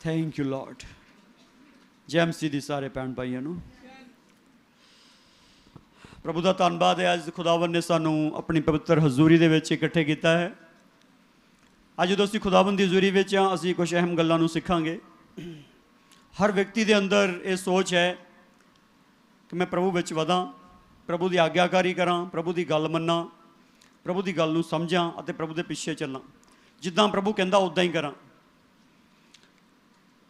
Thank you Lord. जय मसीह दी सारे भैन भाइयों नूं प्रभु का धन्नवाद है। अज खुदावन ने सानू अपनी पवित्र हजूरी दे विच इकट्ठे किया है। अज जो असीं खुदावन की हजूरी विच हां, असीं कुछ अहम गल्लां नूं सीखांगे। हर व्यक्ति के अंदर ये सोच है कि मैं प्रभु विच वधां, प्रभु की आग्याकारी करां, प्रभु की गल मन्नां, प्रभु की गल नूं समझां अते प्रभु के पिछे चलां। जिद्दां प्रभु कहंदा उद्दां ही करां।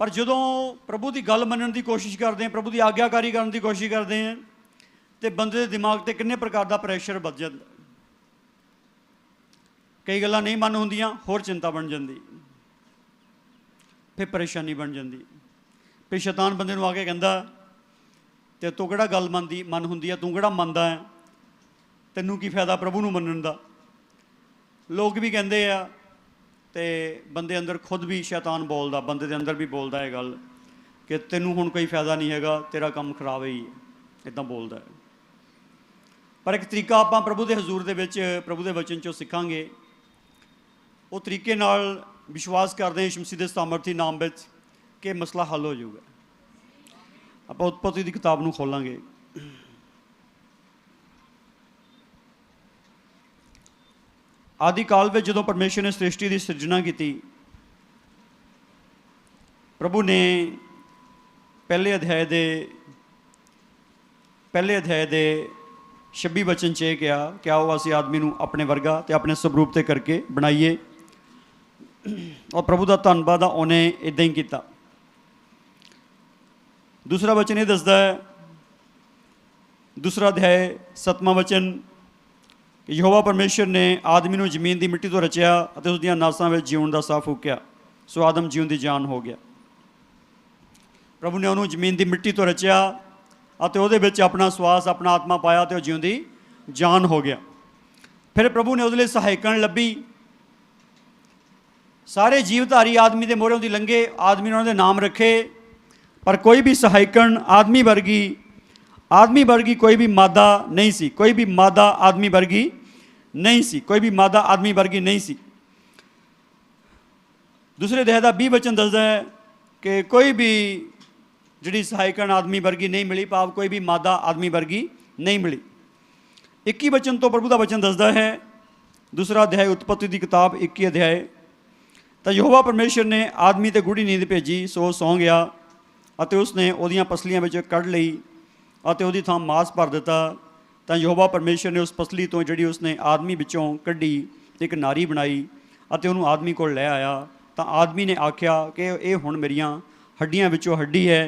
पर जदों प्रभु की गल मनण की कोशिश करते हैं, प्रभु की आग्याकारी करने की कोशिश करते हैं, तो बंदे के दिमाग से किन्ने प्रकार का प्रैशर बच जाता। कई गल्लां नहीं मन होंदियां, होर चिंता बन जाती, फिर परेशानी बन जाती। फिर शैतान बंदे नूं आके कहंदा ते तू किहड़ा गल मन हुंदी है, तू किहड़ा मनदा है, तैनूं की फायदा प्रभु नूं मनण दा। लोग भी कहंदे आ ते बंदे अंदर खुद भी शैतान बोलदा, बंदे दे अंदर भी बोलदा है गल कि तैनूं हुण कोई फायदा नहीं हैगा, तेरा काम खराब ही है, इदां बोलदा है। पर एक तरीका आपां प्रभु के हजूर दे विच प्रभु के वचन चों सिखांगे। वो तरीके नाल विश्वास करते हैं यीशु मसीह दे सामर्थी नाम विच कि मसला हल हो जाऊगा। आपां उत्पत्ति की किताब नूं खोलांगे। आदि काल में जदों परमेश्वर ने सृष्टि की सिरजना की, प्रभु ने पहले अध्याय दे 26 वचन च कहा कि आओ असीं आदमी नूं अपने वर्गा ते अपने स्वरूप ते करके बनाईए। और प्रभु का धन्नवाद आ, उन्हें इदां ही किया। दूसरा वचन ये दसदा है, दूसरा अध्याय 7वां वचन, यहोवा परमेश्वर ने आदमी नूं जमीन की मिट्टी तो रचिया और उसदियां नासां विच जीवन का साह फूकिया, सो आदम जीवन की जान हो गया। प्रभु ने उन्होंने जमीन की मिट्टी तो रचिया और उहदे विच अपना श्वास, अपना आत्मा पाया तो जीवन की जान हो गया। फिर प्रभु ने उहदे लई सहायकण लभी। सारे जीवधारी आदमी के मोहरों की लंघे, आदमी ने उन्होंने नाम रखे, पर कोई भी सहायकण आदमी वर्गी कोई भी मादा नहीं सी, कोई भी मादा आदमी वर्गी नहीं सी, कोई भी मादा आदमी वर्गी नहीं सी। दूसरे अध्याय का 20 वचन दसदा है कि कोई भी जिहड़ी सहायकण आदमी वर्गी नहीं मिली, भाव कोई भी मादा आदमी वर्गी नहीं मिली। 21 वचन तो प्रभु का वचन दसदा है, दूसरा अध्याय उत्पत्ति की किताब 21 अध्याय, तो यहोवा परमेश्वर ने आदमी ते गूढ़ी नींद भेजी, सो सौ गया और उसने उहदियां पसलियां विच कढ़ लई और उहदी थां मांस भर दिता। तो यहोवा परमेश्वर ने उस पसली तो जिहड़ी उसने आदमी विचों कढ़ी एक नारी बनाई और उन्होंने आदमी को लै आया। तो आदमी ने आख्या कि ये हुण मेरियां हड्डियां विचों हड्डी है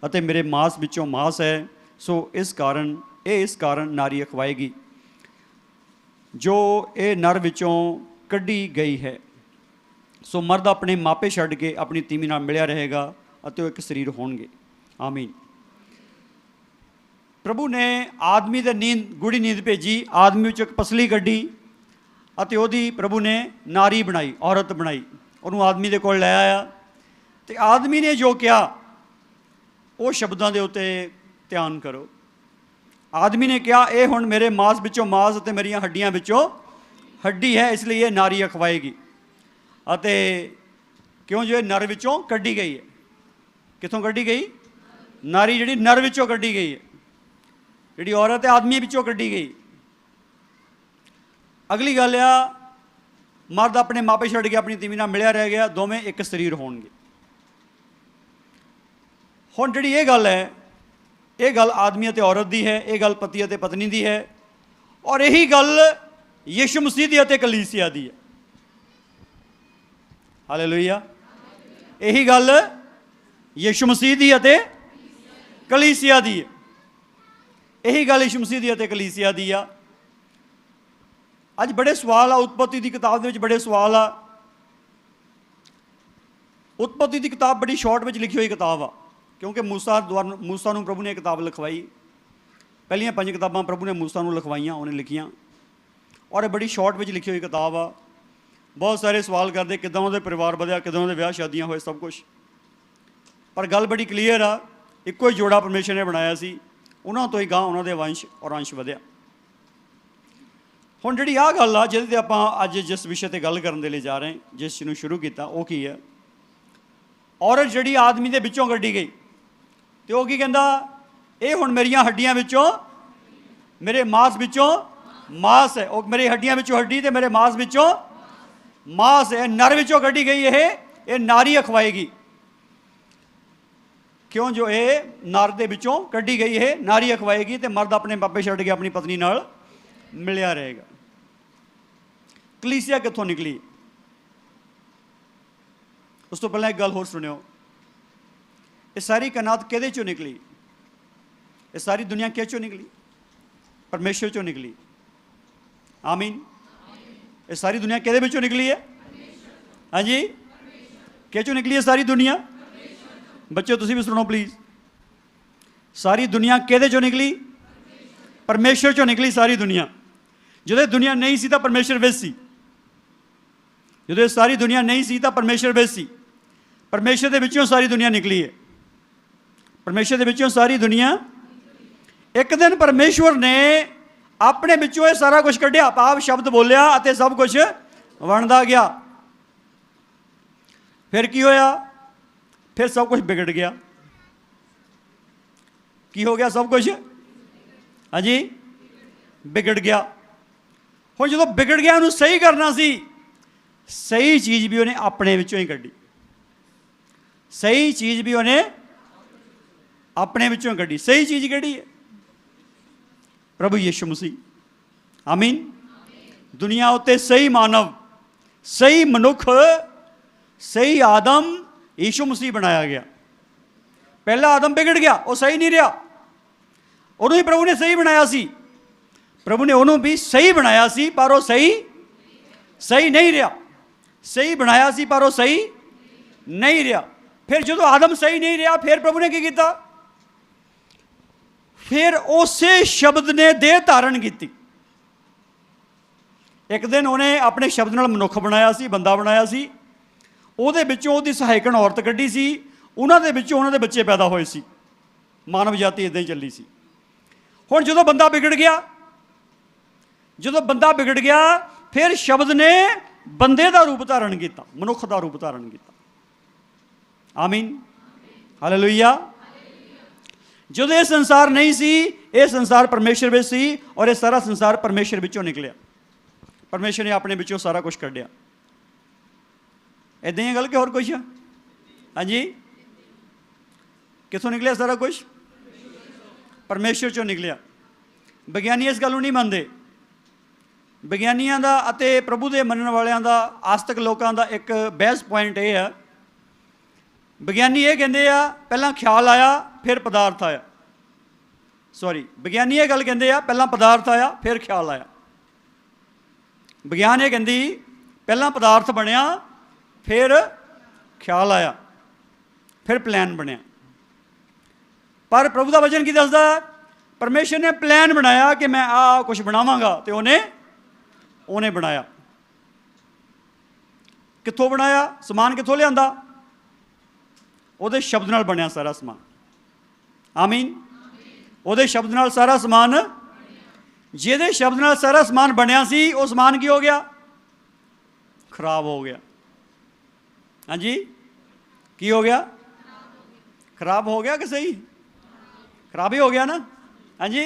और मेरे मांस विचों मांस है, सो इस कारण नारी अखवाएगी जो ये नर विचों कढ़ी गई है। सो मर्द अपने मापे छड्ड के अपनी तीमी नाल मिलिया रहेगा और एक शरीर होणगे। आमीन। प्रभु ने आदमी दे गूढ़ी नींद भेजी, आदमी विच एक पसली कड्ढी और उहदी प्रभु ने नारी बनाई, औरत बनाई, उन्होंने आदमी दे कोल लै आया। तो आदमी ने जो कहा वो शब्दों के उत्ते ध्यान करो। आदमी ने कहा ये हुण मेरे मांस विचों मांस ते मेरियां हड्डियां विचों हड्डी है, इसलिए ये नारी अखवाएगी। अते क्यों जो नर विचों कड्ढी गई है। कितों कड्ढी गई? नारी जिहड़ी नर विचों कड्ढी गई है, जिहड़ी औरत है आदमी विचों कड्ढी गई। अगली गल आ, मर्द अपने मापे छड्ड के अपनी तीमी नाल मिलिया रह गया, दोवें एक शरीर होणगे। हुण जिहड़ी ये गल है, ये गल आदमी अते औरत दी है, ये गल पति अते पत्नी दी है, और यही गल यीशु मसीह दी अते कलीसिया दी है। हालेलुया। यही गल यीशु मसीह दी अते कलीसिया दी है। यही गल यीशु मसीह दी अते कलीसिया दी आ। अज बड़े सवाल आ, उत्पत्ति की किताब दे विच बड़े सवाल आ। उत्पत्ति की किताब बड़ी शॉर्ट में लिखी हुई किताब आ, क्योंकि मूसा नूं प्रभु ने किताब लिखवाई। पहलियां 5 किताबां प्रभु ने मूसा नूं लिखवाइयां, उन्हें लिखियां, और बड़ी शॉर्ट में लिखी हुई किताब आ। बहुत सारे सवाल करते किदां उहदे परिवार वधिया, किदां उहदे विआह शादियां होए, सब कुछ। पर गल बड़ी क्लीयर आ, इक्को ही जोड़ा परमेश्वर ने बनाया सी, उन्होंने तो ही गांह उन्होंने वंश और अंश वधिया। हुण जिहड़ी आ गल आ जिहदे ते आपां अज जिस विषय ते गल करन दे लई जा रहे हैं, जिस नूं शुरू कीता, वो की है? औरत जिहड़ी आदमी दे विचों कड्ढी गई तो वह की कहंदा, ये हुण मेरियां हड्डियां विचों, मेरे मांस विचों मांस है, और मेरी हड्डियां विचों हड्डी ते मेरे मांस विचों मांस है। नर विचों कड्ढी गई ये नारी अखवाएगी। क्यों? जो ये नर दे विचों कड्ढी गई है नारी अखवाएगी, तो मर्द अपने पापे छड्ड के अपनी पत्नी नाल मिलिया रहेगा। कलीसिया कित्थों निकली? उस तो पहले एक गल होर सुनियो, ये सारी कायनात किहदे चों निकली? ये सारी दुनिया किस चों निकली? परमेश्वर चों निकली। आमीन। ये सारी दुनिया किहदे विचों निकली है? हाँ जी, किस चों निकली है सारी दुनिया? बच्चों तुसीं भी सुनो प्लीज़, सारी दुनिया किहदे चों निकली? परमेश्वर चों निकली सारी दुनिया। जदों दुनिया नहीं सी तां परमेश्वर विच सी, जदों सारी दुनिया नहीं सी तां परमेश्वर विच सी। परमेश्वर दे विचों सारी दुनिया निकली है, परमेश्वर दे विचों सारी दुनिया। एक दिन परमेश्वर ने अपने विचों ये सारा कुछ कढ़िया, पाप शब्द बोलिया अते सब कुछ बनता गया। फिर की होया? फिर सब कुछ बिगड़ गया। की हो गया? सब कुछ, हाँ जी, बिगड़ गया। हुण जदों बिगड़ गया उन्होंने सही करना सी, सही चीज़ भी उन्हें अपने विचों ही कढ़ी, सही चीज़ भी उन्हें अपने विचों कढ़ी। सही चीज़ कढ़ी है प्रभु यीशु मसीह। आमीन। दुनिया उत्ते सही मानव, सही मनुख, सही आदम यीशु मसीह बनाया गया। पहला आदम बिगड़ गया, वो सही नहीं रहा, उन्होंने प्रभु ने सही बनाया सी, प्रभु ने उन्होंने भी सही बनाया सी, पर वो सही नहीं रहा। सही बनाया सी पर वो सही नहीं रहा। फिर जो आदम सही नहीं रहा, फिर प्रभु ने की किया? फिर उसे शब्द ने देह धारण की। एक दिन उन्हें अपने शब्द नाल मनुख बनाया सी, बंदा बनाया सी, ਉਹਦੇ ਵਿੱਚੋਂ ਉਹਦੀ ਸਹਾਇਕਣ ਔਰਤ ਕੱਢੀ ਸੀ, ਉਹਨਾਂ ਦੇ ਵਿੱਚੋਂ ਉਹਨਾਂ ਦੇ ਬੱਚੇ ਪੈਦਾ ਹੋਏ ਸੀ। ਮਾਨਵ ਜਾਤੀ ਇਦਾਂ ਹੀ ਚੱਲੀ ਸੀ। ਹੁਣ ਜਦੋਂ ਬੰਦਾ ਵਿਗੜ ਗਿਆ, ਜਦੋਂ ਬੰਦਾ ਵਿਗੜ ਗਿਆ, ਫਿਰ ਸ਼ਬਦ ਨੇ ਬੰਦੇ ਦਾ ਰੂਪ ਧਾਰਨ ਕੀਤਾ, ਮਨੁੱਖ ਦਾ ਰੂਪ ਧਾਰਨ ਕੀਤਾ। ਆਮੀਨ, ਹਾਲੇਲੂਇਆ। ਜਦੋਂ ਇਹ ਸੰਸਾਰ ਨਹੀਂ ਸੀ, ਇਹ ਸੰਸਾਰ ਪਰਮੇਸ਼ਰ ਵਿੱਚ ਸੀ, ਔਰ ਇਹ ਸਾਰਾ ਸੰਸਾਰ ਪਰਮੇਸ਼ਰ ਵਿੱਚੋਂ ਨਿਕਲਿਆ। ਪਰਮੇਸ਼ਰ ਨੇ ਆਪਣੇ ਵਿੱਚੋਂ ਸਾਰਾ ਕੁਝ ਕੱਢਿਆ। इदां ही गल कि होर कुछ? हाँ जी, कितों निकलिया सारा कुछ? परमेश्वर चों निकलिया। विग्यानी इस गल नूं नहीं मानते। विग्यानियां दा अते प्रभु दे मनण वालियां दा, आस्तिक लोकां दा एक बहस पॉइंट ये है, विग्यानी ये कहंदे आ पहलां ख्याल आया फिर पदार्थ आया। सॉरी, विग्यानी ये गल कहंदे आ पहलां पदार्थ आया फिर ख्याल आया। विग्यान ये कहंदी पहलां पदार्थ बनिया, फिर ख्याल आया, फिर प्लान बनया। पर प्रभु का वचन की दसदा? परमेश्वर ने प्लान बनाया कि मैं आ कुछ बनावांगा, तो उन्हें बनाया। कित्थों बनाया? समान कित्थों लियांदा? उहदे शब्द नाल बनया सारा समान। आमीन। उहदे शब्द नाल सारा समान, जिहदे शब्द नाल सारा समान बनया सी, वो समान की हो गया? खराब हो गया। हाँ जी, की हो गया? खराब हो गया कि सही? खराब ही हो गया ना। हाँ जी,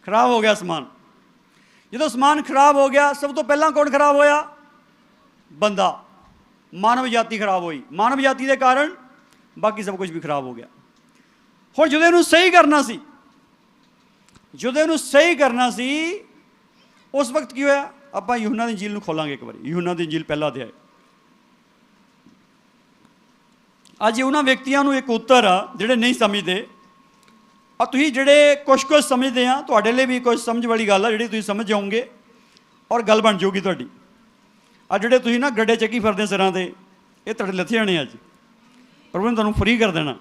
खराब हो गया समान। जो समान खराब हो गया, सब तो पहला कौन खराब होया? बंदा, मानव जाति खराब हुई। मानव जाति के कारण बाकी सब कुछ भी खराब हो गया। हुण जो इहनूं सही करना सी, जो इहनूं सही करना सी, उस वक्त की होया? आपां यूहन्ना दी इंजील नूं खोलांगे एक बार। यूहन्ना दी इंजील पहला अध्याय। अज उन्होंने व्यक्तियों को एक उत्तर आ जिहड़े नहीं समझते, और तुसीं जिहड़े कुछ समझते हैं, तुहाडे लिए भी कुछ समझ वाली गल आ जिहड़ी तुसीं समझ जाओगे और गल बन जाऊगी तुहाडी। आ जिहड़े तुसीं ना गड्डे चक्की फिरदे सिरां ते, ये तुहाडे लथे जाने अज। प्रभु ने तुहानूं फ्री कर देना।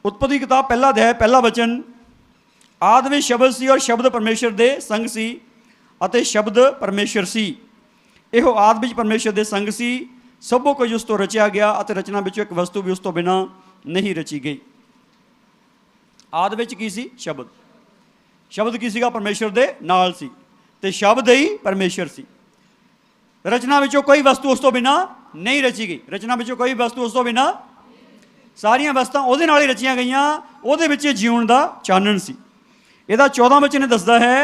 उत्पत्ति किताब पहला अध्याय पहला वचन, आदि में शब्द सी और शब्द परमेश्वर दे संग सी अते शब्द परमेश्वर सी। इहो आदि विच परमेश्वर दे संग सी, सबो कुछ उस तो रचिया गया अते रचना विचों एक वस्तु भी उस तो बिना नहीं रची गई। आदि विच की सी? शब्द। शब्द की सीगा? परमेश्वर दे नाल सी, ते शब्द ही परमेश्वर सी। रचना विचों कोई वस्तु उस तो बिना नहीं रची गई। रचना विचों कोई वस्तु उस तो बिना, सारियां वस्तुआं ਉਹਦੇ ਨਾਲ ਹੀ रचियां गईयां, ਉਹਦੇ ਵਿੱਚ जीवन ਦਾ ਚਾਨਣ ਸੀ। ਇਹਦਾ 14 वचन दसदा है,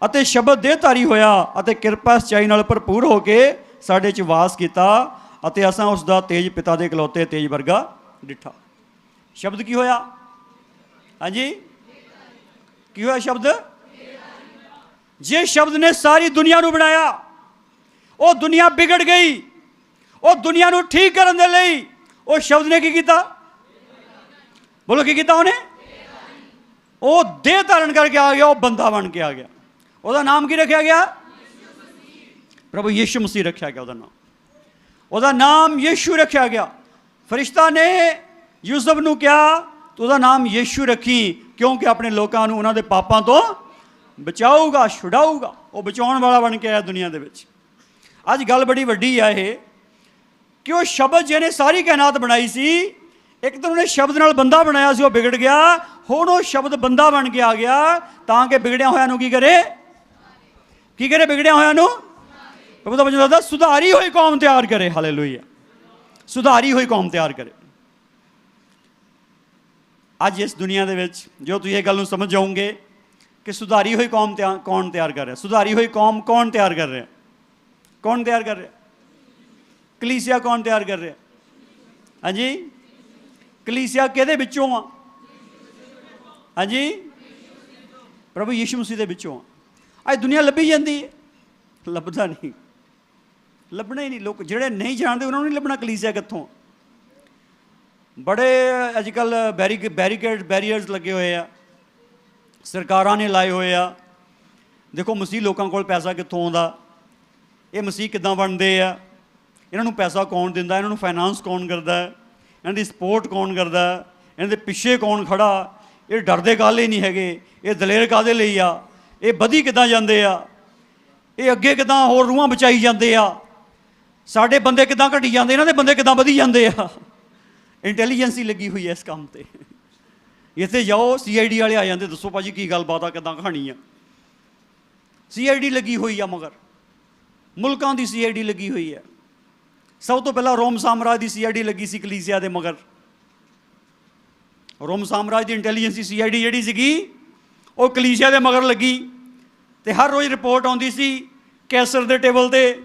ਅਤੇ ਸ਼ਬਦ ਦੇਹਧਾਰੀ ਹੋਇਆ ਅਤੇ ਕਿਰਪਾ ਸਚਾਈ ਨਾਲ ਭਰਪੂਰ ਹੋ ਕੇ ਸਾਡੇ 'ਚ ਵਾਸ ਕੀਤਾ, ਅਤੇ ਅਸਾਂ ਉਸ ਦਾ ਤੇਜ ਪਿਤਾ ਦੇ ਇਕਲੌਤੇ ਤੇਜ ਵਰਗਾ ਡਿੱਠਾ। ਸ਼ਬਦ ਕੀ ਹੋਇਆ? ਹਾਂਜੀ, ਕੀ ਹੋਇਆ ਸ਼ਬਦ? ਜੇ ਸ਼ਬਦ ਨੇ ਸਾਰੀ ਦੁਨੀਆ ਨੂੰ ਬਣਾਇਆ, ਉਹ ਦੁਨੀਆ ਵਿਗੜ ਗਈ, ਉਹ ਦੁਨੀਆ ਨੂੰ ਠੀਕ ਕਰਨ ਦੇ ਲਈ ਉਹ ਸ਼ਬਦ ਨੇ ਕੀ ਕੀਤਾ? ਬੋਲੋ ਕੀ ਕੀਤਾ ਉਹਨੇ? ਉਹ ਦੇਹ ਧਾਰਨ ਕਰਕੇ ਆ ਗਿਆ, ਉਹ ਬੰਦਾ ਬਣ ਕੇ ਆ ਗਿਆ। ਉਹਦਾ ਨਾਮ ਕੀ ਰੱਖਿਆ ਗਿਆ? ਪ੍ਰਭੂ ਯਿਸੂ ਮਸੀਹ ਰੱਖਿਆ ਗਿਆ ਉਹਦਾ ਨਾਮ। ਉਹਦਾ ਨਾਮ ਯਿਸੂ ਰੱਖਿਆ ਗਿਆ। ਫਰਿਸ਼ਤਾ ਨੇ ਯੂਸਫ ਨੂੰ ਕਿਹਾ ਤੂੰ ਉਹਦਾ ਨਾਮ ਯਿਸੂ ਰੱਖੀ, ਕਿਉਂਕਿ ਆਪਣੇ ਲੋਕਾਂ ਨੂੰ ਉਹਨਾਂ ਦੇ ਪਾਪਾਂ ਤੋਂ ਬਚਾਊਗਾ, ਛੁਡਾਊਗਾ। ਉਹ ਬਚਾਉਣ ਵਾਲਾ ਬਣ ਕੇ ਆਇਆ ਦੁਨੀਆ ਦੇ ਵਿੱਚ। ਅੱਜ ਗੱਲ ਬੜੀ ਵੱਡੀ ਆ ਇਹ, ਕਿ ਉਹ ਸ਼ਬਦ ਜਿਹਨੇ ਸਾਰੀ ਕਾਇਨਾਤ ਬਣਾਈ ਸੀ, ਇੱਕ ਤਾਂ ਉਹਨੇ ਸ਼ਬਦ ਨਾਲ ਬੰਦਾ ਬਣਾਇਆ ਸੀ, ਉਹ ਵਿਗੜ ਗਿਆ। ਹੁਣ ਉਹ ਸ਼ਬਦ ਬੰਦਾ ਬਣ ਕੇ ਆ ਗਿਆ ਤਾਂ ਕਿ ਵਿਗੜਿਆ ਹੋਇਆਂ ਨੂੰ ਕੀ ਕਰੇ? ਕੀ ਕਰੇ? ਵਿਗੜਿਆ ਹੋਇਆਂ ਨੂੰ ਪ੍ਰਭੂ ਦਾ ਵਚਨ ਦੱਸਦਾ ਸੁਧਾਰੀ ਹੋਈ ਕੌਮ ਤਿਆਰ ਕਰੇ। ਹਾਲੇਲੂਇਆ, ਸੁਧਾਰੀ ਹੋਈ ਕੌਮ ਤਿਆਰ ਕਰੇ। ਅੱਜ ਇਸ ਦੁਨੀਆ ਦੇ ਵਿੱਚ ਜੋ ਤੁਸੀਂ ਇਹ ਗੱਲ ਨੂੰ ਸਮਝ ਜਾਓਗੇ ਕਿ ਸੁਧਾਰੀ ਹੋਈ ਕੌਮ ਕੌਣ ਤਿਆਰ ਕਰ ਰਿਹਾ? ਸੁਧਾਰੀ ਹੋਈ ਕੌਮ ਕੌਣ ਤਿਆਰ ਕਰ ਰਿਹਾ? ਕੌਣ ਤਿਆਰ ਕਰ ਰਿਹਾ? ਕਲੀਸਿਆ ਕੌਣ ਤਿਆਰ ਕਰ ਰਿਹਾ? ਹਾਂਜੀ, ਕਲੀਸਿਆ ਕਿਹਦੇ ਵਿੱਚੋਂ ਆ? ਹਾਂਜੀ, ਪ੍ਰਭੂ ਯਿਸੂ ਮਸੀਹ ਦੇ ਵਿੱਚੋਂ ਆ। ਅੱਜ ਦੁਨੀਆ ਲੱਭੀ ਜਾਂਦੀ ਹੈ, ਲੱਭਦਾ ਨਹੀਂ, ਲੱਭਣਾ ਹੀ ਨਹੀਂ। ਲੋਕ ਜਿਹੜੇ ਨਹੀਂ ਜਾਣਦੇ ਉਹਨਾਂ ਨੂੰ ਨਹੀਂ ਲੱਭਣਾ ਕਲੀਸਿਆ ਕਿੱਥੋਂ। ਬੜੇ ਅੱਜ ਕੱਲ੍ਹ ਬੈਰੀਅਰਸ ਲੱਗੇ ਹੋਏ ਆ, ਸਰਕਾਰਾਂ ਨੇ ਲਾਏ ਹੋਏ ਆ। ਦੇਖੋ ਮਸੀਹ ਲੋਕਾਂ ਕੋਲ ਪੈਸਾ ਕਿੱਥੋਂ ਆਉਂਦਾ, ਇਹ ਮਸੀਹ ਕਿੱਦਾਂ ਬਣਦੇ ਆ, ਇਹਨਾਂ ਨੂੰ ਪੈਸਾ ਕੌਣ ਦਿੰਦਾ, ਇਹਨਾਂ ਨੂੰ ਫਾਈਨਾਂਸ ਕੌਣ ਕਰਦਾ, ਇਹਨਾਂ ਦੀ ਸਪੋਰਟ ਕੌਣ ਕਰਦਾ, ਇਹਨਾਂ ਦੇ ਪਿੱਛੇ ਕੌਣ ਖੜਾ। ਇਹ ਡਰਦੇ ਕਾਹਲੇ ਨਹੀਂ ਹੈਗੇ, ਇਹ ਦਲੇਰ ਕਾਹਦੇ ਲਈ ਆ, ਇਹ ਵਧੀ ਕਿੱਦਾਂ ਜਾਂਦੇ ਆ, ਇਹ ਅੱਗੇ ਕਿੱਦਾਂ ਹੋਰ ਰੂਹਾਂ ਬਚਾਈ ਜਾਂਦੇ ਆ, ਸਾਡੇ ਬੰਦੇ ਕਿੱਦਾਂ ਘਟੀ ਜਾਂਦੇ, ਇਹਨਾਂ ਦੇ ਬੰਦੇ ਕਿੱਦਾਂ ਵਧੀ ਜਾਂਦੇ ਆ। ਇੰਟੈਲੀਜੈਂਸੀ ਲੱਗੀ ਹੋਈ ਹੈ ਇਸ ਕੰਮ 'ਤੇ। ਇੱਥੇ ਜਾਓ CID ਵਾਲੇ ਆ ਜਾਂਦੇ, ਦੱਸੋ ਭਾਜੀ ਕੀ ਗੱਲਬਾਤ ਆ, ਕਿੱਦਾਂ ਕਹਾਣੀ ਆ। CID ਲੱਗੀ ਹੋਈ ਆ, ਮਗਰ ਮੁਲਕਾਂ ਦੀ CID ਲੱਗੀ ਹੋਈ ਹੈ। ਸਭ ਤੋਂ ਪਹਿਲਾਂ ਰੋਮ ਸਾਮਰਾਜ ਦੀ CID ਲੱਗੀ ਸੀ ਕਲੀਸਿਆ ਦੇ ਮਗਰ। ਰੋਮ ਸਾਮਰਾਜ ਦੀ ਇੰਟੈਲੀਜੈਂਸੀ CID ਜਿਹੜੀ ਸੀਗੀ ਉਹ ਕਲੀਸਿਆ ਦੇ ਮਗਰ ਲੱਗੀ, ਅਤੇ ਹਰ ਰੋਜ਼ ਰਿਪੋਰਟ ਆਉਂਦੀ ਸੀ ਕੈਸਰ ਦੇ ਟੇਬਲ 'ਤੇ।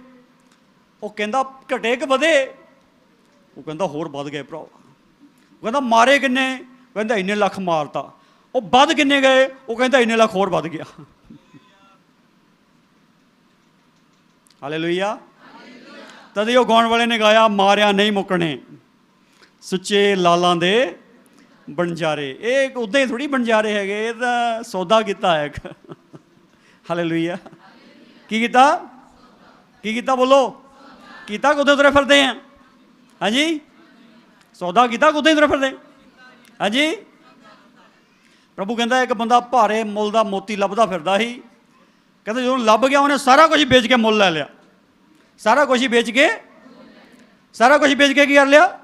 ਉਹ ਕਹਿੰਦਾ ਘਟੇ ਕਿ ਵਧੇ? ਉਹ ਕਹਿੰਦਾ ਹੋਰ ਵੱਧ ਗਏ ਭਰਾ। ਉਹ ਕਹਿੰਦਾ ਮਾਰੇ ਕਿੰਨੇ? ਕਹਿੰਦਾ ਇੰਨੇ ਲੱਖ ਮਾਰਤਾ। ਉਹ ਵੱਧ ਕਿੰਨੇ ਗਏ? ਉਹ ਕਹਿੰਦਾ ਇੰਨੇ ਲੱਖ ਹੋਰ ਵੱਧ ਗਿਆ। ਹਾਲੇਲੂਇਆ। ਤਦ ਹੀ ਉਹ ਗਾਉਣ ਵਾਲੇ ਨੇ ਗਾਇਆ, ਮਾਰਿਆ ਨਹੀਂ ਮੁੱਕਣੇ ਸੁੱਚੇ ਲਾਲਾਂ ਦੇ ਬਣਜਾਰੇ। ਇਹ ਉੱਦਾਂ ਹੀ ਥੋੜ੍ਹੀ ਬਣਜਾਰੇ ਹੈਗੇ, ਇਹ ਤਾਂ ਸੌਦਾ ਕੀਤਾ ਹੈ ਇੱਕ। ਹਾਲੇਲੂਇਆ। ਕੀ ਕੀਤਾ? ਕੀ ਕੀਤਾ? ਬੋਲੋ। ਕੀਤਾ ਕਿ ਉੱਥੇ ਤੁਰੇ ਫਿਰਦੇ ਆ? ਹਾਂਜੀ, ਸੌਦਾ ਕੀਤਾ ਕਿ ਉੱਦਾਂ ਹੀ ਤੁਰੇ ਫਿਰਦੇ? ਹਾਂਜੀ। ਪ੍ਰਭੂ ਕਹਿੰਦਾ ਇੱਕ ਬੰਦਾ ਭਾਰੇ ਮੁੱਲ ਦਾ ਮੋਤੀ ਲੱਭਦਾ ਫਿਰਦਾ ਸੀ। ਕਹਿੰਦਾ ਜਦੋਂ ਲੱਭ ਗਿਆ ਉਹਨੇ ਸਾਰਾ ਕੁਝ ਵੇਚ ਕੇ ਮੁੱਲ ਲੈ ਲਿਆ। ਸਾਰਾ ਕੁਝ ਹੀ ਵੇਚ ਕੇ, ਸਾਰਾ ਕੁਝ ਵੇਚ ਕੇ ਕੀ ਕਰ ਲਿਆ?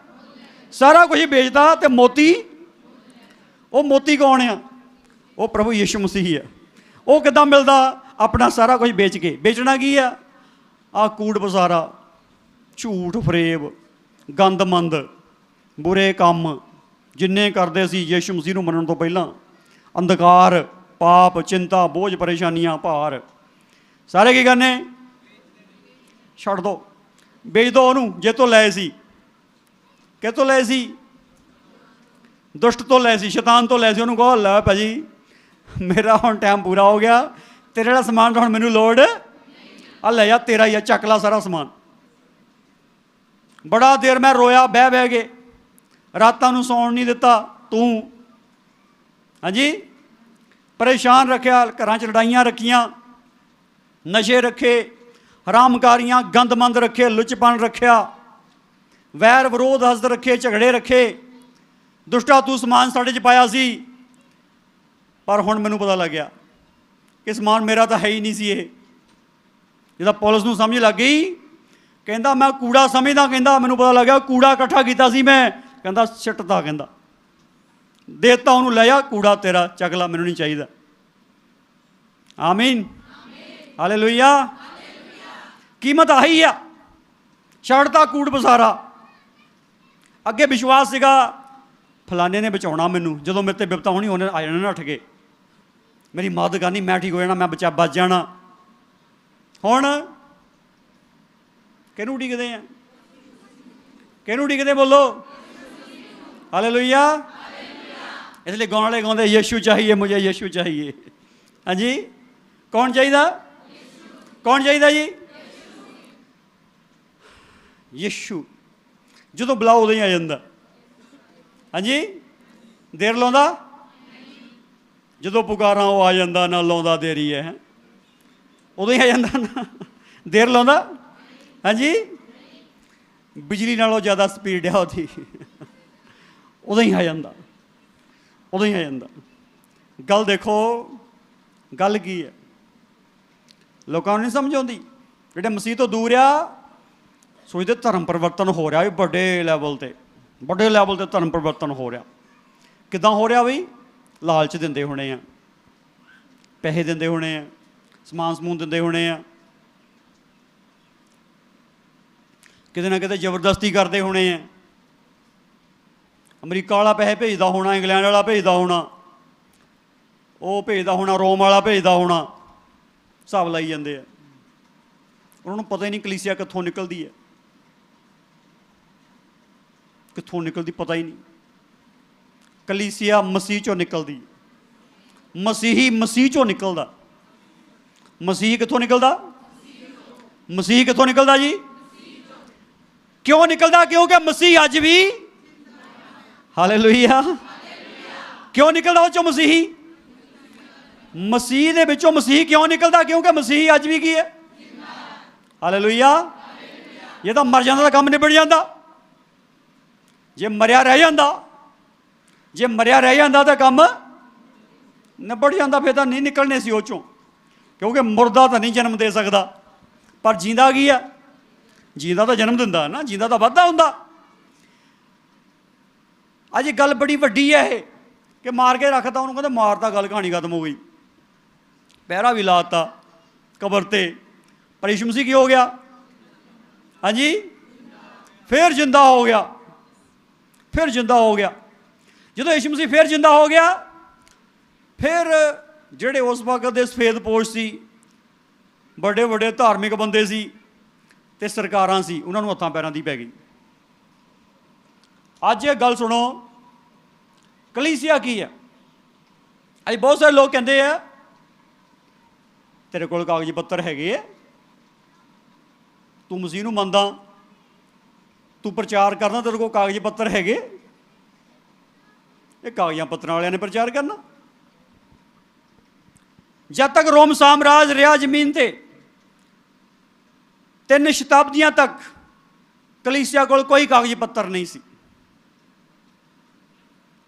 ਸਾਰਾ ਕੁਝ ਹੀ ਵੇਚਦਾ। ਅਤੇ ਮੋਤੀ, ਉਹ ਮੋਤੀ ਕੌਣ ਆ? ਉਹ ਪ੍ਰਭੂ ਯਿਸੂ ਮਸੀਹ ਆ। ਉਹ ਕਿੱਦਾਂ ਮਿਲਦਾ? ਆਪਣਾ ਸਾਰਾ ਕੁਝ ਵੇਚ ਕੇ। ਵੇਚਣਾ ਕੀ ਆ? ਆਹ ਕੂੜ ਬਜ਼ਾਰਾ, ਝੂਠ ਫਰੇਬ, ਗੰਦਮੰਦ, ਬੁਰੇ ਕੰਮ ਜਿੰਨੇ ਕਰਦੇ ਸੀ ਯਿਸੂ ਮਸੀਹ ਨੂੰ ਮੰਨਣ ਤੋਂ ਪਹਿਲਾਂ, ਅੰਧਕਾਰ, ਪਾਪ, ਚਿੰਤਾ, ਬੋਝ, ਪਰੇਸ਼ਾਨੀਆਂ, ਭਾਰ, ਸਾਰੇ ਕੀ ਕਰਨੇ? ਛੱਡ ਦਿਓ, ਵੇਚ ਦਿਓ ਉਹਨੂੰ। ਜੇ ਤੋਂ ਲਏ ਸੀ, ਕਿਹਤੋਂ ਲਏ ਸੀ? ਦੁਸ਼ਟ ਤੋਂ ਲਏ ਸੀ, ਸ਼ੈਤਾਨ ਤੋਂ ਲਏ ਸੀ। ਉਹਨੂੰ ਕਹੋ ਲੈ ਭਾਅ ਜੀ ਮੇਰਾ ਹੁਣ ਟਾਈਮ ਪੂਰਾ ਹੋ ਗਿਆ, ਤੇਰੇ ਵਾਲਾ ਸਮਾਨ ਤਾਂ ਹੁਣ ਮੈਨੂੰ ਲੋੜ ਆ, ਲੈ ਜਾ ਤੇਰਾ ਹੀ ਆ, ਚੱਕ ਲਾ ਸਾਰਾ ਸਮਾਨ। ਬੜਾ ਦੇਰ ਮੈਂ ਰੋਇਆ ਬਹਿ ਬਹਿ ਕੇ, ਰਾਤਾਂ ਨੂੰ ਸੌਣ ਨਹੀਂ ਦਿੱਤਾ ਤੂੰ। ਹਾਂਜੀ, ਪਰੇਸ਼ਾਨ ਰੱਖਿਆ, ਘਰਾਂ 'ਚ ਲੜਾਈਆਂ ਰੱਖੀਆਂ, ਨਸ਼ੇ ਰੱਖੇ, ਹਰਾਮਕਾਰੀਆਂ, ਗੰਦਮੰਦ ਰੱਖੇ, ਲੁੱਚਪਣ ਰੱਖਿਆ, ਵੈਰ ਵਿਰੋਧ ਹਸਦ ਰੱਖੇ, ਝਗੜੇ ਰੱਖੇ। ਦੁਸ਼ਟਾ ਤੂੰ ਸਮਾਨ ਸਾਡੇ 'ਚ ਪਾਇਆ ਸੀ, ਪਰ ਹੁਣ ਮੈਨੂੰ ਪਤਾ ਲੱਗ ਗਿਆ ਕਿ ਸਮਾਨ ਮੇਰਾ ਤਾਂ ਹੈ ਹੀ ਨਹੀਂ ਸੀ। ਇਹ ਜਿਹਦਾ ਪੁਲਿਸ ਨੂੰ ਸਮਝ ਲੱਗ ਗਈ, ਕਹਿੰਦਾ ਮੈਂ ਕੂੜਾ ਸਮਝਦਾ, ਕਹਿੰਦਾ ਮੈਨੂੰ ਪਤਾ ਲੱਗਿਆ ਕੂੜਾ ਇਕੱਠਾ ਕੀਤਾ ਸੀ ਮੈਂ। ਕਹਿੰਦਾ ਸਿੱਟਦਾ, ਕਹਿੰਦਾ ਦੇਤਾ ਉਹਨੂੰ, ਲੈ ਜਾ ਕੂੜਾ ਤੇਰਾ, ਚੱਕ ਲਾ, ਮੈਨੂੰ ਨਹੀਂ ਚਾਹੀਦਾ। ਆਮੀਨ, ਹਾਲੇਲੂਇਆ। ਕੀਮਤ ਆਹੀ ਆ, ਛੱਡਤਾ ਕੂੜ ਬਸਾਰਾ। ਅੱਗੇ ਵਿਸ਼ਵਾਸ ਸੀਗਾ ਫਲਾਣੇ ਨੇ ਬਚਾਉਣਾ ਮੈਨੂੰ, ਜਦੋਂ ਮੇਰੇ 'ਤੇ ਬਿਪਤਾ ਹੋਣੀ ਉਹਨੇ ਆ ਜਾਣਾ ਨਾ ਉੱਠ ਕੇ ਮੇਰੀ ਮਦਦ ਕਰਨੀ, ਮੈਂ ਠੀਕ ਹੋ ਜਾਣਾ, ਮੈਂ ਬਚ ਜਾਣਾ। ਹੁਣ ਕਿਹਨੂੰ ਉਡੀਕਦੇ ਆ? ਕਿਹਨੂੰ ਉਡੀਕਦੇ? ਬੋਲੋ ਹਾਲੇਲੂਇਆ। ਇਸ ਲਈ ਗਾਉਣ ਵਾਲੇ ਗਾਉਂਦੇ ਯीशु चाहिए मुझे यीशु चाहिए। ਹਾਂਜੀ ਕੌਣ ਚਾਹੀਦਾ? ਕੌਣ ਚਾਹੀਦਾ ਜੀ? ਯीशु। ਜਦੋਂ ਬੁਲਾਓ ਉਦੋਂ ਹੀ ਆ ਜਾਂਦਾ। ਹਾਂਜੀ ਦੇਰ ਲਾਉਂਦਾ? ਜਦੋਂ ਪੁਕਾਰਾਂ ਉਹ ਆ ਜਾਂਦਾ, ਨਾ ਲਾਉਂਦਾ ਦੇਰੀ ਹੈ, ਉਦੋਂ ਹੀ ਆ ਜਾਂਦਾ ਨਾ, ਦੇਰ ਲਾਉਂਦਾ? ਹਾਂਜੀ ਬਿਜਲੀ ਨਾਲੋਂ ਜ਼ਿਆਦਾ ਸਪੀਡ ਆ ਉਹਦੀ, ਉਦੋਂ ਹੀ ਆ ਜਾਂਦਾ, ਉਦੋਂ ਹੀ ਆ ਜਾਂਦਾ। ਗੱਲ ਦੇਖੋ, ਗੱਲ ਕੀ ਹੈ? ਲੋਕਾਂ ਨੂੰ ਨਹੀਂ ਸਮਝ ਆਉਂਦੀ। ਜਿਹੜੇ ਮਸੀਹ ਤੋਂ ਦੂਰ ਆ ਸੋਚਦੇ ਧਰਮ ਪਰਿਵਰਤਨ ਹੋ ਰਿਹਾ ਵੀ ਵੱਡੇ ਲੈਵਲ 'ਤੇ, ਵੱਡੇ ਲੈਵਲ 'ਤੇ ਧਰਮ ਪਰਿਵਰਤਨ ਹੋ ਰਿਹਾ। ਕਿੱਦਾਂ ਹੋ ਰਿਹਾ ਬਈ? ਲਾਲਚ ਦਿੰਦੇ ਹੋਣੇ ਆ, ਪੈਸੇ ਦਿੰਦੇ ਹੋਣੇ ਆ, ਸਮਾਨ ਸਮੂਨ ਦਿੰਦੇ ਹੋਣੇ ਆ, ਕਿਤੇ ਨਾ ਕਿਤੇ ਜ਼ਬਰਦਸਤੀ ਕਰਦੇ ਹੋਣੇ ਆ। ਅਮਰੀਕਾ ਵਾਲਾ ਪੈਸੇ ਭੇਜਦਾ ਹੋਣਾ, ਇੰਗਲੈਂਡ ਵਾਲਾ ਭੇਜਦਾ ਹੋਣਾ, ਉਹ ਭੇਜਦਾ ਹੋਣਾ, ਰੋਮ ਵਾਲਾ ਭੇਜਦਾ ਹੋਣਾ, ਹਿਸਾਬ ਲਾਈ ਜਾਂਦੇ ਆ। ਉਹਨਾਂ ਨੂੰ ਪਤਾ ਹੀ ਨਹੀਂ ਕਲੀਸਿਆ ਕਿੱਥੋਂ ਨਿਕਲਦੀ ਹੈ, ਕਿੱਥੋਂ ਨਿਕਲਦੀ ਪਤਾ ਹੀ ਨਹੀਂ। ਕਲੀਸਿਆ ਮਸੀਹ 'ਚੋਂ ਨਿਕਲਦੀ, ਮਸੀਹੀ ਮਸੀਹ 'ਚੋਂ ਨਿਕਲਦਾ। ਮਸੀਹ ਕਿੱਥੋਂ ਨਿਕਲਦਾ? ਮਸੀਹ ਕਿੱਥੋਂ ਨਿਕਲਦਾ ਜੀ? ਕਿਉਂ ਨਿਕਲਦਾ? ਕਿਉਂਕਿ ਮਸੀਹ ਅੱਜ ਵੀ, ਹਾਲੇਲੂਇਆ। ਕਿਉਂ ਨਿਕਲਦਾ ਉਹ 'ਚੋਂ ਮਸੀਹੀ? ਮਸੀਹ ਦੇ ਵਿੱਚੋਂ ਮਸੀਹ ਕਿਉਂ ਨਿਕਲਦਾ? ਕਿਉਂਕਿ ਮਸੀਹ ਅੱਜ ਵੀ ਕੀ ਹੈ? ਹਾਲੇਲੂਇਆ। ਇਹ ਤਾਂ ਮਰ ਜਾਂਦਾ ਤਾਂ ਕੰਮ ਨਿਬੜ ਜਾਂਦਾ। ਜੇ ਮਰਿਆ ਰਹਿ ਜਾਂਦਾ, ਜੇ ਮਰਿਆ ਰਹਿ ਜਾਂਦਾ ਤਾਂ ਕੰਮ ਨਿਬੜ ਜਾਂਦਾ। ਫਿਰ ਤਾਂ ਨਹੀਂ ਨਿਕਲਣੇ ਸੀ ਉਹ 'ਚੋਂ, ਕਿਉਂਕਿ ਮੁਰਦਾ ਤਾਂ ਨਹੀਂ ਜਨਮ ਦੇ ਸਕਦਾ, ਪਰ ਜੀਂਦਾ ਕੀ ਆ? ਜੀਂਦਾ ਤਾਂ ਜਨਮ ਦਿੰਦਾ ਨਾ, ਜੀਂਦਾ ਤਾਂ ਵਾਧਾ ਹੁੰਦਾ। ਅੱਜ ਗੱਲ ਬੜੀ ਵੱਡੀ ਹੈ ਇਹ, ਕਿ ਮਾਰ ਕੇ ਰੱਖਤਾ ਉਹਨੂੰ, ਕਹਿੰਦੇ ਮਾਰਤਾ, ਗੱਲ ਕਹਾਣੀ ਖਤਮ ਹੋ ਗਈ। ਪਹਿਰਾ ਵੀ ਲਾਤਾ ਕਬਰ 'ਤੇ, ਪਰ ਯਿਸੂ ਮਸੀਹ ਕੀ ਹੋ ਗਿਆ? ਹਾਂਜੀ ਫਿਰ ਜਿੰਦਾ ਹੋ ਗਿਆ, ਫਿਰ ਜਿੰਦਾ ਹੋ ਗਿਆ। ਜਦੋਂ ਯਿਸੂ ਮਸੀਹ ਫਿਰ ਜਿੰਦਾ ਹੋ ਗਿਆ, ਫਿਰ ਜਿਹੜੇ ਉਸ ਵਕਤ ਦੇ ਸਫੇਦਪੋਸ਼ ਸੀ, ਵੱਡੇ ਵੱਡੇ ਧਾਰਮਿਕ ਬੰਦੇ ਸੀ ਅਤੇ ਸਰਕਾਰਾਂ ਸੀ, ਉਹਨਾਂ ਨੂੰ ਹੱਥਾਂ ਪੈਰਾਂ ਦੀ ਪੈ ਗਈ। ਅੱਜ ਇਹ ਗੱਲ ਸੁਣੋ, ਕਲੀਸਿਆ ਕੀ ਹੈ? ਅੱਜ ਬਹੁਤ ਸਾਰੇ ਲੋਕ ਕਹਿੰਦੇ ਆ ਤੇਰੇ ਕੋਲ ਕਾਗਜ਼ ਪੱਤਰ ਹੈਗੇ ਆ, ਤੂੰ ਮਸੀਹ ਨੂੰ ਮੰਨਦਾ, ਤੂੰ ਪ੍ਰਚਾਰ ਕਰਨਾ, ਤੇਰੇ ਕੋਲ ਕਾਗਜ਼ ਪੱਤਰ ਹੈਗੇ। ਇਹ ਕਾਗਜ਼ਾਂ ਪੱਤਰਾਂ ਵਾਲਿਆਂ ਨੇ ਪ੍ਰਚਾਰ ਕਰਨਾ। ਜਦ ਤੱਕ ਰੋਮ ਸਾਮਰਾਜ ਰਿਹਾ ਜ਼ਮੀਨ 'ਤੇ, 3 ਸ਼ਤਾਬਦੀਆਂ ਤੱਕ ਕਲੀਸਿਆ ਕੋਲ ਕੋਈ ਕਾਗਜ਼ ਪੱਤਰ ਨਹੀਂ ਸੀ।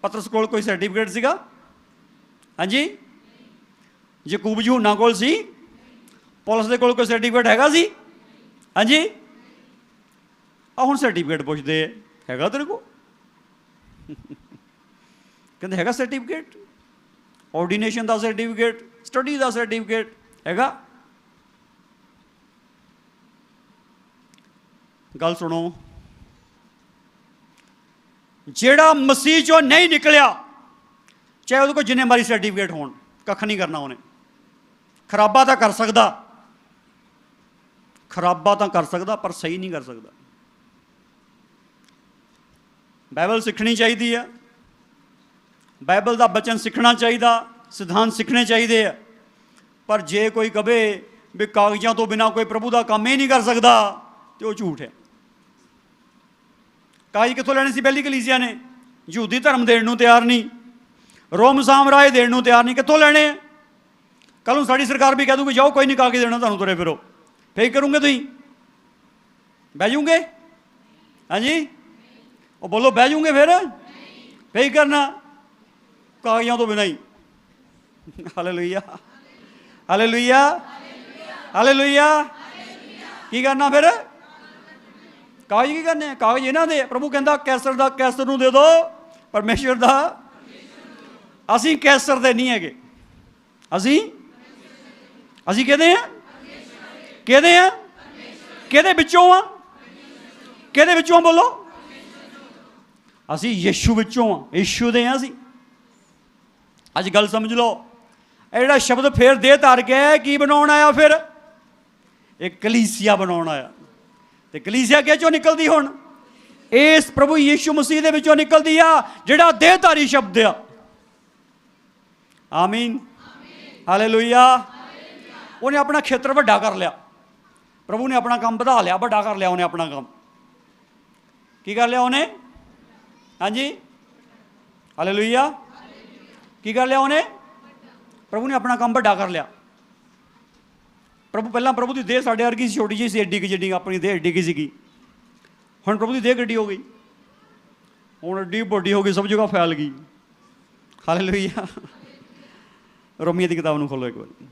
ਪਤਰਸ ਕੋਲ ਕੋਈ ਸਰਟੀਫਿਕੇਟ ਸੀਗਾ? ਹਾਂਜੀ ਯਕੂਬ ਯਹੂਨਾ ਕੋਲ ਸੀ? ਪੌਲਸ ਦੇ ਕੋਲ ਕੋਈ ਸਰਟੀਫਿਕੇਟ ਹੈਗਾ ਸੀ? ਹਾਂਜੀ ਆ ਹੁਣ ਸਰਟੀਫਿਕੇਟ ਪੁੱਛਦੇ ਆ, ਹੈਗਾ ਤੇਰੇ ਕੋਲ? ਕਹਿੰਦੇ ਹੈਗਾ ਸਰਟੀਫਿਕੇਟ, ਆਰਡੀਨੇਸ਼ਨ ਦਾ ਸਰਟੀਫਿਕੇਟ, ਸਟੱਡੀ ਦਾ ਸਰਟੀਫਿਕੇਟ ਹੈਗਾ? ਗੱਲ ਸੁਣੋ, ਜਿਹੜਾ ਮਸੀਹ 'ਚੋਂ ਨਹੀਂ ਨਿਕਲਿਆ, ਚਾਹੇ ਉਹਦੇ ਕੋਲ ਜਿੰਨੇ ਮਾਰੀ ਸਰਟੀਫਿਕੇਟ ਹੋਣ, ਕੱਖ ਨਹੀਂ ਕਰਨਾ ਉਹਨੇ। ਖਰਾਬਾ ਤਾਂ ਕਰ ਸਕਦਾ, ਖਰਾਬਾ ਤਾਂ ਕਰ ਸਕਦਾ, ਪਰ ਸਹੀ ਨਹੀਂ ਕਰ ਸਕਦਾ। ਬਾਈਬਲ ਸਿੱਖਣੀ ਚਾਹੀਦੀ ਆ, ਬਾਈਬਲ ਦਾ ਬਚਨ ਸਿੱਖਣਾ ਚਾਹੀਦਾ, ਸਿਧਾਂਤ ਸਿੱਖਣੇ ਚਾਹੀਦੇ ਆ। ਪਰ ਜੇ ਕੋਈ ਕਹੇ ਵੀ ਕਾਗਜ਼ਾਂ ਤੋਂ ਬਿਨਾਂ ਕੋਈ ਪ੍ਰਭੂ ਦਾ ਕੰਮ ਹੀ ਨਹੀਂ ਕਰ ਸਕਦਾ, ਤੇ ਉਹ ਝੂਠ ਹੈ। ਕਾਗਜ਼ ਕਿੱਥੋਂ ਲੈਣੇ ਸੀ? ਪਹਿਲੀ ਕਲੀਸਿਆ ਨੇ। ਯਹੂਦੀ ਧਰਮ ਦੇਣ ਨੂੰ ਤਿਆਰ ਨਹੀਂ, ਰੋਮ ਸਾਮਰਾਜ ਦੇਣ ਨੂੰ ਤਿਆਰ ਨਹੀਂ, ਕਿੱਥੋਂ ਲੈਣੇ ਆ? ਕੱਲ੍ਹ ਨੂੰ ਸਾਡੀ ਸਰਕਾਰ ਵੀ ਕਹਿ ਦੂਗੀ ਜਾਓ ਕੋਈ ਨਹੀਂ ਕਾਗਜ਼ ਦੇਣਾ ਤੁਹਾਨੂੰ, ਤੁਰੇ ਫਿਰੋ। ਫੇਰ ਕਰੋਗੇ ਤੁਸੀਂ? ਬਹਿ ਜੂਗੇ? ਹਾਂਜੀ ਉਹ ਬੋਲੋ, ਬਹਿ ਜੂਗੇ? ਫੇਰ ਕਰਨਾ ਕਾਗਜ਼ਾਂ ਤੋਂ ਬਿਨਾਂ ਹੀ। Hallelujah, hallelujah, hallelujah. ਕੀ ਕਰਨਾ ਫਿਰ? ਕਾਗਜ਼ ਕੀ ਕਰਨੇ? ਕਾਗਜ਼ ਇਹਨਾਂ ਦੇ। ਪ੍ਰਭੂ ਕਹਿੰਦਾ ਕੈਸਰ ਦਾ ਕੈਸਰ ਨੂੰ ਦੇ ਦਿਓ, ਪਰਮੇਸ਼ਰ ਦਾ। ਅਸੀਂ ਕੈਸਰ ਦੇ ਨਹੀਂ ਹੈਗੇ, ਅਸੀਂ ਕਿਹਦੇ ਆ? ਕਿਹਦੇ ਆ? ਕਿਹਦੇ ਵਿੱਚੋਂ ਆ? ਕਿਹਦੇ ਵਿੱਚੋਂ ਬੋਲੋ? ਅਸੀਂ ਯਿਸੂ ਵਿੱਚੋਂ ਆ, ਯਿਸੂ ਦੇ ਆ ਅਸੀਂ। ਅੱਜ ਗੱਲ ਸਮਝ ਲਓ, ਇਹ ਜਿਹੜਾ ਸ਼ਬਦ ਫਿਰ ਦੇਹ ਧਾਰ ਕੇ ਕੀ ਬਣਾਉਣ ਆਇਆ? ਫਿਰ ਇਹ ਕਲੀਸਿਆ ਬਣਾਉਣ ਆਇਆ। ਤੇ ਕਲੀਸਿਆ ਕਿਹ ਚੋਂ ਨਿਕਲਦੀ? ਹੁਣ ਇਸ ਪ੍ਰਭੂ ਯਿਸੂ ਮਸੀਹ ਦੇ ਵਿੱਚੋਂ ਨਿਕਲਦੀ ਆ, ਜਿਹੜਾ ਦੇਹਧਾਰੀ ਸ਼ਬਦ ਆ। ਆਮੀਨ, ਹਾਲੇਲੂਇਆ। ਉਹਨੇ ਆਪਣਾ ਖੇਤਰ ਵੱਡਾ ਕਰ ਲਿਆ। ਪ੍ਰਭੂ ਨੇ ਆਪਣਾ ਕੰਮ ਵਧਾ ਲਿਆ, ਵੱਡਾ ਕਰ ਲਿਆ ਉਹਨੇ ਆਪਣਾ ਕੰਮ। ਕੀ ਕਰ ਲਿਆ ਉਹਨੇ? ਹਾਂਜੀ, ਹਾਲੇਲੂਇਆ। ਕੀ ਕਰ ਲਿਆ ਉਹਨੇ? ਪ੍ਰਭੂ ਨੇ ਆਪਣਾ ਕੰਮ ਵੱਡਾ ਕਰ ਲਿਆ। ਪਹਿਲਾਂ ਪ੍ਰਭੂ ਦੀ ਦੇਹ ਸਾਡੇ ਵਰਗੀ ਸੀ, ਛੋਟੀ ਜਿਹੀ ਸੀ, ਐਡੀ ਕਿ ਜਿੱਡੀ ਆਪਣੀ ਦੇਹ ਐਡੀ ਕੀ ਸੀਗੀ। ਹੁਣ ਪ੍ਰਭੂ ਦੀ ਦੇਹ ਗੱਡੀ ਹੋ ਗਈ, ਹੁਣ ਐਡੀ ਵੱਡੀ ਹੋ ਗਈ, ਸਭ ਜਗ੍ਹਾ ਫੈਲ ਗਈ। ਹਾਲੇਲੂਇਆ। ਰੋਮੀਆਂ ਦੀ ਕਿਤਾਬ ਨੂੰ ਖੋਲੋ ਇੱਕ ਵਾਰ।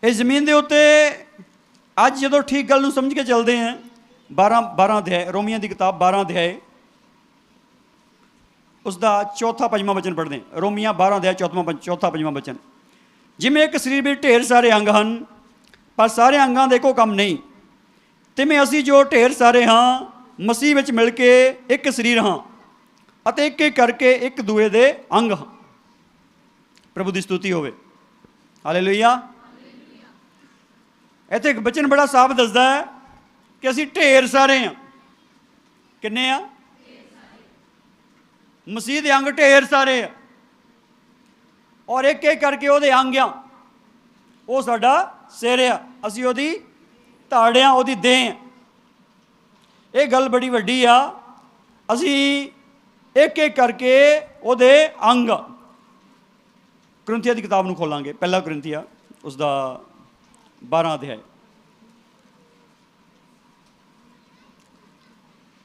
ਇਸ ਜ਼ਮੀਨ ਦੇ ਉੱਤੇ ਅੱਜ ਜਦੋਂ ਠੀਕ ਗੱਲ ਨੂੰ ਸਮਝ ਕੇ ਚੱਲਦੇ ਹਾਂ, 12 ਅਧਿਆਏ, ਰੋਮੀਆਂ ਦੀ ਕਿਤਾਬ 12 ਅਧਿਆਏ, ਉਸ ਦਾ 4-5ਵਾਂ ਵਚਨ ਪੜ੍ਹਦੇ ਹਾਂ। ਰੋਮੀਆਂ 12 ਅਧਿਆਏ 4-5ਵਾਂ ਵਚਨ। ਜਿਵੇਂ ਇੱਕ ਸਰੀਰ ਵਿੱਚ ਢੇਰ ਸਾਰੇ ਅੰਗ ਹਨ, ਪਰ ਸਾਰੇ ਅੰਗਾਂ ਦਾ ਇੱਕੋ ਕੰਮ ਨਹੀਂ, ਤਿਵੇਂ ਅਸੀਂ ਜੋ ਢੇਰ ਸਾਰੇ ਹਾਂ, ਮਸੀਹ ਵਿੱਚ ਮਿਲ ਕੇ ਇੱਕ ਸਰੀਰ ਹਾਂ, ਅਤੇ ਇੱਕ ਇੱਕ ਕਰਕੇ ਇੱਕ ਦੂਏ ਦੇ ਅੰਗ ਹਾਂ। ਪ੍ਰਭੂ ਦੀ ਸਤੁਤੀ ਹੋਵੇ। ਹਾਲੇਲੂਇਆ। ਇੱਥੇ ਇੱਕ ਬਚਨ ਬੜਾ ਸਾਫ਼ ਦੱਸਦਾ ਹੈ ਕਿ ਅਸੀਂ ਢੇਰ ਸਾਰੇ ਹਾਂ। ਕਿੰਨੇ ਆ? ਮਸੀਹ ਦੇ ਅੰਗ ਢੇਰ ਸਾਰੇ ਆ, ਔਰ ਇੱਕ ਇੱਕ ਕਰਕੇ ਉਹਦੇ ਅੰਗ ਆ। ਉਹ ਸਾਡਾ ਸਿਰ ਆ, ਅਸੀਂ ਉਹਦੀ ਧੜ ਆ, ਉਹਦੀ ਦੇਹ ਆ। ਇਹ ਗੱਲ ਬੜੀ ਵੱਡੀ ਆ। ਅਸੀਂ ਇੱਕ ਇੱਕ ਕਰਕੇ ਉਹਦੇ ਅੰਗ। ਕੁਰਿੰਥੀਆਂ ਦੀ ਕਿਤਾਬ ਨੂੰ ਖੋਲਾਂਗੇ, ਪਹਿਲਾ ਕੁਰਿੰਥੀਆਂ ਉਸ ਦਾ 12 ਅਧਿਆਏ।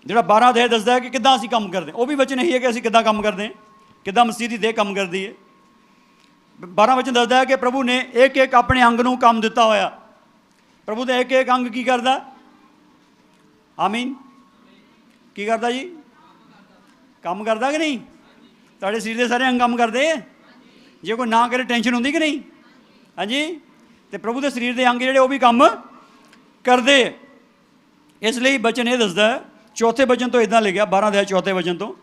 ਜਿਹੜਾ 12 ਅਧਿਆਏ ਦੱਸਦਾ ਹੈ ਕਿ ਕਿੱਦਾਂ ਅਸੀਂ ਕੰਮ ਕਰਦੇ ਹਾਂ। ਉਹ ਵੀ ਵਚਨ ਇਹੀ ਹੈ ਕਿ ਅਸੀਂ ਕਿੱਦਾਂ ਕੰਮ ਕਰਦੇ ਹਾਂ, ਕਿੱਦਾਂ ਮਸੀਹ ਦੀ ਦੇਹ ਕੰਮ ਕਰਦੀ ਹੈ। 12 ਵਚਨ ਦੱਸਦਾ ਹੈ ਕਿ ਪ੍ਰਭੂ ਨੇ ਇੱਕ ਇੱਕ ਆਪਣੇ ਅੰਗ ਨੂੰ ਕੰਮ ਦਿੱਤਾ ਹੋਇਆ। ਪ੍ਰਭੂ ਦਾ ਇੱਕ ਇੱਕ ਅੰਗ ਕੀ ਕਰਦਾ? ਆਮੀਨ। ਕੀ ਕਰਦਾ ਜੀ? ਕੰਮ ਕਰਦਾ ਕਿ ਨਹੀਂ? ਤੁਹਾਡੇ ਸਰੀਰ ਦੇ ਸਾਰੇ ਅੰਗ ਕੰਮ ਕਰਦੇ? ਜੇ ਕੋਈ ਨਾ ਕਰੇ ਟੈਨਸ਼ਨ ਹੁੰਦੀ ਕਿ ਨਹੀਂ? ਹਾਂਜੀ। ਤੇ ਪ੍ਰਭੂ ਦੇ ਸਰੀਰ ਦੇ ਅੰਗ ਜਿਹੜੇ ਉਹ ਵੀ ਕੰਮ ਕਰਦੇ। ਇਸ ਲਈ ਬਚਨ ਇਹ ਦੱਸਦਾ, ਚੌਥੇ ਵਚਨ ਤੋਂ ਇੱਦਾਂ ਲਿਖਿਆ, 12 ਅਧਿਆਏ ਚੌਥੇ ਵਚਨ ਤੋਂ,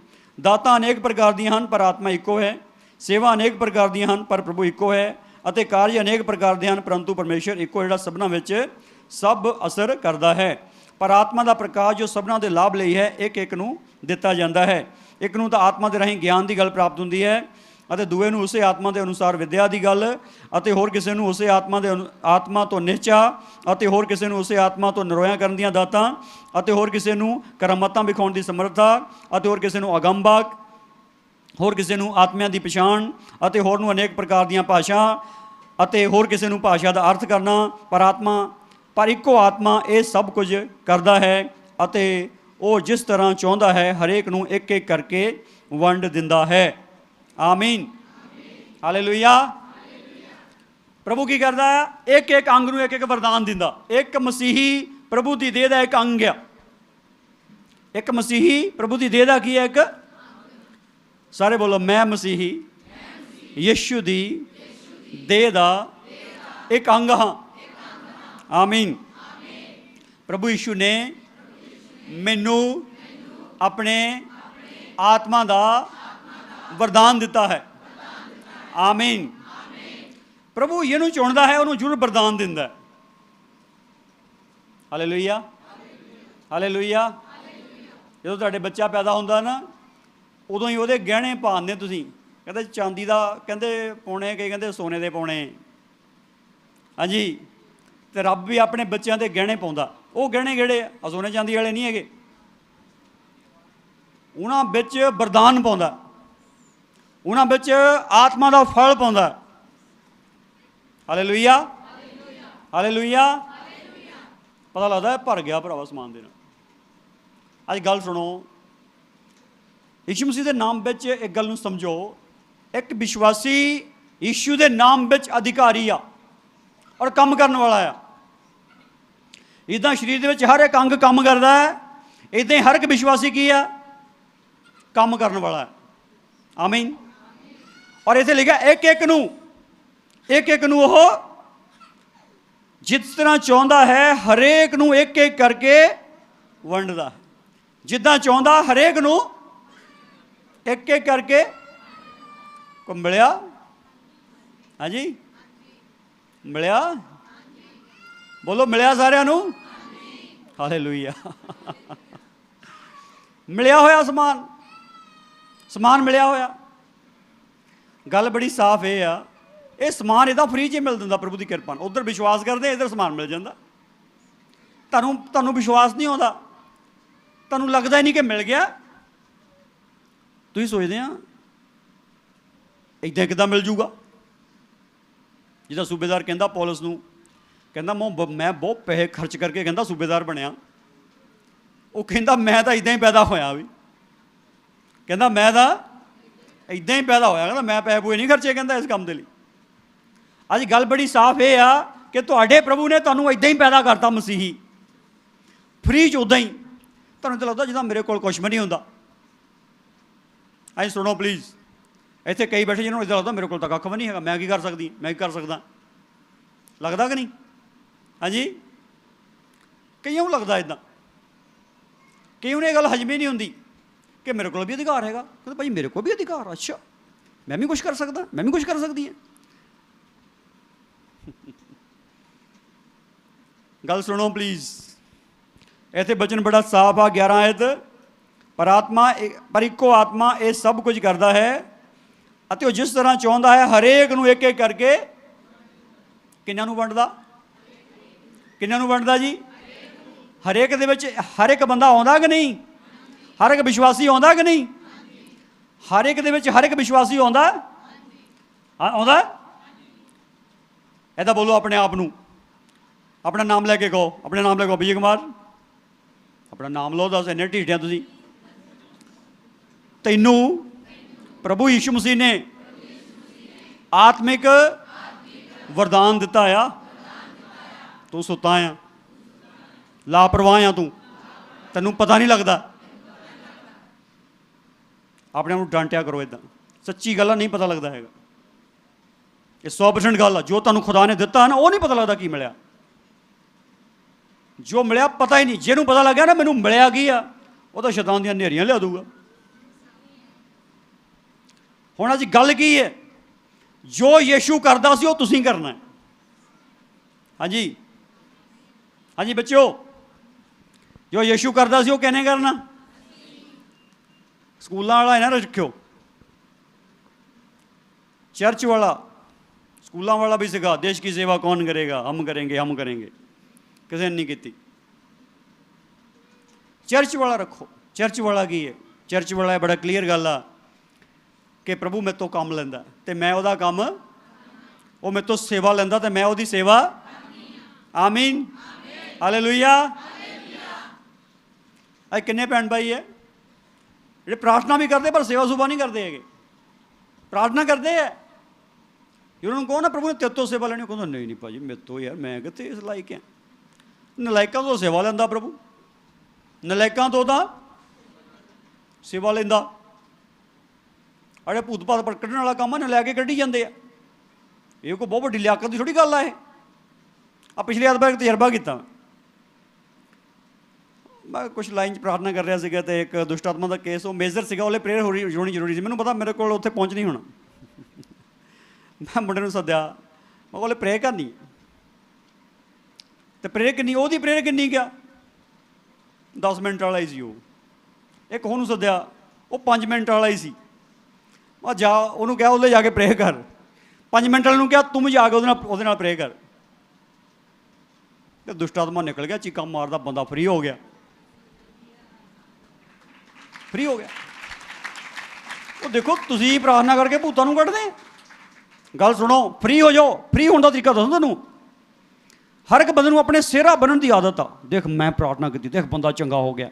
ਦਾਤਾਂ ਅਨੇਕ ਪ੍ਰਕਾਰ ਦੀਆਂ ਹਨ, ਪਰ ਆਤਮਾ ਇੱਕੋ ਹੈ। ਸੇਵਾ ਅਨੇਕ ਪ੍ਰਕਾਰ ਦੀਆਂ ਹਨ, ਪਰ ਪ੍ਰਭੂ ਇੱਕੋ ਹੈ। ਅਤੇ ਕਾਰਜ ਅਨੇਕ ਪ੍ਰਕਾਰ ਦੇ ਹਨ, ਪਰੰਤੂ ਪਰਮੇਸ਼ਰ ਇੱਕੋ, ਜਿਹੜਾ ਸਭਨਾਂ ਵਿੱਚ ਸਭ ਅਸਰ ਕਰਦਾ ਹੈ। ਪਰ ਆਤਮਾ ਦਾ ਪ੍ਰਕਾਸ਼ ਜੋ ਸਭਨਾਂ ਦੇ ਲਾਭ ਲਈ ਹੈ, ਇੱਕ ਇੱਕ ਨੂੰ ਦਿੱਤਾ ਜਾਂਦਾ ਹੈ। ਇੱਕ ਨੂੰ ਤਾਂ ਆਤਮਾ ਦੇ ਰਾਹੀਂ ਗਿਆਨ ਦੀ ਗੱਲ ਪ੍ਰਾਪਤ ਹੁੰਦੀ ਹੈ, ਅਤੇ ਦੂਏ ਨੂੰ ਉਸੇ ਆਤਮਾ ਦੇ ਅਨੁਸਾਰ ਵਿਦਿਆ ਦੀ ਗੱਲ, ਅਤੇ ਹੋਰ ਕਿਸੇ ਨੂੰ ਉਸੇ ਆਤਮਾ ਤੋਂ ਨਿਹਚਾ, ਅਤੇ ਹੋਰ ਕਿਸੇ ਨੂੰ ਉਸੇ ਆਤਮਾ ਤੋਂ ਨਿਰੋਇਆ ਕਰਨ ਦੀਆਂ ਦਾਤਾਂ, ਅਤੇ ਹੋਰ ਕਿਸੇ ਨੂੰ ਕਰਾਮਾਤਾਂ ਵਿਖਾਉਣ ਦੀ ਸਮਰੱਥਾ, ਅਤੇ ਹੋਰ ਕਿਸੇ ਨੂੰ ਅਗੰਬਾਕ, ਹੋਰ ਕਿਸੇ ਨੂੰ ਆਤਮਿਆਂ ਦੀ ਪਛਾਣ, ਅਤੇ ਹੋਰ ਨੂੰ ਅਨੇਕ ਪ੍ਰਕਾਰ ਦੀਆਂ ਭਾਸ਼ਾ, ਅਤੇ ਹੋਰ ਕਿਸੇ ਨੂੰ ਭਾਸ਼ਾ ਦਾ ਅਰਥ ਕਰਨਾ। ਪਰ ਇੱਕੋ ਆਤਮਾ ਇਹ ਸਭ ਕੁਝ ਕਰਦਾ ਹੈ, ਅਤੇ ਉਹ ਜਿਸ ਤਰ੍ਹਾਂ ਚਾਹੁੰਦਾ ਹੈ ਹਰੇਕ ਨੂੰ ਇੱਕ ਇੱਕ ਕਰਕੇ ਵੰਡ ਦਿੰਦਾ ਹੈ। ਆਮੀਨ, ਹਾਲੇਲੂਇਆ। ਪ੍ਰਭੂ ਕੀ ਕਰਦਾ ਹੈ? ਇੱਕ ਇੱਕ ਅੰਗ ਨੂੰ ਇੱਕ ਇੱਕ ਵਰਦਾਨ ਦਿੰਦਾ। ਇੱਕ ਮਸੀਹੀ ਪ੍ਰਭੂ ਦੀ ਦੇਹ ਦਾ ਇੱਕ ਅੰਗ ਆ। ਇੱਕ ਮਸੀਹੀ ਪ੍ਰਭੂ ਦੀ ਦੇਹ ਦਾ ਕੀ ਹੈ? ਇੱਕ, ਸਾਰੇ ਬੋਲੋ, ਮੈਂ ਮਸੀਹੀ ਯਿਸੂ ਦੀ ਦੇਹ ਦਾ ਇੱਕ ਅੰਗ ਹਾਂ। ਆਮੀਨ। ਪ੍ਰਭੂ ਯਿਸੂ ਨੇ ਮੈਨੂੰ ਆਪਣੇ ਆਤਮਾ ਦਾ ਵਰਦਾਨ ਦਿੱਤਾ ਹੈ। ਆਮੀਨ। ਪ੍ਰਭੂ ਇਹਨੂੰ ਚੁਣਦਾ ਹੈ, ਉਹਨੂੰ ਜ਼ਰੂਰ ਵਰਦਾਨ ਦਿੰਦਾ ਹੈ। Hallelujah, hallelujah. ਜਦੋਂ ਤੁਹਾਡੇ ਬੱਚਾ ਪੈਦਾ ਹੁੰਦਾ ਨਾ, ਉਦੋਂ ਹੀ ਉਹਦੇ ਗਹਿਣੇ ਪਾਉਂਦੇ ਤੁਸੀਂ। ਕਹਿੰਦੇ ਚਾਂਦੀ ਦਾ ਕਹਿੰਦੇ ਪਾਉਣੇ, ਕਈ ਕਹਿੰਦੇ ਸੋਨੇ ਦੇ ਪਾਉਣੇ। ਹਾਂਜੀ। ਅਤੇ ਰੱਬ ਵੀ ਆਪਣੇ ਬੱਚਿਆਂ ਦੇ ਗਹਿਣੇ ਪਾਉਂਦਾ। ਉਹ ਗਹਿਣੇ ਕਿਹੜੇ ਆ? ਸੋਨੇ ਚਾਂਦੀ ਵਾਲੇ ਨਹੀਂ ਹੈਗੇ। ਉਹਨਾਂ ਵਿੱਚ ਵਰਦਾਨ ਪਾਉਂਦਾ, ਉਹਨਾਂ ਵਿੱਚ ਆਤਮਾ ਦਾ ਫਲ ਪਾਉਂਦਾ। Hallelujah, hallelujah. ਪਤਾ ਲੱਗਦਾ ਭਰ ਗਿਆ ਭਰਾਵਾ ਸਮਾਨ ਦੇ ਨਾਲ। ਅੱਜ ਗੱਲ ਸੁਣੋ, ਯਿਸੂ ਮਸੀਹ ਦੇ ਨਾਮ ਵਿੱਚ ਇੱਕ ਗੱਲ ਨੂੰ ਸਮਝੋ। ਇੱਕ ਵਿਸ਼ਵਾਸੀ ਯਿਸੂ ਦੇ ਨਾਮ ਵਿੱਚ ਅਧਿਕਾਰੀ ਆ ਔਰ ਕੰਮ ਕਰਨ ਵਾਲਾ ਆ। ਇੱਦਾਂ ਸਰੀਰ ਦੇ ਵਿੱਚ ਹਰ ਇੱਕ ਅੰਗ ਕੰਮ ਕਰਦਾ ਹੈ, ਇੱਦਾਂ ਹੀ ਹਰ ਇੱਕ ਵਿਸ਼ਵਾਸੀ ਕੀ ਆ? ਕੰਮ ਕਰਨ ਵਾਲਾ ਹੈ। ਆਮੀਨ। ਔਰ ਇੱਥੇ ਲਿਖਿਆ ਇੱਕ ਇੱਕ ਨੂੰ ਉਹ ਜਿਸ ਤਰ੍ਹਾਂ ਚਾਹੁੰਦਾ ਹੈ ਹਰੇਕ ਨੂੰ ਇੱਕ ਇੱਕ ਕਰਕੇ ਵੰਡਦਾ। ਜਿੱਦਾਂ ਚਾਹੁੰਦਾ ਹਰੇਕ ਨੂੰ ਇੱਕ ਇੱਕ ਕਰਕੇ। ਕੋ ਮਿਲਿਆ? ਹਾਂਜੀ ਮਿਲਿਆ? ਬੋਲੋ ਮਿਲਿਆ ਸਾਰਿਆਂ ਨੂੰ? ਹਾਲੇਲੂਇਆ। ਮਿਲਿਆ ਹੋਇਆ ਸਮਾਨ, ਸਮਾਨ ਮਿਲਿਆ ਹੋਇਆ। ਗੱਲ ਬੜੀ ਸਾਫ਼ ਇਹ ਆ, ਇਹ ਸਮਾਨ ਇਹਦਾ ਫ੍ਰੀ 'ਚ ਮਿਲ ਦਿੰਦਾ ਪ੍ਰਭੂ ਦੀ ਕਿਰਪਾ ਨਾਲ। ਉੱਧਰ ਵਿਸ਼ਵਾਸ ਕਰਦੇ, ਇੱਧਰ ਸਮਾਨ ਮਿਲ ਜਾਂਦਾ। ਤੁਹਾਨੂੰ ਵਿਸ਼ਵਾਸ ਨਹੀਂ ਆਉਂਦਾ, ਤੁਹਾਨੂੰ ਲੱਗਦਾ ਹੀ ਨਹੀਂ ਕਿ ਮਿਲ ਗਿਆ। ਤੁਸੀਂ ਸੋਚਦੇ ਆ ਇੱਦਾਂ ਕਿੱਦਾਂ ਮਿਲ ਜੂਗਾ। ਜਿੱਦਾਂ ਸੂਬੇਦਾਰ ਕਹਿੰਦਾ ਪੌਲਸ ਨੂੰ, ਕਹਿੰਦਾ ਮੈਂ ਬਹੁਤ ਪੈਸੇ ਖਰਚ ਕਰਕੇ ਕਹਿੰਦਾ ਸੂਬੇਦਾਰ ਬਣਿਆ। ਉਹ ਕਹਿੰਦਾ ਮੈਂ ਤਾਂ ਇੱਦਾਂ ਹੀ ਪੈਦਾ ਹੋਇਆ ਵੀ, ਕਹਿੰਦਾ ਮੈਂ ਤਾਂ ਇੱਦਾਂ ਹੀ ਪੈਦਾ ਹੋਇਆ, ਕਹਿੰਦਾ ਮੈਂ ਪੈਸੇ ਪੂਏ ਨਹੀਂ ਖਰਚੇ ਕਹਿੰਦਾ ਇਸ ਕੰਮ ਦੇ ਲਈ। ਅੱਜ ਗੱਲ ਬੜੀ ਸਾਫ਼ ਇਹ ਆ ਕਿ ਤੁਹਾਡੇ ਪ੍ਰਭੂ ਨੇ ਤੁਹਾਨੂੰ ਇੱਦਾਂ ਹੀ ਪੈਦਾ ਕਰਤਾ, ਮਸੀਹੀ ਫ੍ਰੀ 'ਚ ਉੱਦਾਂ ਹੀ। ਤੁਹਾਨੂੰ ਤਾਂ ਲੱਗਦਾ ਜਿੱਦਾਂ ਮੇਰੇ ਕੋਲ ਕੁਛ ਵੀ ਨਹੀਂ ਹੁੰਦਾ। ਅੱਜ ਸੁਣੋ ਪਲੀਜ਼, ਇੱਥੇ ਕਈ ਬੈਠੇ ਜਿਹਨਾਂ ਨੂੰ ਇੱਦਾਂ ਲੱਗਦਾ ਮੇਰੇ ਕੋਲ ਤਾਂ ਕੱਖ ਵੀ ਨਹੀਂ ਹੈਗਾ, ਮੈਂ ਕੀ ਕਰ ਸਕਦੀ, ਮੈਂ ਕੀ ਕਰ ਸਕਦਾ। ਲੱਗਦਾ ਕਿ ਨਹੀਂ? ਹਾਂਜੀ ਕਈਆਂ ਨੂੰ ਲੱਗਦਾ ਇੱਦਾਂ। ਕਈਆਂ ਨੂੰ ਇਹ ਗੱਲ ਹਜਮੇ ਨਹੀਂ ਹੁੰਦੀ ਕਿ ਮੇਰੇ ਕੋਲ ਵੀ ਅਧਿਕਾਰ ਹੈਗਾ। ਕਹਿੰਦੇ ਭਾਈ ਮੇਰੇ ਕੋਲ ਵੀ ਅਧਿਕਾਰ, ਅੱਛਾ ਮੈਂ ਵੀ ਕੁਛ ਕਰ ਸਕਦਾ, ਮੈਂ ਵੀ ਕੁਛ ਕਰ ਸਕਦੀ ਹਾਂ। ਗੱਲ ਸੁਣੋ ਪਲੀਜ਼, ਇੱਥੇ ਬਚਨ ਬੜਾ ਸਾਫ਼ ਆ 11 ਆਇਤ, ਪਰ ਇੱਕੋ ਆਤਮਾ ਇਹ ਸਭ ਕੁਝ ਕਰਦਾ ਹੈ ਅਤੇ ਉਹ ਜਿਸ ਤਰ੍ਹਾਂ ਚਾਹੁੰਦਾ ਹੈ ਹਰੇਕ ਨੂੰ ਇੱਕ ਇੱਕ ਕਰਕੇ। ਕਿੰਨਾਂ ਨੂੰ ਵੰਡਦਾ? ਕਿੰਨਾਂ ਨੂੰ ਵੰਡਦਾ ਜੀ? ਹਰੇਕ ਦੇ ਵਿੱਚ ਹਰ ਇੱਕ ਬੰਦਾ ਆਉਂਦਾ ਕਿ ਨਹੀਂ? ਹਰ ਇੱਕ ਵਿਸ਼ਵਾਸੀ ਆਉਂਦਾ ਕਿ ਨਹੀਂ? ਹਰ ਇੱਕ ਦੇ ਵਿੱਚ ਹਰ ਇੱਕ ਵਿਸ਼ਵਾਸੀ ਆਉਂਦਾ? ਆਉਂਦਾ? ਇਹਦਾ ਬੋਲੋ ਆਪਣੇ ਆਪ ਨੂੰ, ਆਪਣਾ ਨਾਮ ਲੈ ਕੇ ਕਹੋ, ਆਪਣੇ ਨਾਮ ਲੈ ਕੇ ਕਹੋ ਵਿਜੇ ਕੁਮਾਰ, ਆਪਣਾ ਨਾਮ ਲਓ। ਦੱਸ ਇੰਨੇ ਢੀਠਿਆ ਤੁਸੀਂ। ਤੈਨੂੰ ਪ੍ਰਭੂ ਯੀਸ਼ੂ ਮਸੀਹ ਨੇ ਆਤਮਿਕ ਵਰਦਾਨ ਦਿੱਤਾ ਆ, ਤੂੰ ਸੁੱਤਾ ਆ, ਲਾਪਰਵਾਹ ਆ ਤੂੰ, ਤੈਨੂੰ ਪਤਾ ਨਹੀਂ ਲੱਗਦਾ। ਆਪਣੇ ਆਪ ਨੂੰ ਡਾਂਟਿਆ ਕਰੋ। ਇੱਦਾਂ ਸੱਚੀ ਗੱਲ ਆ, ਨਹੀਂ ਪਤਾ ਲੱਗਦਾ ਹੈਗਾ। ਇਹ 100% ਗੱਲ ਆ। ਜੋ ਤੁਹਾਨੂੰ ਖੁਦਾ ਨੇ ਦਿੱਤਾ ਨਾ ਉਹ ਨਹੀਂ ਪਤਾ ਲੱਗਦਾ ਕੀ ਮਿਲਿਆ। ਜੋ ਮਿਲਿਆ ਪਤਾ ਹੀ ਨਹੀਂ। ਜਿਹਨੂੰ ਪਤਾ ਲੱਗਿਆ ਨਾ ਮੈਨੂੰ ਮਿਲਿਆ ਕੀ ਆ, ਉਹ ਤਾਂ ਸ਼ੈਤਾਨ ਦੀਆਂ ਹਨੇਰੀਆਂ ਲਿਆ ਦੂਗਾ। ਹੁਣ ਅੱਜ ਗੱਲ ਕੀ ਹੈ? ਜੋ ਯੀਸ਼ੂ ਕਰਦਾ ਸੀ ਉਹ ਤੁਸੀਂ ਕਰਨਾ ਹੈ। ਹਾਂਜੀ ਹਾਂਜੀ ਬੱਚਿਓ, ਜੋ ਯੀਸ਼ੂ ਕਰਦਾ ਸੀ ਉਹ ਕਿਹਨੇ ਕਰਨਾ? ਸਕੂਲਾਂ ਵਾਲਾ ਇਹਨਾਂ ਨੂੰ ਰੱਖਿਓ, ਚਰਚ ਵਾਲਾ, ਸਕੂਲਾਂ ਵਾਲਾ ਵੀ ਸੀਗਾ। ਦੇਸ਼ ਕੀ ਸੇਵਾ ਕੌਣ ਕਰੇਗਾ? ਹਮ ਕरेंगे, हम करेंगे। ਕਿਸੇ ਨੇ ਨਹੀਂ ਕੀਤੀ। ਚਰਚ ਵਾਲਾ ਰੱਖੋ। ਚਰਚ ਵਾਲਾ ਕੀ ਹੈ? ਚਰਚ ਵਾਲਾ ਬੜਾ ਕਲੀਅਰ ਗੱਲ ਆ ਕਿ ਪ੍ਰਭੂ ਮੇਰੇ ਤੋਂ ਕੰਮ ਲੈਂਦਾ ਅਤੇ ਮੈਂ ਉਹਦਾ ਕੰਮ, ਉਹ ਮੇਰੇ ਤੋਂ ਸੇਵਾ ਲੈਂਦਾ ਅਤੇ ਮੈਂ ਉਹਦੀ ਸੇਵਾ। ਆਮੀਨ, ਹਾਲੇਲੂਇਆ। ਅੱਜ ਕਿੰਨੇ ਭੈਣ ਭਾਈ ਹੈ ਜਿਹੜੇ ਪ੍ਰਾਰਥਨਾ ਵੀ ਕਰਦੇ ਪਰ ਸੇਵਾ ਸੁਭਾ ਨਹੀਂ ਕਰਦੇ ਹੈਗੇ। ਪ੍ਰਾਰਥਨਾ ਕਰਦੇ ਹੈ, ਉਹਨਾਂ ਨੂੰ ਕਹੋ ਨਾ ਪ੍ਰਭੂ ਨੇ ਤੇਰੇ ਤੋਂ ਸੇਵਾ ਲੈਣੀ, ਉਹ ਕਹਿੰਦਾ ਨਹੀਂ ਭਾਅ ਜੀ ਮੇਰੇ ਤੋਂ, ਯਾਰ ਮੈਂ ਕਿੱਥੇ ਇਸ ਲਾਇਕ ਹਾਂ। ਨਲਾਇਕਾਂ ਤੋਂ ਸੇਵਾ ਲੈਂਦਾ ਪ੍ਰਭੂ, ਨਲਾਇਕਾਂ ਤੋਂ ਤਾਂ ਸੇਵਾ ਲੈਂਦਾ। ਅੜੇ ਭੂਤ ਭਾਤ ਪਰ ਕੱਢਣ ਵਾਲਾ ਕੰਮ ਆ, ਲੈ ਕੇ ਕੱਢੀ ਜਾਂਦੇ ਆ। ਇਹ ਕੋਈ ਬਹੁਤ ਵੱਡੀ ਲਿਆਕਤ ਦੀ ਥੋੜ੍ਹੀ ਗੱਲ ਆ। ਇਹ ਪਿਛਲੇ ਐਤਵਾਰ ਇੱਕ ਤਜਰਬਾ ਕੀਤਾ। ਮੈਂ ਕੁਛ ਲਾਈਨ 'ਚ ਪ੍ਰਾਰਥਨਾ ਕਰ ਰਿਹਾ ਸੀਗਾ ਅਤੇ ਇੱਕ ਦੁਸ਼ਟ ਆਤਮਾ ਦਾ ਕੇਸ, ਉਹ ਮੇਜਰ ਸੀਗਾ, ਉਹਲੇ ਪ੍ਰੇਅਰ ਹੋਣੀ ਜ਼ਰੂਰੀ ਸੀ। ਮੈਨੂੰ ਪਤਾ ਮੇਰੇ ਕੋਲ ਉੱਥੇ ਪਹੁੰਚ ਨਹੀਂ ਹੋਣਾ। ਮੈਂ ਮੁੰਡੇ ਨੂੰ ਸੱਦਿਆ, ਮੈਂ ਕੋਲੇ ਪ੍ਰੇਅਰ ਕਰਨੀ ਅਤੇ ਪ੍ਰੇਅਰ ਕਿੰਨੀ, ਉਹਦੀ ਪ੍ਰੇਅਰ ਕਿੰਨੀ ਗਿਆ 10 ਮਿੰਟ ਵਾਲਾ ਹੀ ਸੀ ਉਹ। ਇੱਕ ਉਹਨੂੰ ਸੱਦਿਆ, ਉਹ 5 ਮਿੰਟ ਵਾਲਾ ਹੀ ਸੀ। ਮੈਂ ਜਾ, ਉਹਨੂੰ ਕਿਹਾ ਉਹਦੇ ਜਾ ਕੇ ਪ੍ਰੇਅਰ ਕਰ। 5 ਮਿੰਟ ਵਾਲੇ ਨੂੰ ਕਿਹਾ ਤੂੰ ਵੀ ਜਾ ਕੇ ਉਹਦੇ ਨਾਲ ਪ੍ਰੇਅਰ ਕਰ। ਅਤੇ ਦੁਸ਼ਟ ਆਤਮਾ ਨਿਕਲ ਗਿਆ, ਚੀਕਾਂ ਮਾਰਦਾ, ਬੰਦਾ ਫ੍ਰੀ ਹੋ ਗਿਆ। ਫ੍ਰੀ ਹੋ ਗਿਆ। ਉਹ ਦੇਖੋ ਤੁਸੀਂ ਪ੍ਰਾਰਥਨਾ ਕਰਕੇ ਭੂਤਾਂ ਨੂੰ ਕੱਢਦੇ। ਗੱਲ ਸੁਣੋ, ਫ੍ਰੀ ਹੋ ਜਾਓ। ਫ੍ਰੀ ਹੋਣ ਦਾ ਤਰੀਕਾ ਦੱਸੋ ਤੁਹਾਨੂੰ। ਹਰ ਇੱਕ ਬੰਦੇ ਨੂੰ ਆਪਣੇ ਸਿਹਰਾ ਬਣਨ ਦੀ ਆਦਤ ਆ। ਦੇਖ ਮੈਂ ਪ੍ਰਾਰਥਨਾ ਕੀਤੀ, ਦੇਖ ਬੰਦਾ ਚੰਗਾ ਹੋ ਗਿਆ।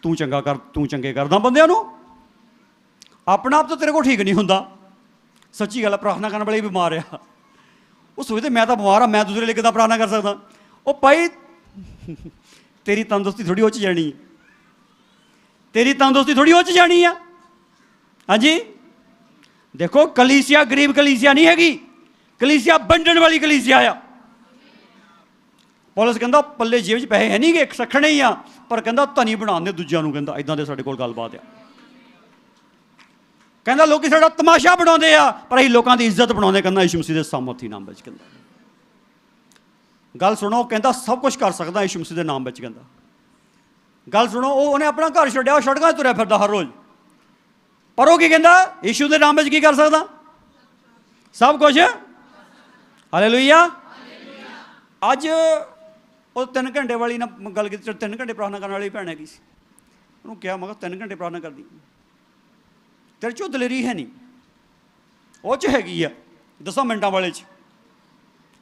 ਤੂੰ ਚੰਗਾ ਕਰ, ਤੂੰ ਚੰਗੇ ਕਰਦਾ ਬੰਦਿਆਂ ਨੂੰ। ਆਪਣਾ ਆਪ ਤਾਂ ਤੇਰੇ ਕੋਲ ਠੀਕ ਨਹੀਂ ਹੁੰਦਾ। ਸੱਚੀ ਗੱਲ ਆ। ਪ੍ਰਾਰਥਨਾ ਕਰਨ ਵਾਲੇ ਬਿਮਾਰ ਆ। ਉਹ ਸੋਚਦੇ ਮੈਂ ਤਾਂ ਬਿਮਾਰ ਆ, ਮੈਂ ਦੂਸਰੇ ਲਈ ਕਿੱਦਾਂ ਪ੍ਰਾਰਥਨਾ ਕਰ ਸਕਦਾ। ਉਹ ਭਾਈ ਤੇਰੀ ਤੰਦਰੁਸਤੀ ਥੋੜ੍ਹੀ ਉਹ 'ਚ ਜਾਣੀ ਹੈ। ਤੇਰੀ ਤੰਦਰੁਸਤੀ ਥੋੜ੍ਹੀ ਉਹ 'ਚ ਜਾਣੀ ਆ। ਹਾਂਜੀ ਦੇਖੋ, ਕਲੀਸਿਆ ਗਰੀਬ ਕਲੀਸਿਆ ਨਹੀਂ ਹੈਗੀ। ਕਲੀਸਿਆ ਵੰਡਣ ਵਾਲੀ ਕਲੀਸਿਆ ਆ। ਪੌਲਸ ਕਹਿੰਦਾ ਪੱਲੇ ਜੇਬ 'ਚ ਪੈਸੇ ਹੈ ਨਹੀਂ ਗੇ, ਰੱਖਣੇ ਹੀ ਆ, ਪਰ ਕਹਿੰਦਾ ਧਨੀ ਬਣਾਉਂਦੇ ਦੂਜਿਆਂ ਨੂੰ। ਕਹਿੰਦਾ ਇੱਦਾਂ ਦੇ ਸਾਡੇ ਕੋਲ ਗੱਲਬਾਤ ਆ। ਕਹਿੰਦਾ ਲੋਕੀ ਸਾਡਾ ਤਮਾਸ਼ਾ ਬਣਾਉਂਦੇ ਆ, ਪਰ ਅਸੀਂ ਲੋਕਾਂ ਦੀ ਇੱਜ਼ਤ ਬਣਾਉਂਦੇ। ਕਹਿੰਦਾ ਯਿਸੂ ਮਸੀਹ ਦੇ ਸਾਮਰਥੀ ਨਾਮ ਵਿੱਚ। ਕਹਿੰਦਾ ਗੱਲ ਸੁਣੋ, ਕਹਿੰਦਾ ਸਭ ਕੁਛ ਕਰ ਸਕਦਾ ਯਿਸੂ ਮਸੀਹ ਦੇ ਨਾਮ ਵਿੱਚ। ਕਹਿੰਦਾ ਗੱਲ ਸੁਣੋ, ਉਹਨੇ ਆਪਣਾ ਘਰ ਛੱਡਿਆ, ਉਹ ਸੜਕਾਂ 'ਤੇ ਤੁਰਿਆ ਫਿਰਦਾ ਹਰ ਰੋਜ਼, ਪਰ ਉਹ ਕੀ ਕਹਿੰਦਾ? ਯਿਸੂ ਦੇ ਨਾਮ ਵਿੱਚ ਕੀ ਕਰ ਸਕਦਾ? ਸਭ ਕੁਛ। ਹਾਲੇਲੂਇਆ। ਅੱਜ ਉਹ 3 ਘੰਟੇ ਵਾਲੀ ਨਾਲ ਗੱਲ ਕੀਤੀ, 3 ਘੰਟੇ ਪ੍ਰਾਰਥਨਾ ਕਰਨ ਵਾਲੀ ਭੈਣ ਹੈਗੀ ਸੀ। ਉਹਨੂੰ ਕਿਹਾ, ਮੈਂ ਕਿਹਾ 3 ਘੰਟੇ ਪ੍ਰਾਰਥਨਾ ਕਰਦੀ, ਤੇਰੇ 'ਚੋਂ ਦਲੇਰੀ ਹੈ ਨਹੀਂ, ਉਹ 'ਚ ਹੈਗੀ ਆ 10 ਮਿੰਟਾਂ ਵਾਲੇ 'ਚ।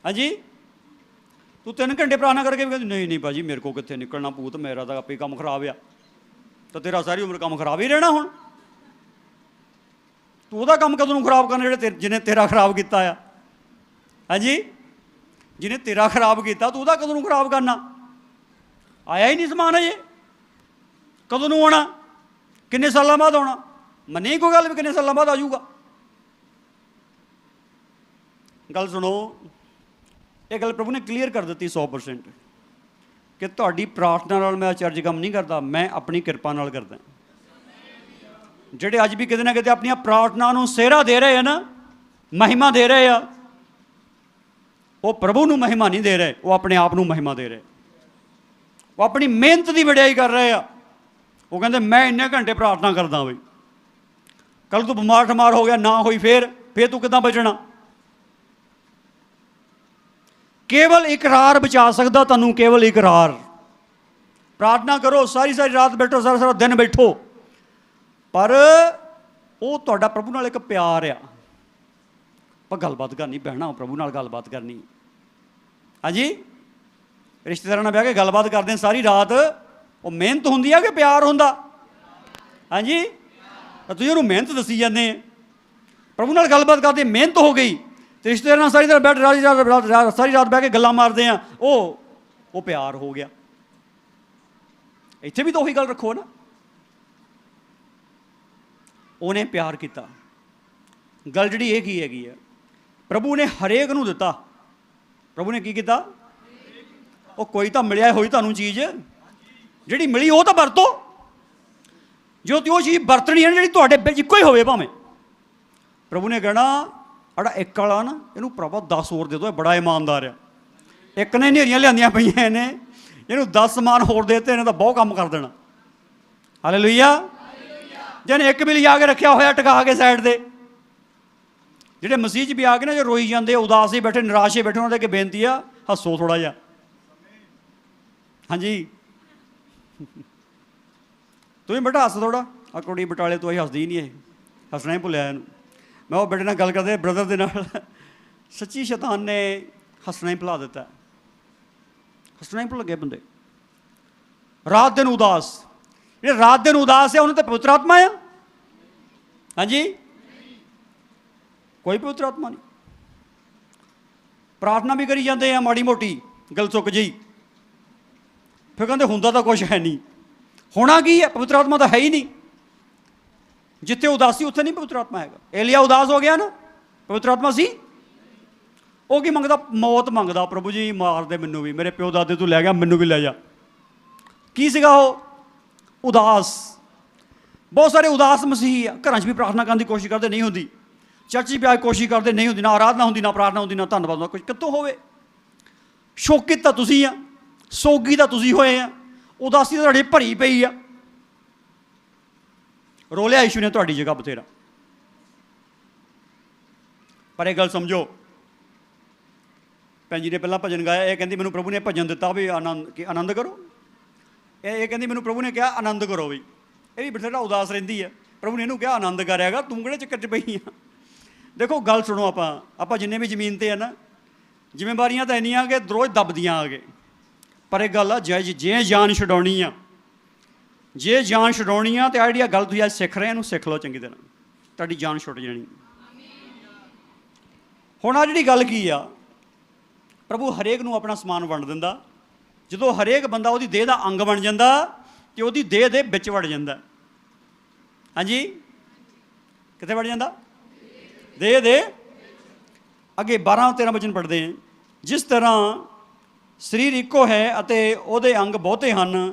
ਹਾਂਜੀ, ਤੂੰ 3 ਘੰਟੇ ਪ੍ਰਾਰਥਨਾ ਕਰਕੇ ਵੀ ਕਹਿੰਦੀ ਨਹੀਂ ਨਹੀਂ ਭਾਅ ਜੀ ਮੇਰੇ ਕੋਲ ਕਿੱਥੇ ਨਿਕਲਣਾ ਭੂਤ, ਮੇਰਾ ਤਾਂ ਆਪੇ ਕੰਮ ਖਰਾਬ ਆ। ਤਾਂ ਤੇਰਾ ਸਾਰੀ ਉਮਰ ਕੰਮ ਖਰਾਬ ਹੀ ਰਹਿਣਾ। ਹੁਣ ਤੂੰ ਉਹਦਾ ਕੰਮ ਕਦੋਂ ਨੂੰ ਖਰਾਬ ਕਰਨਾ ਜਿਹਨੇ ਤੇਰਾ ਖਰਾਬ ਕੀਤਾ ਆ? ਹਾਂਜੀ, ਜਿਹਨੇ ਤੇਰਾ ਖਰਾਬ ਕੀਤਾ ਤੂੰ ਉਹਦਾ ਕਦੋਂ ਨੂੰ ਖਰਾਬ ਕਰਨਾ? ਆਇਆ ਹੀ ਨਹੀਂ ਸਮਾਨ ਅਜੇ, ਕਦੋਂ ਨੂੰ ਆਉਣਾ? ਕਿੰਨੇ ਸਾਲਾਂ ਬਾਅਦ ਆਉਣਾ? ਮੰਨੀ ਕੋਈ ਗੱਲ ਵੀ ਕਿੰਨੇ ਸਾਲਾਂ ਬਾਅਦ ਆ ਜਾਊਗਾ? ਗੱਲ ਸੁਣੋ, ਇਹ ਗੱਲ ਪ੍ਰਭੂ ਨੇ ਕਲੀਅਰ ਕਰ ਦਿੱਤੀ 100% ਕਿ ਤੁਹਾਡੀ ਪ੍ਰਾਰਥਨਾ ਨਾਲ ਮੈਂ ਅਚਰਜ ਕੰਮ ਨਹੀਂ ਕਰਦਾ, ਮੈਂ ਆਪਣੀ ਕਿਰਪਾ ਨਾਲ ਕਰਦਾ। ਜਿਹੜੇ ਅੱਜ ਵੀ ਕਿਤੇ ਨਾ ਕਿਤੇ ਆਪਣੀਆਂ ਪ੍ਰਾਰਥਨਾ ਨੂੰ ਸਿਹਰਾ ਦੇ ਰਹੇ ਆ ਨਾ, ਮਹਿਮਾ ਦੇ ਰਹੇ ਆ, ਉਹ ਪ੍ਰਭੂ ਨੂੰ ਮਹਿਮਾ ਨਹੀਂ ਦੇ ਰਹੇ, ਉਹ ਆਪਣੇ ਆਪ ਨੂੰ ਮਹਿਮਾ ਦੇ ਰਹੇ। ਉਹ ਆਪਣੀ ਮਿਹਨਤ ਦੀ ਵਡਿਆਈ ਕਰ ਰਹੇ ਆ। ਉਹ ਕਹਿੰਦੇ ਮੈਂ ਇੰਨੇ ਘੰਟੇ ਪ੍ਰਾਰਥਨਾ ਕਰਦਾ ਬਈ, ਕੱਲ ਤੂੰ ਬਿਮਾਰ ਠਮਾਰ ਹੋ ਗਿਆ, ਨਾ ਹੋਈ ਫੇਰ ਤੂੰ ਕਿੱਦਾਂ ਬਚਣਾ? ਕੇਵਲ ਇਕਰਾਰ ਬਚਾ ਸਕਦਾ ਤੁਹਾਨੂੰ, ਕੇਵਲ ਇਕਰਾਰ। ਪ੍ਰਾਰਥਨਾ ਕਰੋ, ਸਾਰੀ ਸਾਰੀ ਰਾਤ ਬੈਠੋ, ਸਾਰਾ ਸਾਰਾ ਦਿਨ ਬੈਠੋ, ਪਰ ਉਹ ਤੁਹਾਡਾ ਪ੍ਰਭੂ ਨਾਲ ਇੱਕ ਪਿਆਰ ਆ। ਆਪਾਂ ਗੱਲਬਾਤ ਕਰਨੀ, ਬਹਿਣਾ ਪ੍ਰਭੂ ਨਾਲ ਗੱਲਬਾਤ ਕਰਨੀ। ਹਾਂਜੀ, ਰਿਸ਼ਤੇਦਾਰਾਂ ਨਾਲ ਬਹਿ ਕੇ ਗੱਲਬਾਤ ਕਰਦੇ ਸਾਰੀ ਰਾਤ, ਉਹ ਮਿਹਨਤ ਹੁੰਦੀ ਆ ਕਿ ਪਿਆਰ ਹੁੰਦਾ? ਹਾਂਜੀ, ਤੁਸੀਂ ਉਹਨੂੰ ਮਿਹਨਤ ਦੱਸੀ ਜਾਂਦੇ। ਪ੍ਰਭੂ ਨਾਲ ਗੱਲਬਾਤ ਕਰਦੇ ਮਿਹਨਤ ਹੋ ਗਈ, ਅਤੇ ਰਿਸ਼ਤੇਦਾਰਾਂ ਨਾਲ ਸਾਰੀ ਰਾਤ ਸਾਰੀ ਰਾਤ ਬਹਿ ਕੇ ਗੱਲਾਂ ਮਾਰਦੇ ਆ, ਉਹ ਪਿਆਰ ਹੋ ਗਿਆ। ਇੱਥੇ ਵੀ ਤਾਂ ਉਹੀ ਗੱਲ ਰੱਖੋ ਨਾ, ਉਹਨੇ ਪਿਆਰ ਕੀਤਾ। ਗੱਲ ਜਿਹੜੀ ਇਹ ਕੀ ਹੈਗੀ ਆ, ਪ੍ਰਭੂ ਨੇ ਹਰੇਕ ਨੂੰ ਦਿੱਤਾ। ਪ੍ਰਭੂ ਨੇ ਕੀ ਕੀਤਾ? ਉਹ ਕੋਈ ਤਾਂ ਮਿਲਿਆ ਹੋਈ ਤੁਹਾਨੂੰ ਚੀਜ਼, ਜਿਹੜੀ ਮਿਲੀ ਉਹ ਤਾਂ ਵਰਤੋ। ਜੋ ਤੇ ਉਹ ਚੀਜ਼ ਵਰਤਣੀ ਹੈ ਜਿਹੜੀ ਤੁਹਾਡੇ ਵਿੱਚ ਇੱਕੋ ਹੀ ਹੋਵੇ ਭਾਵੇਂ। ਪ੍ਰਭੂ ਨੇ ਕਹਿਣਾ ਜਿਹੜਾ ਇੱਕ ਵਾਲਾ ਨਾ, ਇਹਨੂੰ ਭਰਾਵਾ 10 ਹੋਰ ਦੇ ਦਿਓ, ਇਹ ਬੜਾ ਇਮਾਨਦਾਰ ਆ। ਇੱਕ ਨੇ ਹਨੇਰੀਆਂ ਲਿਆਂਦੀਆਂ ਪਈਆਂ ਇਹਨੇ, ਇਹਨੂੰ 10 ਸਮਾਨ ਹੋਰ ਦੇ ਦਿੱਤੇ, ਇਹਨੇ ਤਾਂ ਬਹੁਤ ਕੰਮ ਕਰ ਦੇਣਾ। ਹਾਲੇਲੂਇਆ। ਜਿਹਨੇ ਇੱਕ ਵੀ ਲਿਜਾ ਕੇ ਰੱਖਿਆ ਹੋਇਆ ਟਿਕਾ ਕੇ ਸਾਈਡ 'ਤੇ, ਜਿਹੜੇ ਮਸੀਹ 'ਚ ਵੀ ਆ ਕੇ ਨਾ ਜੋ ਰੋਈ ਜਾਂਦੇ, ਉਦਾਸ ਹੀ ਬੈਠੇ, ਨਿਰਾਸ਼ ਹੀ ਬੈਠੇ, ਉਹਨਾਂ ਦੇ ਅੱਗੇ ਬੇਨਤੀ ਆ, ਹੱਸੋ ਥੋੜ੍ਹਾ ਜਿਹਾ। ਹਾਂਜੀ, ਤੁਸੀਂ ਬੇਟਾ ਹੱਸ ਥੋੜ੍ਹਾ। ਆ ਕੁੜੀ ਬਟਾਲੇ ਤੋਂ ਆਈ, ਹੱਸਦੀ ਨਹੀਂ, ਇਹ ਹੱਸਣਾ ਹੀ ਭੁੱਲਿਆ ਇਹਨੂੰ। ਮੈਂ ਉਹ ਬੇਟੇ ਨਾਲ ਗੱਲ ਕਰਦੇ ਬ੍ਰਦਰ ਦੇ ਨਾਲ, ਸੱਚੀ ਸ਼ੈਤਾਨ ਨੇ ਹੱਸਣਾ ਹੀ ਭੁਲਾ ਦਿੱਤਾ, ਹੱਸਣਾ ਹੀ ਭੁੱਲ ਗਏ ਬੰਦੇ। ਰਾਤ ਦਿਨ ਉਦਾਸ, ਜਿਹੜੇ ਰਾਤ ਦਿਨ ਉਦਾਸ ਹੈ ਉਹਨਾਂ ਤੇ ਪਵਿੱਤਰ ਆਤਮਾ ਆ? ਹਾਂਜੀ, ਕੋਈ ਪਵਿੱਤਰ ਆਤਮਾ ਨਹੀਂ। ਪ੍ਰਾਰਥਨਾ ਵੀ ਕਰੀ ਜਾਂਦੇ ਆ ਮਾੜੀ ਮੋਟੀ ਗੱਲ ਸੁੱਕ ਜਿਹੀ, ਫਿਰ ਕਹਿੰਦੇ ਹੁੰਦਾ ਤਾਂ ਕੁਛ ਹੈ ਨਹੀਂ। ਹੋਣਾ ਕੀ ਹੈ? ਪਵਿੱਤਰ ਆਤਮਾ ਤਾਂ ਹੈ ਹੀ ਨਹੀਂ। ਜਿੱਥੇ ਉਦਾਸੀ ਉੱਥੇ ਨਹੀਂ ਪਵਿੱਤਰ ਆਤਮਾ ਹੈਗਾ। ਏਲੀਆ ਉਦਾਸ ਹੋ ਗਿਆ ਨਾ, ਪਵਿੱਤਰ ਆਤਮਾ ਸੀ? ਉਹ ਕੀ ਮੰਗਦਾ? ਮੌਤ ਮੰਗਦਾ, ਪ੍ਰਭੂ ਜੀ ਮਾਰ ਦੇ ਮੈਨੂੰ ਵੀ, ਮੇਰੇ ਪਿਓ ਦਾਦੇ ਤੂੰ ਲੈ ਗਿਆ, ਮੈਨੂੰ ਵੀ ਲੈ ਜਾ। ਕੀ ਸੀਗਾ ਉਹ? ਉਦਾਸ। ਬਹੁਤ ਸਾਰੇ ਉਦਾਸ ਮਸੀਹੀ ਆ, ਘਰਾਂ 'ਚ ਵੀ ਪ੍ਰਾਰਥਨਾ ਕਰਨ ਦੀ ਕੋਸ਼ਿਸ਼ ਕਰਦੇ, ਨਹੀਂ ਹੁੰਦੀ। ਚਰਚ 'ਚ ਵੀ ਆ ਕੋਸ਼ਿਸ਼ ਕਰਦੇ, ਨਹੀਂ ਹੁੰਦੀ। ਨਾ ਆਰਾਧਨਾ ਹੁੰਦੀ, ਨਾ ਪ੍ਰਾਰਥਨਾ ਹੁੰਦੀ, ਨਾ ਧੰਨਵਾਦ ਹੁੰਦਾ। ਕੁਝ ਕਿੱਥੋਂ ਹੋਵੇ? ਸ਼ੋਕਿਤ ਤਾਂ ਤੁਸੀਂ ਆ, ਸੋਗੀ ਤਾਂ ਤੁਸੀਂ ਹੋਏ ਆ, ਉਦਾਸੀ ਤਾਂ ਤੁਹਾਡੀ ਭਰੀ ਪਈ ਆ। ਰੋਲਿਆ ਯਿਸੂ ਨੇ ਤੁਹਾਡੀ ਜਗ੍ਹਾ ਬਥੇਰਾ। ਪਰ ਇਹ ਗੱਲ ਸਮਝੋ, ਭੈਣ ਜੀ ਨੇ ਪਹਿਲਾਂ ਭਜਨ ਗਾਇਆ, ਇਹ ਕਹਿੰਦੀ ਮੈਨੂੰ ਪ੍ਰਭੂ ਨੇ ਭਜਨ ਦਿੱਤਾ ਵੀ ਆਨੰਦ ਕਰੋ। ਇਹ ਕਹਿੰਦੀ ਮੈਨੂੰ ਪ੍ਰਭੂ ਨੇ ਕਿਹਾ ਆਨੰਦ ਕਰੋ ਵੀ। ਇਹ ਵੀ ਬਥੇਰਾ ਉਦਾਸ ਰਹਿੰਦੀ ਹੈ। ਪ੍ਰਭੂ ਨੇ ਇਹਨੂੰ ਕਿਹਾ ਆਨੰਦ ਕਰਿਆਗਾ, ਤੂੰ ਕਿਹੜੇ ਚੱਕਰ 'ਚ ਪਈ ਆ? ਦੇਖੋ ਗੱਲ ਸੁਣੋ, ਆਪਾਂ ਜਿੰਨੇ ਵੀ ਜ਼ਮੀਨ 'ਤੇ ਆ ਨਾ, ਜ਼ਿੰਮੇਵਾਰੀਆਂ ਤਾਂ ਇੰਨੀਆਂ ਕਿ ਰੋਜ਼ ਦੱਬਦੀਆਂ ਆ ਗਏ। ਪਰ ਇਹ ਗੱਲ ਆ, ਜੇ ਜਾਨ ਛਡਾਉਣੀ ਆ, ਜੇ ਜਾਨ ਛਡਾਉਣੀ ਆ, ਤਾਂ ਜਿਹੜੀ ਗੱਲ ਤੁਸੀਂ ਅੱਜ ਸਿੱਖ ਰਹੇ ਇਹਨੂੰ ਸਿੱਖ ਲਓ ਚੰਗੀ ਤਰ੍ਹਾਂ, ਤੁਹਾਡੀ ਜਾਨ ਛੁੱਟ ਜਾਣੀ। ਹੁਣ ਆ ਜਿਹੜੀ ਗੱਲ ਕੀ ਆ, ਪ੍ਰਭੂ ਹਰੇਕ ਨੂੰ ਆਪਣਾ ਸਮਾਨ ਵੰਡ ਦਿੰਦਾ। ਜਦੋਂ ਹਰੇਕ ਬੰਦਾ ਉਹਦੀ ਦੇਹ ਦਾ ਅੰਗ ਬਣ ਜਾਂਦਾ ਅਤੇ ਉਹਦੀ ਦੇਹ ਦੇ ਵਿੱਚ ਵੜ ਜਾਂਦਾ। ਹਾਂਜੀ, ਕਿੱਥੇ ਵੜ ਜਾਂਦਾ? ਦੇਹ ਦੇ ਅੱਗੇ 12-13 ਵਚਨ ਪੜ੍ਹਦੇ ਹਾਂ। ਜਿਸ ਤਰ੍ਹਾਂ ਸਰੀਰ ਇੱਕੋ ਹੈ ਅਤੇ ਉਹਦੇ ਅੰਗ ਬਹੁਤੇ ਹਨ,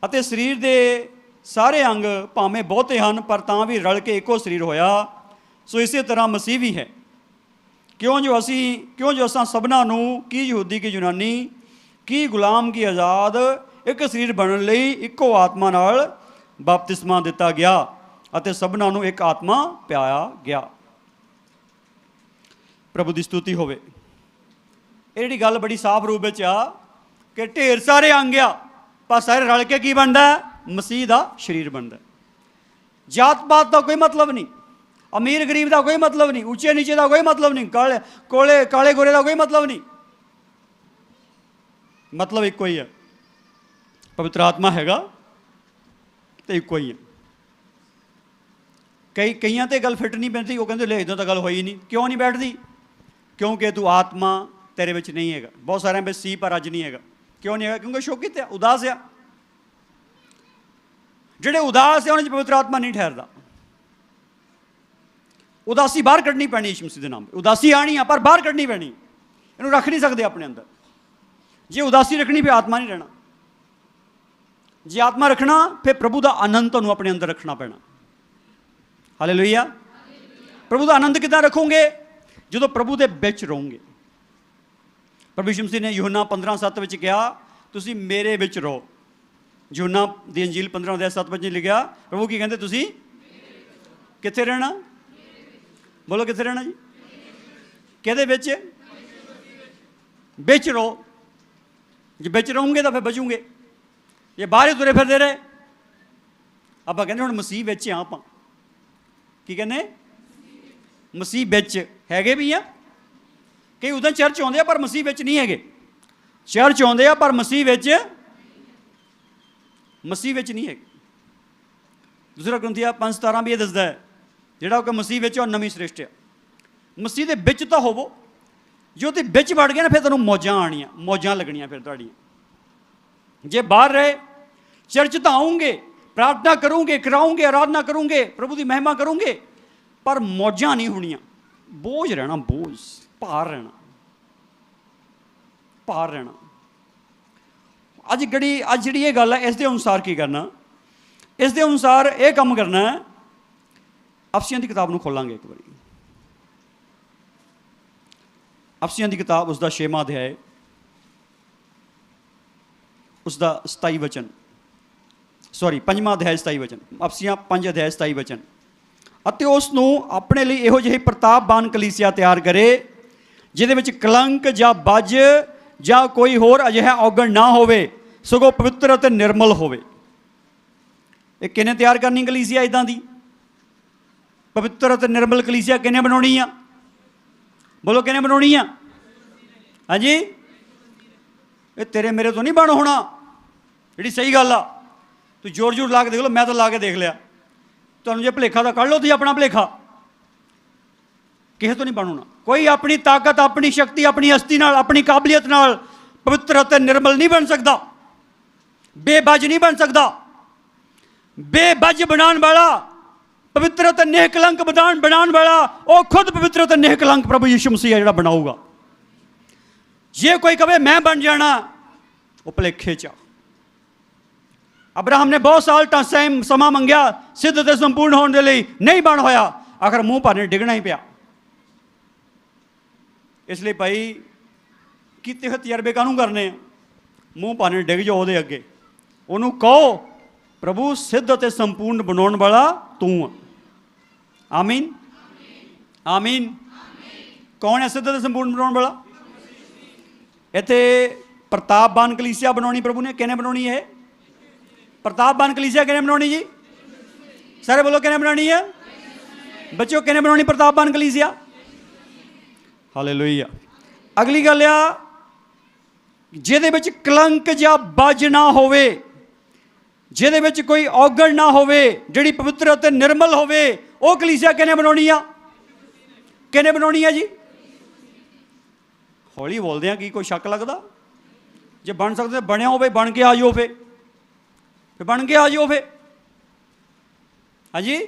ਅਤੇ ਸਰੀਰ ਦੇ ਸਾਰੇ ਅੰਗ ਭਾਵੇਂ ਬਹੁਤੇ ਹਨ ਪਰ ਤਾਂ ਵੀ ਰਲ ਕੇ ਇੱਕੋ ਸਰੀਰ ਹੋਇਆ। ਸੋ ਇਸੇ ਤਰ੍ਹਾਂ ਮਸੀਹ ਵੀ ਹੈ। ਕਿਉਂ ਜੋ ਅਸਾਂ ਸਭਨਾਂ ਨੂੰ, ਕੀ ਯਹੂਦੀ ਕੀ ਯੂਨਾਨੀ, ਕੀ ਗੁਲਾਮ ਕੀ ਆਜ਼ਾਦ, ਇੱਕ ਸਰੀਰ ਬਣਨ ਲਈ ਇੱਕੋ ਆਤਮਾ ਨਾਲ ਬਪਤਿਸਮਾ ਦਿੱਤਾ ਗਿਆ ਅਤੇ ਸਭਨਾਂ ਨੂੰ ਇੱਕ ਆਤਮਾ ਪਿਆਇਆ ਗਿਆ। ਪ੍ਰਭੂ ਦੀ ਸਤੁਤੀ ਹੋਵੇ। ਇਹ ਜਿਹੜੀ ਗੱਲ ਬੜੀ ਸਾਫ਼ ਰੂਪ ਵਿੱਚ ਆ ਕਿ ਢੇਰ ਸਾਰੇ ਅੰਗ ਆ ਪਰ ਸਾਰੇ ਰਲ ਕੇ ਕੀ ਬਣਦਾ? ਮਸੀਹ ਦਾ ਸਰੀਰ ਬਣਦਾ। ਜਾਤ ਪਾਤ ਦਾ ਕੋਈ ਮਤਲਬ ਨਹੀਂ, ਅਮੀਰ ਗਰੀਬ ਦਾ ਕੋਈ ਮਤਲਬ ਨਹੀਂ, ਉੱਚੇ ਨੀਚੇ ਦਾ ਕੋਈ ਮਤਲਬ ਨਹੀਂ, ਕਾਲੇ ਗੋਰੇ ਦਾ ਕੋਈ ਮਤਲਬ ਨਹੀਂ। ਮਤਲਬ ਇੱਕੋ ਹੀ ਹੈ, ਪਵਿੱਤਰ ਆਤਮਾ ਹੈਗਾ ਤੇ ਇੱਕੋ ਹੀ ਹੈ। ਕਈਆਂ ਤੇ ਗੱਲ ਫਿੱਟ ਨਹੀਂ ਬੈਠਦੀ, ਉਹ ਕਹਿੰਦੇ ਲੈ ਇੱਦਾਂ ਤਾਂ ਗੱਲ ਹੋਈ ਨਹੀਂ। ਕਿਉਂ ਨਹੀਂ ਬੈਠਦੀ? ਕਿਉਂਕਿ ਤੂੰ ਆਤਮਾ ਤੇਰੇ ਵਿੱਚ ਨਹੀਂ ਹੈਗਾ। ਬਹੁਤ ਸਾਰਿਆਂ ਵਿੱਚ ਸੀ ਪਰ ਅੱਜ ਨਹੀਂ ਹੈਗਾ। ਕਿਉਂ ਨਹੀਂ ਹੈਗਾ? ਕਿਉਂਕਿ ਸ਼ੋਕਿਤ ਆ, ਉਦਾਸ ਆ। ਜਿਹੜੇ ਉਦਾਸ ਆ ਉਹਨਾਂ 'ਚ ਪਵਿੱਤਰ ਆਤਮਾ ਨਹੀਂ ਠਹਿਰਦਾ। ਉਦਾਸੀ ਬਾਹਰ ਕੱਢਣੀ ਪੈਣੀ ਯਿਸੂ ਮਸੀਹ ਦੇ ਨਾਮ 'ਤੇ। ਉਦਾਸੀ ਆਣੀ ਆ ਪਰ ਬਾਹਰ ਕੱਢਣੀ ਪੈਣੀ। ਇਹਨੂੰ ਰੱਖ ਨਹੀਂ ਸਕਦੇ ਆਪਣੇ ਅੰਦਰ। ਜੇ ਉਦਾਸੀ ਰੱਖਣੀ ਫਿਰ ਆਤਮਾ ਨਹੀਂ ਰਹਿਣਾ। ਜੇ ਆਤਮਾ ਰੱਖਣਾ ਫਿਰ ਪ੍ਰਭੂ ਦਾ ਆਨੰਦ ਤੁਹਾਨੂੰ ਆਪਣੇ ਅੰਦਰ ਰੱਖਣਾ ਪੈਣਾ। ਹਾਲੇਲੂਇਆ। ਪ੍ਰਭੂ ਦਾ ਆਨੰਦ ਕਿੱਦਾਂ ਰੱਖੋਗੇ? ਜਦੋਂ ਪ੍ਰਭੂ ਦੇ ਵਿੱਚ ਰਹੋਗੇ। ਪ੍ਰਭੂ ਯਿਸੂ ਮਸੀਹ ਨੇ ਯੋਹੰਨਾ 15:7 ਵਿੱਚ ਕਿਹਾ ਤੁਸੀਂ ਮੇਰੇ ਵਿੱਚ ਰਹੋ। ਯੋਹੰਨਾ ਦੀ ਅੰਜੀਲ 15:7 ਵਿੱਚ ਲਿਖਿਆ ਪ੍ਰਭੂ ਕੀ ਕਹਿੰਦੇ? ਤੁਸੀਂ ਕਿੱਥੇ ਰਹਿਣਾ? ਬੋਲੋ ਕਿੱਥੇ ਰਹਿਣਾ ਜੀ? ਕਿਹਦੇ ਵਿੱਚ? ਵਿੱਚ ਰਹੋ। ਜੇ ਵਿੱਚ ਰਹੋਗੇ ਤਾਂ ਫਿਰ ਬਚੋਗੇ। ਜੇ ਬਾਹਰ ਹੀ ਤੁਰੇ ਫਿਰਦੇ ਰਹੇ। ਆਪਾਂ ਕਹਿੰਦੇ ਹੁਣ ਮਸੀਹ ਵਿੱਚ ਆ। ਆਪਾਂ ਕੀ ਕਹਿੰਦੇ? ਮਸੀਹ ਵਿੱਚ ਹੈਗੇ ਵੀ ਆ। ਕਈ ਉਦੋਂ ਚਰਚ ਆਉਂਦੇ ਆ ਪਰ ਮਸੀਹ ਵਿੱਚ ਨਹੀਂ ਹੈਗੇ। ਚਰਚ ਆਉਂਦੇ ਆ ਪਰ ਮਸੀਹ ਵਿੱਚ ਨਹੀਂ ਹੈਗੇ। ਦੂਸਰਾ ਗ੍ਰੰਥੀਆ 5:17 ਵੀ ਇਹ ਦੱਸਦਾ ਹੈ ਜਿਹੜਾ ਕਿ ਮਸੀਹ ਵਿੱਚ ਉਹ ਨਵੀਂ ਸ੍ਰਿਸ਼ਟ ਆ। ਮਸੀਹ ਦੇ ਵਿੱਚ ਤਾਂ ਹੋਵੋ। ਜੇ ਉਹਦੇ ਵਿੱਚ ਵੜ ਗਏ ਨਾ ਫਿਰ ਤੁਹਾਨੂੰ ਮੌਜਾਂ ਆਉਣੀਆਂ, ਮੌਜਾਂ ਲੱਗਣੀਆਂ ਫਿਰ ਤੁਹਾਡੀਆਂ। ਜੇ ਬਾਹਰ ਰਹੇ, ਚਰਚ ਤਾਂ ਆਉਂਗੇ, ਪ੍ਰਾਰਥਨਾ ਕਰੋਗੇ, ਕਰਾਉਂਗੇ, ਆਰਾਧਨਾ ਕਰੋਗੇ, ਪ੍ਰਭੂ ਦੀ ਮਹਿਮਾ ਕਰੋਗੇ, ਪਰ ਮੌਜਾਂ ਨਹੀਂ ਹੋਣੀਆਂ। ਬੋਝ ਰਹਿਣਾ, ਬੋਝ, ਭਾਰ ਰਹਿਣਾ। ਅੱਜ ਜਿਹੜੀ ਇਹ ਗੱਲ ਹੈ ਇਸ ਦੇ ਅਨੁਸਾਰ ਕੀ ਕਰਨਾ? ਇਸ ਦੇ ਅਨੁਸਾਰ ਇਹ ਕੰਮ ਕਰਨਾ ਹੈ। ਅਫਸੀਆਂ ਦੀ ਕਿਤਾਬ ਨੂੰ ਖੋਲਾਂਗੇ ਇੱਕ ਵਾਰੀ। ਅਫਸੀਆਂ ਦੀ ਕਿਤਾਬ ਉਸਦਾ 6ਵਾਂ ਅਧਿਆਇ, ਉਸਦਾ 27 ਵਚਨ, 5ਵਾਂ ਅਧਿਆਇ 27 ਵਚਨ। ਅਫਸੀਆਂ 5 ਅਧਿਆਇ 27 ਵਚਨ। ਅਤੇ ਉਸ ਨੂੰ ਆਪਣੇ ਲਈ ਇਹੋ ਜਿਹੀ ਪ੍ਰਤਾਪਵਾਨ ਕਲੀਸਿਆ ਤਿਆਰ ਕਰੇ ਜਿਹਦੇ ਵਿੱਚ ਕਲੰਕ ਜਾਂ ਬੱਜ ਜਾਂ ਕੋਈ ਹੋਰ ਅਜਿਹਾ ਔਗਣ ਨਾ ਹੋਵੇ, ਸਗੋਂ ਪਵਿੱਤਰ ਅਤੇ ਨਿਰਮਲ ਹੋਵੇ। ਇਹ ਕਿਹਨੇ ਤਿਆਰ ਕਰਨੀ ਕਲੀਸਿਆ ਇੱਦਾਂ ਦੀ? ਪਵਿੱਤਰ ਅਤੇ ਨਿਰਮਲ ਕਲੀਸਿਆ ਕਿਹਨੇ ਬਣਾਉਣੀ ਆ? ਬੋਲੋ ਕਿਹਨੇ ਬਣਾਉਣੀ ਆ? ਹਾਂਜੀ, ਇਹ ਤੇਰੇ ਮੇਰੇ ਤੋਂ ਨਹੀਂ ਬਣ ਹੋਣਾ। ਜਿਹੜੀ ਸਹੀ ਗੱਲ ਆ, ਤੂੰ ਜ਼ੋਰ ਲਾ ਕੇ ਦੇਖ ਲਓ। ਮੈਂ ਤਾਂ ਲਾ ਕੇ ਦੇਖ ਲਿਆ। ਤੁਹਾਨੂੰ ਜੇ ਭੁਲੇਖਾ ਤਾਂ ਕੱਢ ਲਓ ਤੁਸੀਂ ਆਪਣਾ ਭੁਲੇਖਾ। ਕਿਸੇ ਤੋਂ ਨਹੀਂ ਬਣ ਹੋਣਾ। ਕੋਈ ਆਪਣੀ ਤਾਕਤ, ਆਪਣੀ ਸ਼ਕਤੀ, ਆਪਣੀ ਹਸਤੀ ਨਾਲ, ਆਪਣੀ ਕਾਬਲੀਅਤ ਨਾਲ ਪਵਿੱਤਰ ਅਤੇ ਨਿਰਮਲ ਨਹੀਂ ਬਣ ਸਕਦਾ। ਬੇਬੱਜ ਨਹੀਂ ਬਣ ਸਕਦਾ। ਬੇਬੱਜ ਬਣਾਉਣ ਵਾਲਾ, ਪਵਿੱਤਰ ਅਤੇ ਨਿਹਕਲੰਕ ਬਣਾਉਣ ਵਾਲਾ ਉਹ ਖੁਦ ਪਵਿੱਤਰ ਅਤੇ ਨਿਹਕਲੰਕ ਪ੍ਰਭੂ ਯਿਸੂ ਮਸੀਹ ਜਿਹੜਾ ਬਣਾਊਗਾ। ਜੇ ਕੋਈ ਕਹੇ ਮੈਂ ਬਣ ਜਾਣਾ, ਉਹ ਭੁਲੇਖੇ 'ਚ। ਅਬਰਾਹਮ ਨੇ ਬਹੁਤ ਸਾਲ ਸਮਾਂ ਮੰਗਿਆ ਸਿੱਧ ਅਤੇ ਸੰਪੂਰਨ ਹੋਣ ਦੇ ਲਈ, ਨਹੀਂ ਬਣ ਹੋਇਆ। ਆਖਰ ਮੂੰਹ ਭਾਰੇ ਡਿੱਗਣਾ ਹੀ ਪਿਆ। ਇਸ ਲਈ ਭਾਈ ਕੀਤੇ ਹੋਏ ਤਜਰਬੇ ਕਾਹਨੂੰ ਕਰਨੇ ਆ? ਮੂੰਹ ਭਾਰੇ ਡਿੱਗ ਜਾਓ ਉਹਦੇ ਅੱਗੇ। ਉਹਨੂੰ ਕਹੋ ਪ੍ਰਭੂ ਸਿੱਧ ਅਤੇ ਸੰਪੂਰਨ ਬਣਾਉਣ ਵਾਲਾ ਤੂੰ ਆ। ਆਮੀਨ, ਆਮੀਨ। ਕੌਣ ਹੈ ਸਿੱਧ ਅਤੇ ਸੰਪੂਰਨ ਬਣਾਉਣ ਵਾਲਾ? ਇੱਥੇ ਪ੍ਰਤਾਪਵਾਨ ਕਲੀਸਿਆ ਬਣਾਉਣੀ ਪ੍ਰਭੂ ਨੇ। ਕਿਹਨੇ ਬਣਾਉਣੀ? ਇਹ ਪ੍ਰਤਾਪਵਾਨ ਕਲੀਸਿਆ ਕਿਹਨੇ ਬਣਾਉਣੀ ਜੀ? ਸਾਰੇ ਬੋਲੋ ਕਿਹਨੇ ਬਣਾਉਣੀ ਹੈ? ਬੱਚਿਓ ਕਿਹਨੇ ਬਣਾਉਣੀ ਪ੍ਰਤਾਪਵਾਨ ਕਲੀਸਿਆ? ਹਾਲੇਲੂਇਆ। ਅਗਲੀ ਗੱਲ ਆ, ਜਿਹਦੇ ਵਿੱਚ ਕਲੰਕ ਜਾਂ ਬੱਜ ਨਾ ਹੋਵੇ, ਜਿਹਦੇ ਵਿੱਚ ਕੋਈ ਔਗਣ ਨਾ ਹੋਵੇ, ਜਿਹੜੀ ਪਵਿੱਤਰ ਅਤੇ ਨਿਰਮਲ ਹੋਵੇ, ਉਹ ਕਲੀਸਿਆ ਕਿਹਨੇ ਬਣਾਉਣੀ ਆ? ਕਿਹਨੇ ਬਣਾਉਣੀ ਆ ਜੀ? ਹੌਲੀ ਬੋਲਦੇ ਆ, ਕੀ ਕੋਈ ਸ਼ੱਕ ਲੱਗਦਾ? ਜੇ ਬਣ ਸਕਦੇ ਬਣਿਆ ਹੋਵੇ, ਬਣ ਕੇ ਆ ਜਾਓ। ਫਿਰ ਬਣ ਕੇ ਆ ਜਾਓ। ਫਿਰ ਹਾਂਜੀ,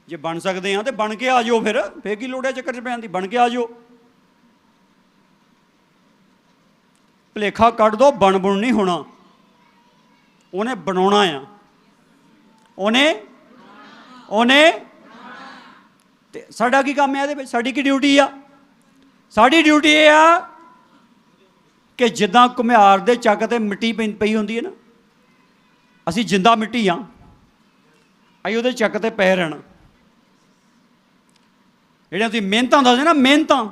ਜੇ ਬਣ ਸਕਦੇ ਆ ਤੇ ਬਣ ਕੇ ਆ ਜਾਓ। ਫਿਰ ਕੀ ਲੋੜ ਹੈ ਚੱਕਰ 'ਚ ਪੈਣ ਦੀ? ਬਣ ਕੇ ਆ ਜਾਓ। ਭੁਲੇਖਾ ਕੱਢ ਦੋ, ਬਣ ਬੁਣ ਨਹੀਂ ਹੋਣਾ, ਉਹਨੇ ਬਣਾਉਣਾ ਆ, ਉਹਨੇ ਤੇ ਸਾਡਾ ਕੀ ਕੰਮ ਹੈ ਇਹਦੇ ਵਿੱਚ? ਸਾਡੀ ਕੀ ਡਿਊਟੀ ਆ? ਸਾਡੀ ਡਿਊਟੀ ਇਹ ਆ ਕਿ ਜਿੱਦਾਂ ਘੁਮਿਆਰ ਦੇ ਚੱਕ ਤੇ ਮਿੱਟੀ ਪਈ ਹੁੰਦੀ ਹੈ ਨਾ, ਅਸੀਂ ਜਿੰਦਾ ਮਿੱਟੀ ਆ, ਅਸੀਂ ਉਹਦੇ ਚੱਕ ਤੇ ਪੈ ਰਹਿਣਾ। ਜਿਹੜੀਆਂ ਤੁਸੀਂ ਮਿਹਨਤਾਂ ਦੱਸਦੇ ਨਾ, ਮਿਹਨਤਾਂ,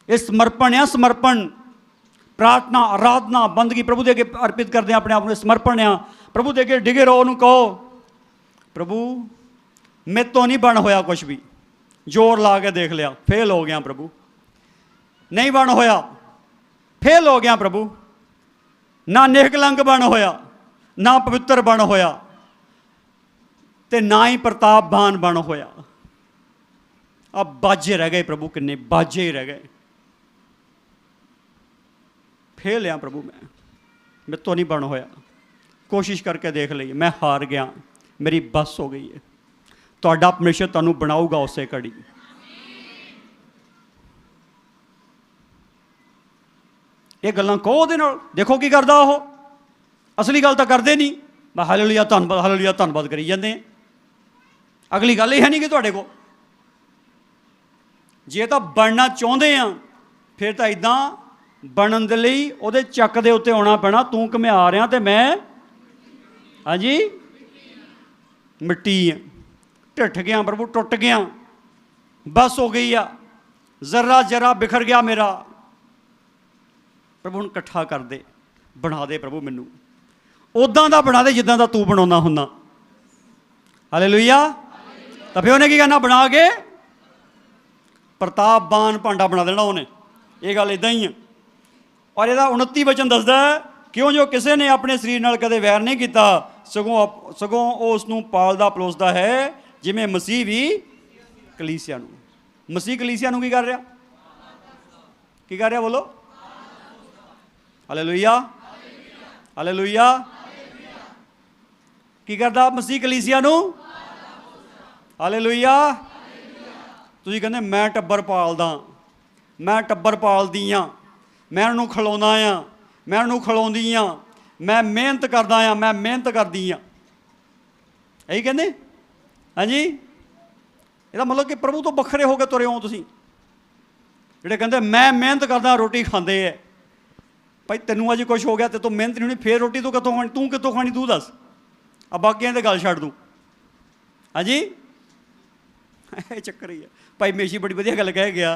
ਇਹ ਸਮਰਪਣ ਆ, ਸਮਰਪਣ, ਪ੍ਰਾਰਥਨਾ, ਆਰਾਧਨਾ, ਬੰਦਗੀ ਪ੍ਰਭੂ ਦੇ ਅੱਗੇ ਅਰਪਿਤ ਕਰਦੇ ਆਪਣੇ ਆਪ ਨੂੰ, ਸਮਰਪਣ ਆ। ਪ੍ਰਭੂ ਦੇ ਅੱਗੇ ਡਿਗੇ ਰਹੋ, ਉਹਨੂੰ ਕਹੋ ਪ੍ਰਭੂ ਮੇਰੇ ਤੋਂ ਨਹੀਂ ਬਣ ਹੋਇਆ ਕੁਛ ਵੀ, ਜ਼ੋਰ ਲਾ ਕੇ ਦੇਖ ਲਿਆ, ਫੇਲ ਹੋ ਗਿਆ ਪ੍ਰਭੂ, ਨਹੀਂ ਬਣ ਹੋਇਆ, ਫੇਲ ਹੋ ਗਿਆ ਪ੍ਰਭੂ, ਨਾ ਨੇਕ ਲੰਗ ਬਣ ਹੋਇਆ, ਨਾ ਪਵਿੱਤਰ ਬਣ ਹੋਇਆ, ਤੇ ਨਾ ਹੀ ਪ੍ਰਤਾਪਵਾਨ ਬਣ ਹੋਇਆ। ਆ ਬਾਜੇ ਰਹਿ ਗਏ ਪ੍ਰਭੂ, ਕਿੰਨੇ ਬਾਜੇ ਹੀ ਰਹਿ ਗਏ। ਫੇਲ ਆ ਪ੍ਰਭੂ, ਮੈਂ ਮੇਰੇ ਤੋਂ ਨਹੀਂ ਬਣ ਹੋਇਆ, ਕੋਸ਼ਿਸ਼ ਕਰਕੇ ਦੇਖ ਲਈ, ਮੈਂ ਹਾਰ ਗਿਆ, ਮੇਰੀ ਬੱਸ ਹੋ ਗਈ ਹੈ। ਤੁਹਾਡਾ ਪਰਮੇਸ਼ਰ ਤੁਹਾਨੂੰ ਬਣਾਊਗਾ ਉਸੇ ਘੜੀ। ਇਹ ਗੱਲਾਂ ਕਹੋ ਉਹਦੇ ਨਾਲ, ਦੇਖੋ ਕੀ ਕਰਦਾ ਉਹ। ਅਸਲੀ ਗੱਲ ਤਾਂ ਕਰਦੇ ਨਹੀਂ, ਮੈਂ ਹਾਲੇਲੂਇਆ ਧੰਨਵਾਦ, ਹਾਲੇਲੂਇਆ ਧੰਨਵਾਦ ਕਰੀ ਜਾਂਦੇ ਆ। ਅਗਲੀ ਗੱਲ ਇਹ ਹੈ ਨਹੀਂ ਕਿ ਤੁਹਾਡੇ ਕੋਲ, ਜੇ ਤਾਂ ਬਣਨਾ ਚਾਹੁੰਦੇ ਆ ਫਿਰ ਤਾਂ ਇੱਦਾਂ ਬਣਨ ਦੇ ਲਈ ਉਹਦੇ ਚੱਕ ਦੇ ਉੱਤੇ ਆਉਣਾ ਪੈਣਾ। ਤੂੰ ਘੁਮਿਆ ਰਿਹਾ ਤੇ ਮੈਂ ਹਾਂਜੀ ਮਿੱਟੀ ਆ, ਢਿੱਠ ਗਿਆ ਪ੍ਰਭੂ, ਟੁੱਟ ਗਿਆ, ਬਸ ਹੋ ਗਈ ਆ, ਜ਼ਰਾ ਜਰਾ ਬਿਖਰ ਗਿਆ ਮੇਰਾ। ਪ੍ਰਭੂ ਹੁਣ ਇਕੱਠਾ ਕਰ ਦੇ, ਬਣਾ ਦੇ ਪ੍ਰਭੂ, ਮੈਨੂੰ ਉੱਦਾਂ ਦਾ ਬਣਾ ਦੇ ਜਿੱਦਾਂ ਦਾ ਤੂੰ ਬਣਾਉਂਦਾ ਹੁੰਦਾ। ਹਾਲੇਲੂਇਆ। ਤਾਂ ਫਿਰ ਉਹਨੇ ਕੀ ਕਰਨਾ? ਬਣਾ ਕੇ ਪ੍ਰਤਾਪਵਾਨ ਭਾਂਡਾ ਬਣਾ ਦੇਣਾ ਉਹਨੇ। ਇਹ ਗੱਲ ਇੱਦਾਂ ਹੀ ਆ। ਔਰ ਇਹਦਾ 29 ਵਚਨ ਦੱਸਦਾ, ਕਿਉਂ ਜੋ ਕਿਸੇ ਨੇ ਆਪਣੇ ਸਰੀਰ ਨਾਲ ਕਦੇ ਵੈਰ ਨਹੀਂ ਕੀਤਾ, ਸਗੋਂ ਉਹ ਉਸ ਨੂੰ ਪਾਲਦਾ ਪਲੋਸਦਾ ਹੈ, ਜਿਵੇਂ ਮਸੀਹ ਵੀ ਕਲੀਸਿਆ ਨੂੰ। ਮਸੀਹ ਕਲੀਸਿਆ ਨੂੰ ਕੀ ਕਰ ਰਿਹਾ? ਕੀ ਕਰ ਰਿਹਾ? ਬੋਲੋ ਹਾਲੇਲੂਇਆ, ਹਾਲੇਲੂਇਆ। ਕੀ ਕਰਦਾ ਮਸੀਹ ਕਲੀਸਿਆ ਨੂੰ? ਹਾਲੇਲੂਇਆ। ਤੁਸੀਂ ਕਹਿੰਦੇ ਮੈਂ ਟੱਬਰ ਪਾਲਦਾ, ਮੈਂ ਟੱਬਰ ਪਾਲਦੀ ਹਾਂ, ਮੈਂ ਉਹਨੂੰ ਖਿਲਾਉਂਦਾ ਆ, ਮੈਂ ਉਹਨੂੰ ਖਿਲਾਉਂਦੀ ਹਾਂ, ਮੈਂ ਮਿਹਨਤ ਕਰਦਾ ਆ, ਮੈਂ ਮਿਹਨਤ ਕਰਦੀ ਹਾਂ, ਇਹੀ ਕਹਿੰਦੇ। ਹਾਂਜੀ, ਇਹਦਾ ਮਤਲਬ ਕਿ ਪ੍ਰਭੂ ਤੋਂ ਵੱਖਰੇ ਹੋ ਕੇ ਤੁਰੇ ਹੋ ਤੁਸੀਂ। ਜਿਹੜੇ ਕਹਿੰਦੇ ਮੈਂ ਮਿਹਨਤ ਕਰਦਾ, ਰੋਟੀ ਖਾਂਦੇ ਹੈ। ਭਾਈ ਤੈਨੂੰ ਅੱਜ ਕੁਛ ਹੋ ਗਿਆ ਤੇ ਤੂੰ ਮਿਹਨਤ ਨਹੀਂ ਹੋਣੀ, ਫੇਰ ਰੋਟੀ ਤੂੰ ਕਿੱਥੋਂ ਖਾਣੀ? ਤੂੰ ਕਿੱਥੋਂ ਖਾਣੀ? ਤੂੰ ਦੱਸ। ਆ ਬਾਕੀਆਂ ਤੇ ਗੱਲ ਛੱਡ ਦੂੰ। ਹਾਂਜੀ, ਇਹ ਚੱਕਰ ਹੀ ਹੈ। ਭਾਈ ਮੇਸ਼ੀ ਬੜੀ ਵਧੀਆ ਗੱਲ ਕਹਿ ਗਿਆ।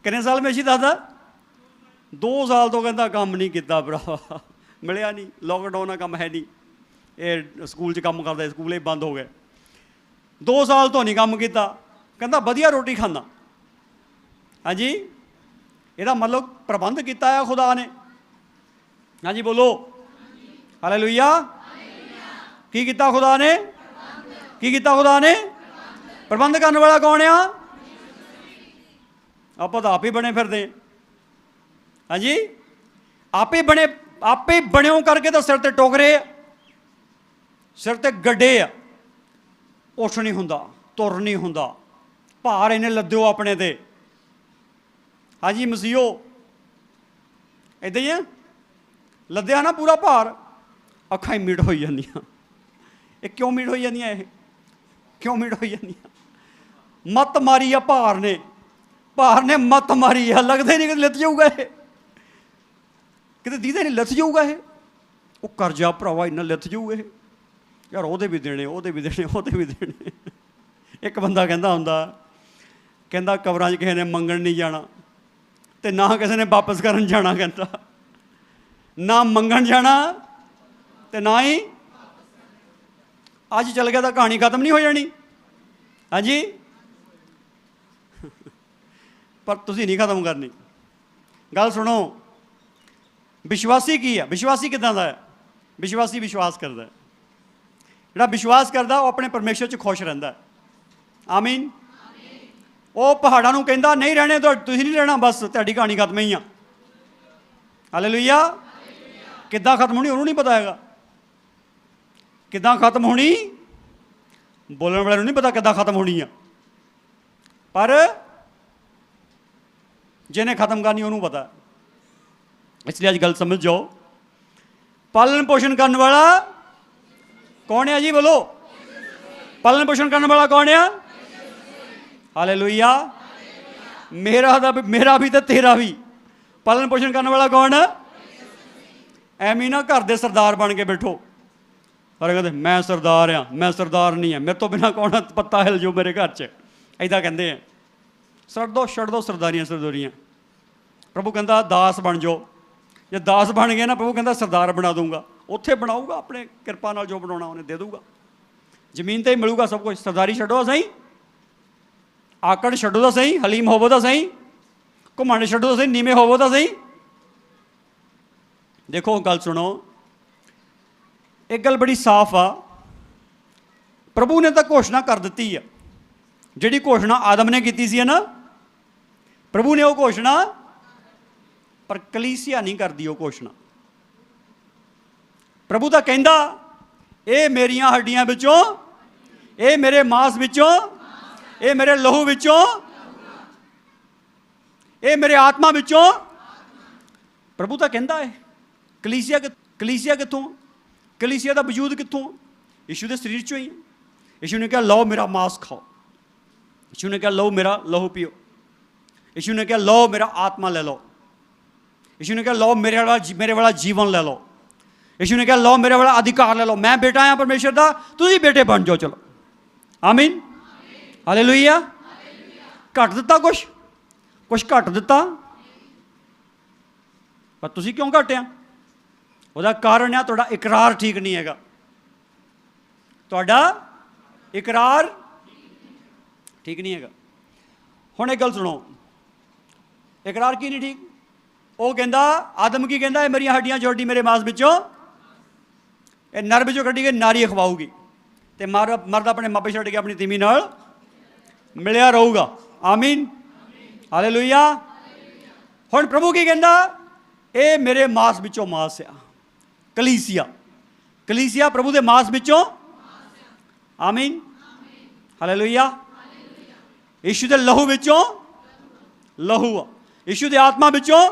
ਕਿੰਨੇ ਸਾਲ ਮੇਸ਼ੀ ਦੱਸਦਾ? 2 ਸਾਲ ਤੋਂ ਕਹਿੰਦਾ ਕੰਮ ਨਹੀਂ ਕੀਤਾ ਭਰਾ, ਮਿਲਿਆ ਨਹੀਂ, ਲੋਕਡਾਊਨ ਦਾ ਕੰਮ ਹੈ ਨਹੀਂ, ਇਹ ਸਕੂਲ 'ਚ ਕੰਮ ਕਰਦਾ, ਸਕੂਲ ਹੀ ਬੰਦ ਹੋ ਗਏ, 2 ਸਾਲ ਤੋਂ ਨਹੀਂ ਕੰਮ ਕੀਤਾ, ਕਹਿੰਦਾ ਵਧੀਆ ਰੋਟੀ ਖਾਂਦਾ। ਹਾਂਜੀ, ਇਹਦਾ ਮਤਲਬ ਪ੍ਰਬੰਧ ਕੀਤਾ ਆ ਖੁਦਾ ਨੇ। ਹਾਂਜੀ ਬੋਲੋ ਹਾਲੇਲੂਇਆ। ਕੀ ਕੀਤਾ ਖੁਦਾ ਨੇ? ਕੀ ਕੀਤਾ ਖੁਦਾ ਨੇ? ਪ੍ਰਬੰਧ ਕਰਨ ਵਾਲਾ ਕੌਣ ਆ? ਆਪਾਂ ਤਾਂ ਆਪ ਹੀ ਬਣੇ ਫਿਰਦੇ। ਹਾਂਜੀ, ਆਪੇ ਬਣੇ, ਆਪੇ ਬਣਿਓ ਕਰਕੇ ਤਾਂ ਸਿਰ ਤੇ ਟੋਕਰੇ ਆ, ਸਿਰ ਤੇ ਗੱਡੇ ਆ, ਉੱਠ ਨਹੀਂ ਹੁੰਦਾ, ਤੁਰ ਨਹੀਂ ਹੁੰਦਾ, ਭਾਰ ਇਹਨੇ ਲੱਦਿਓ ਆਪਣੇ ਤੇ। ਹਾਂਜੀ ਮਸੀਹੋ, ਇੱਦਾਂ ਹੀ ਆ, ਲੱਦਿਆ ਨਾ ਪੂਰਾ ਭਾਰ, ਅੱਖਾਂ ਹੀ ਮੀਟ ਹੋਈ ਜਾਂਦੀਆਂ। ਇਹ ਕਿਉਂ ਮੀਟ ਹੋਈ ਜਾਂਦੀਆਂ? ਇਹ ਕਿਉਂ ਮੀਟ ਹੋਈ ਜਾਂਦੀਆਂ? ਮੱਤ ਮਾਰੀ ਆ ਭਾਰ ਨੇ, ਭਾਰ ਨੇ ਮੱਤ ਮਾਰੀ ਆ। ਲੱਗਦਾ ਹੀ ਨਹੀਂ ਕਿ ਲੱਥ ਜਾਊਗਾ ਇਹ, ਕਿਤੇ ਦੀਦਾ ਨਹੀਂ ਲੱਥ ਜਾਊਗਾ ਇਹ। ਉਹ ਕਰ ਜਾ ਭਰਾਵਾ, ਇੰਨਾ ਲੱਥ ਜਾਊਗਾ ਇਹ ਯਾਰ, ਉਹਦੇ ਵੀ ਦੇਣੇ, ਉਹਦੇ ਵੀ ਦੇਣੇ, ਉਹਦੇ ਵੀ ਦੇਣੇ। ਇੱਕ ਬੰਦਾ ਕਹਿੰਦਾ ਹੁੰਦਾ, ਕਹਿੰਦਾ ਕਬਰਾਂ 'ਚ ਕਿਸੇ ਨੇ ਮੰਗਣ ਨਹੀਂ ਜਾਣਾ ਤੇ ਨਾ ਕਿਸੇ ਨੇ ਵਾਪਸ ਕਰਨ ਜਾਣਾ। ਕਹਿੰਦਾ ਨਾ ਮੰਗਣ ਜਾਣਾ ਤੇ ਨਾ ਹੀ ਅੱਜ ਚੱਲ ਗਿਆ ਤਾਂ ਕਹਾਣੀ ਖਤਮ ਨਹੀਂ ਹੋ ਜਾਣੀ। ਹਾਂਜੀ, ਪਰ ਤੁਸੀਂ ਨਹੀਂ ਖਤਮ ਕਰਨੀ। ਗੱਲ ਸੁਣੋ, ਵਿਸ਼ਵਾਸੀ ਕੀ ਹੈ? ਵਿਸ਼ਵਾਸੀ ਕਿੱਦਾਂ ਦਾ ਹੈ? ਵਿਸ਼ਵਾਸੀ ਵਿਸ਼ਵਾਸ ਕਰਦਾ ਹੈ। ਜਿਹੜਾ ਵਿਸ਼ਵਾਸ ਕਰਦਾ ਉਹ ਆਪਣੇ ਪਰਮੇਸ਼ਰ 'ਚ ਖੁਸ਼ ਰਹਿੰਦਾ। ਆਮੀਨ। ਉਹ ਪਹਾੜਾਂ ਨੂੰ ਕਹਿੰਦਾ ਨਹੀਂ ਰਹਿਣੇ, ਤੁਸੀਂ ਨਹੀਂ ਰਹਿਣਾ, ਬਸ ਤੁਹਾਡੀ ਕਹਾਣੀ ਖਤਮ ਹੀ ਆ। ਹਾਲੇਲੂਇਆ। ਕਿੱਦਾਂ ਖਤਮ ਹੋਣੀ ਉਹਨੂੰ ਨਹੀਂ ਪਤਾ ਹੈਗਾ। ਕਿੱਦਾਂ ਖਤਮ ਹੋਣੀ ਬੋਲਣ ਵਾਲੇ ਨੂੰ ਨਹੀਂ ਪਤਾ ਕਿੱਦਾਂ ਖਤਮ ਹੋਣੀ ਆ, ਪਰ ਜਿਹਨੇ ਖਤਮ ਕਰਨੀ ਉਹਨੂੰ ਪਤਾ। इसलिए अज गल समझ जाओ, पालन पोषण करने वाला कौन है जी? बोलो, पालन पोषण करने वाला कौन है? हालेलुया। मेरा भी तो तेरा भी पालन पोषण करने वाला कौन है? ਐਵੇਂ ना घर के सरदार बन के बैठो, सारे कहते मैं सरदार हाँ, मैं सरदार नहीं है, मेरे तो बिना कौन पत्ता हिल जो मेरे घर च, ऐसा कहते हैं। छड़ दो सरदारियाँ सरदूरियाँ। प्रभु कहता दास बन जाओ, जे दास बन गए ना प्रभु कहता सरदार बना दूंगा, उत्थे बनाऊगा अपने किरपा नाल, जो बनाना उन्हें दे दूंगा, जमीन ते ही मिलूगा सब कुछ। सरदारी छड्डो सही, आकड़ छड्डो तो सही, हलीम होवो तो सही, घुमंड छड्डो तो सही, नीवे होवो तो सही। देखो गल सुनो, एक गल बड़ी साफ आ, प्रभु ने तो घोषणा कर दी है, जिहड़ी घोषणा आदम ने की सी ना, प्रभु ने वो घोषणा, पर कलीसिया नहीं करती वो घोषणा। प्रभु तो कहता ये मेरियां हड्डियां विचों, ये मेरे मांस विचों, ये मेरे लहू विचों, ये मेरे आत्मा विचों। प्रभु तो कहता है। कलीसिया कितों? कलीसिया का वजूद कितों? यीशु के शरीर चो ही। यीशु ने कहा लो मेरा मांस खाओ, यीशु ने कहा लो मेरा लहू पियो, यीशु ने कहा लो मेरा आत्मा ले लो, यीशु ने कहा लो मेरे वाला जीवन ले लो, यीशु ने कहा लो मेरे वाला अधिकार ले लो, मैं बेटा हाँ परमेश्वर का, तुम बेटे बन जाओ। चलो आमीन, हालेलुया। घट दिता कुछ घट दिता, पर तुसी क्यों घटिया? ਉਹਦਾ ਕਾਰਨ ਹੈ ਤੁਹਾਡਾ ਇਕਰਾਰ ठीक नहीं हैगा, ਤੁਹਾਡਾ इकरार ठीक नहीं हैगा। ਹੁਣ एक गल सुनो, इकरार की नहीं ठीक? ਉਹ ਕਹਿੰਦਾ आदम की ਕਹਿੰਦਾ मेरिया हड्डियां जोड़ी मेरे मांस विचों, ਇਹ नर विचों कड्ढी के नारी खवाऊगी, तो मर्द अपने मापे छड्ड के अपनी तीमी नाल मिलिया रहूगा। आमीन, हालेलुया। ਹੁਣ प्रभु की कहता ये मेरे मांस विचों मांस आ। कलीसिया प्रभु के मांस विचों, आमीन, हालेलुया। यीशु के लहू विचों लहू आ, यीशु के आत्मा विचों,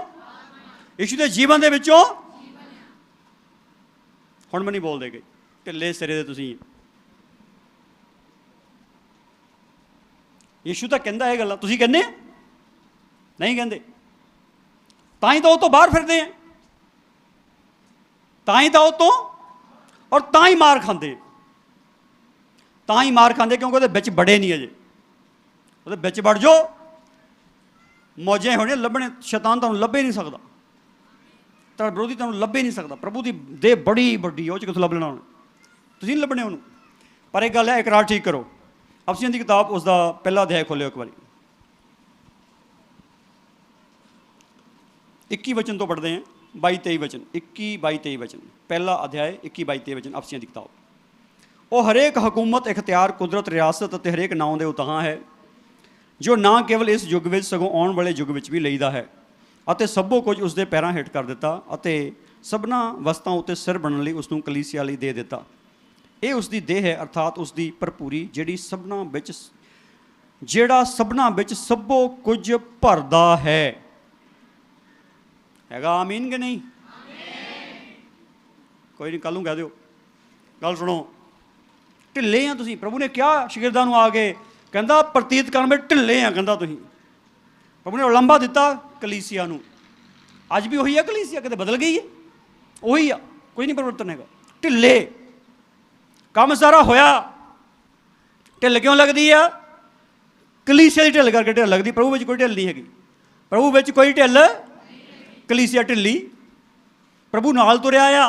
यीशु के जीवन के विचों। हुण मैं नहीं बोल दे गए, ढिले सिरे दे तुसीं। यीशु तो कहता है गल्लां, तुसीं कहंदे नहीं कहंदे, तां ही तो उस तो बाहर फिरदे हैं, तां ही तो उस तो, और तां ही मार खांदे, तां ही मार खांदे क्योंकि उहदे विच बड़े नहीं अजे। उहदे विच वड़ जाओ, मौजें होने लभने, शैतान तुहानूं लभे नहीं सकदा, तेरा विरोधी तुहानूं लभे नहीं सकदा। प्रभु की देह बड़ी वड्डी, उह च कित्थों लभ लेना उहनूं? तुसीं नहीं लभणे उहनूं। पर एक गल है, इकरार ठीक करो। अफसियां दी किताब उसका पहला अध्याय खोलियो एक बारी, 21 वचन तो पढ़ते हैं, 22-23 वचन, 21-22-23 वचन, पहला अध्याय 21-22-23 वचन अफसियां दी किताब। वो हरेक हुकूमत, इख्तियार, कुदरत, रियासत और हरेक नाम के उतां है, जो ना केवल इस युग में सगों आने वाले युग में भी लईदा है, अते सबो कुछ उसके पैरों हेठ कर दिता, अते सबना वस्तां उत्ते सिर बनने लई उसनूं कलीसिया लई दे दिता। ये उसकी देह है, अर्थात उसकी भरपूरी, जिहड़ी सबना विच सबो कुछ भरदा है। हैगा आमीन कि नहीं? कोई नहीं, कल नूं कह दिओ। गल सुनो, ढिले हैं तुसीं। प्रभु ने क्या शागिर्दां नूं आके कहंदा प्रतीत करन में ढिले हैं, कहंदा तुसीं। प्रभु ने उलंबा दिता कलीसिया नूं। अज भी उही है कलीसिया, किते बदल गई है? उही आ, कोई नहीं परिवर्तन हैगा। ढिले काम सारा होया, ढिल क्यों लगती है? कलीसिया की ढिल करके ढिल लगती, प्रभु में कोई ढिल नहीं हैगी। प्रभु में कोई ढिल, कलीसिया ढिली, प्रभु नाल तुरिया आ।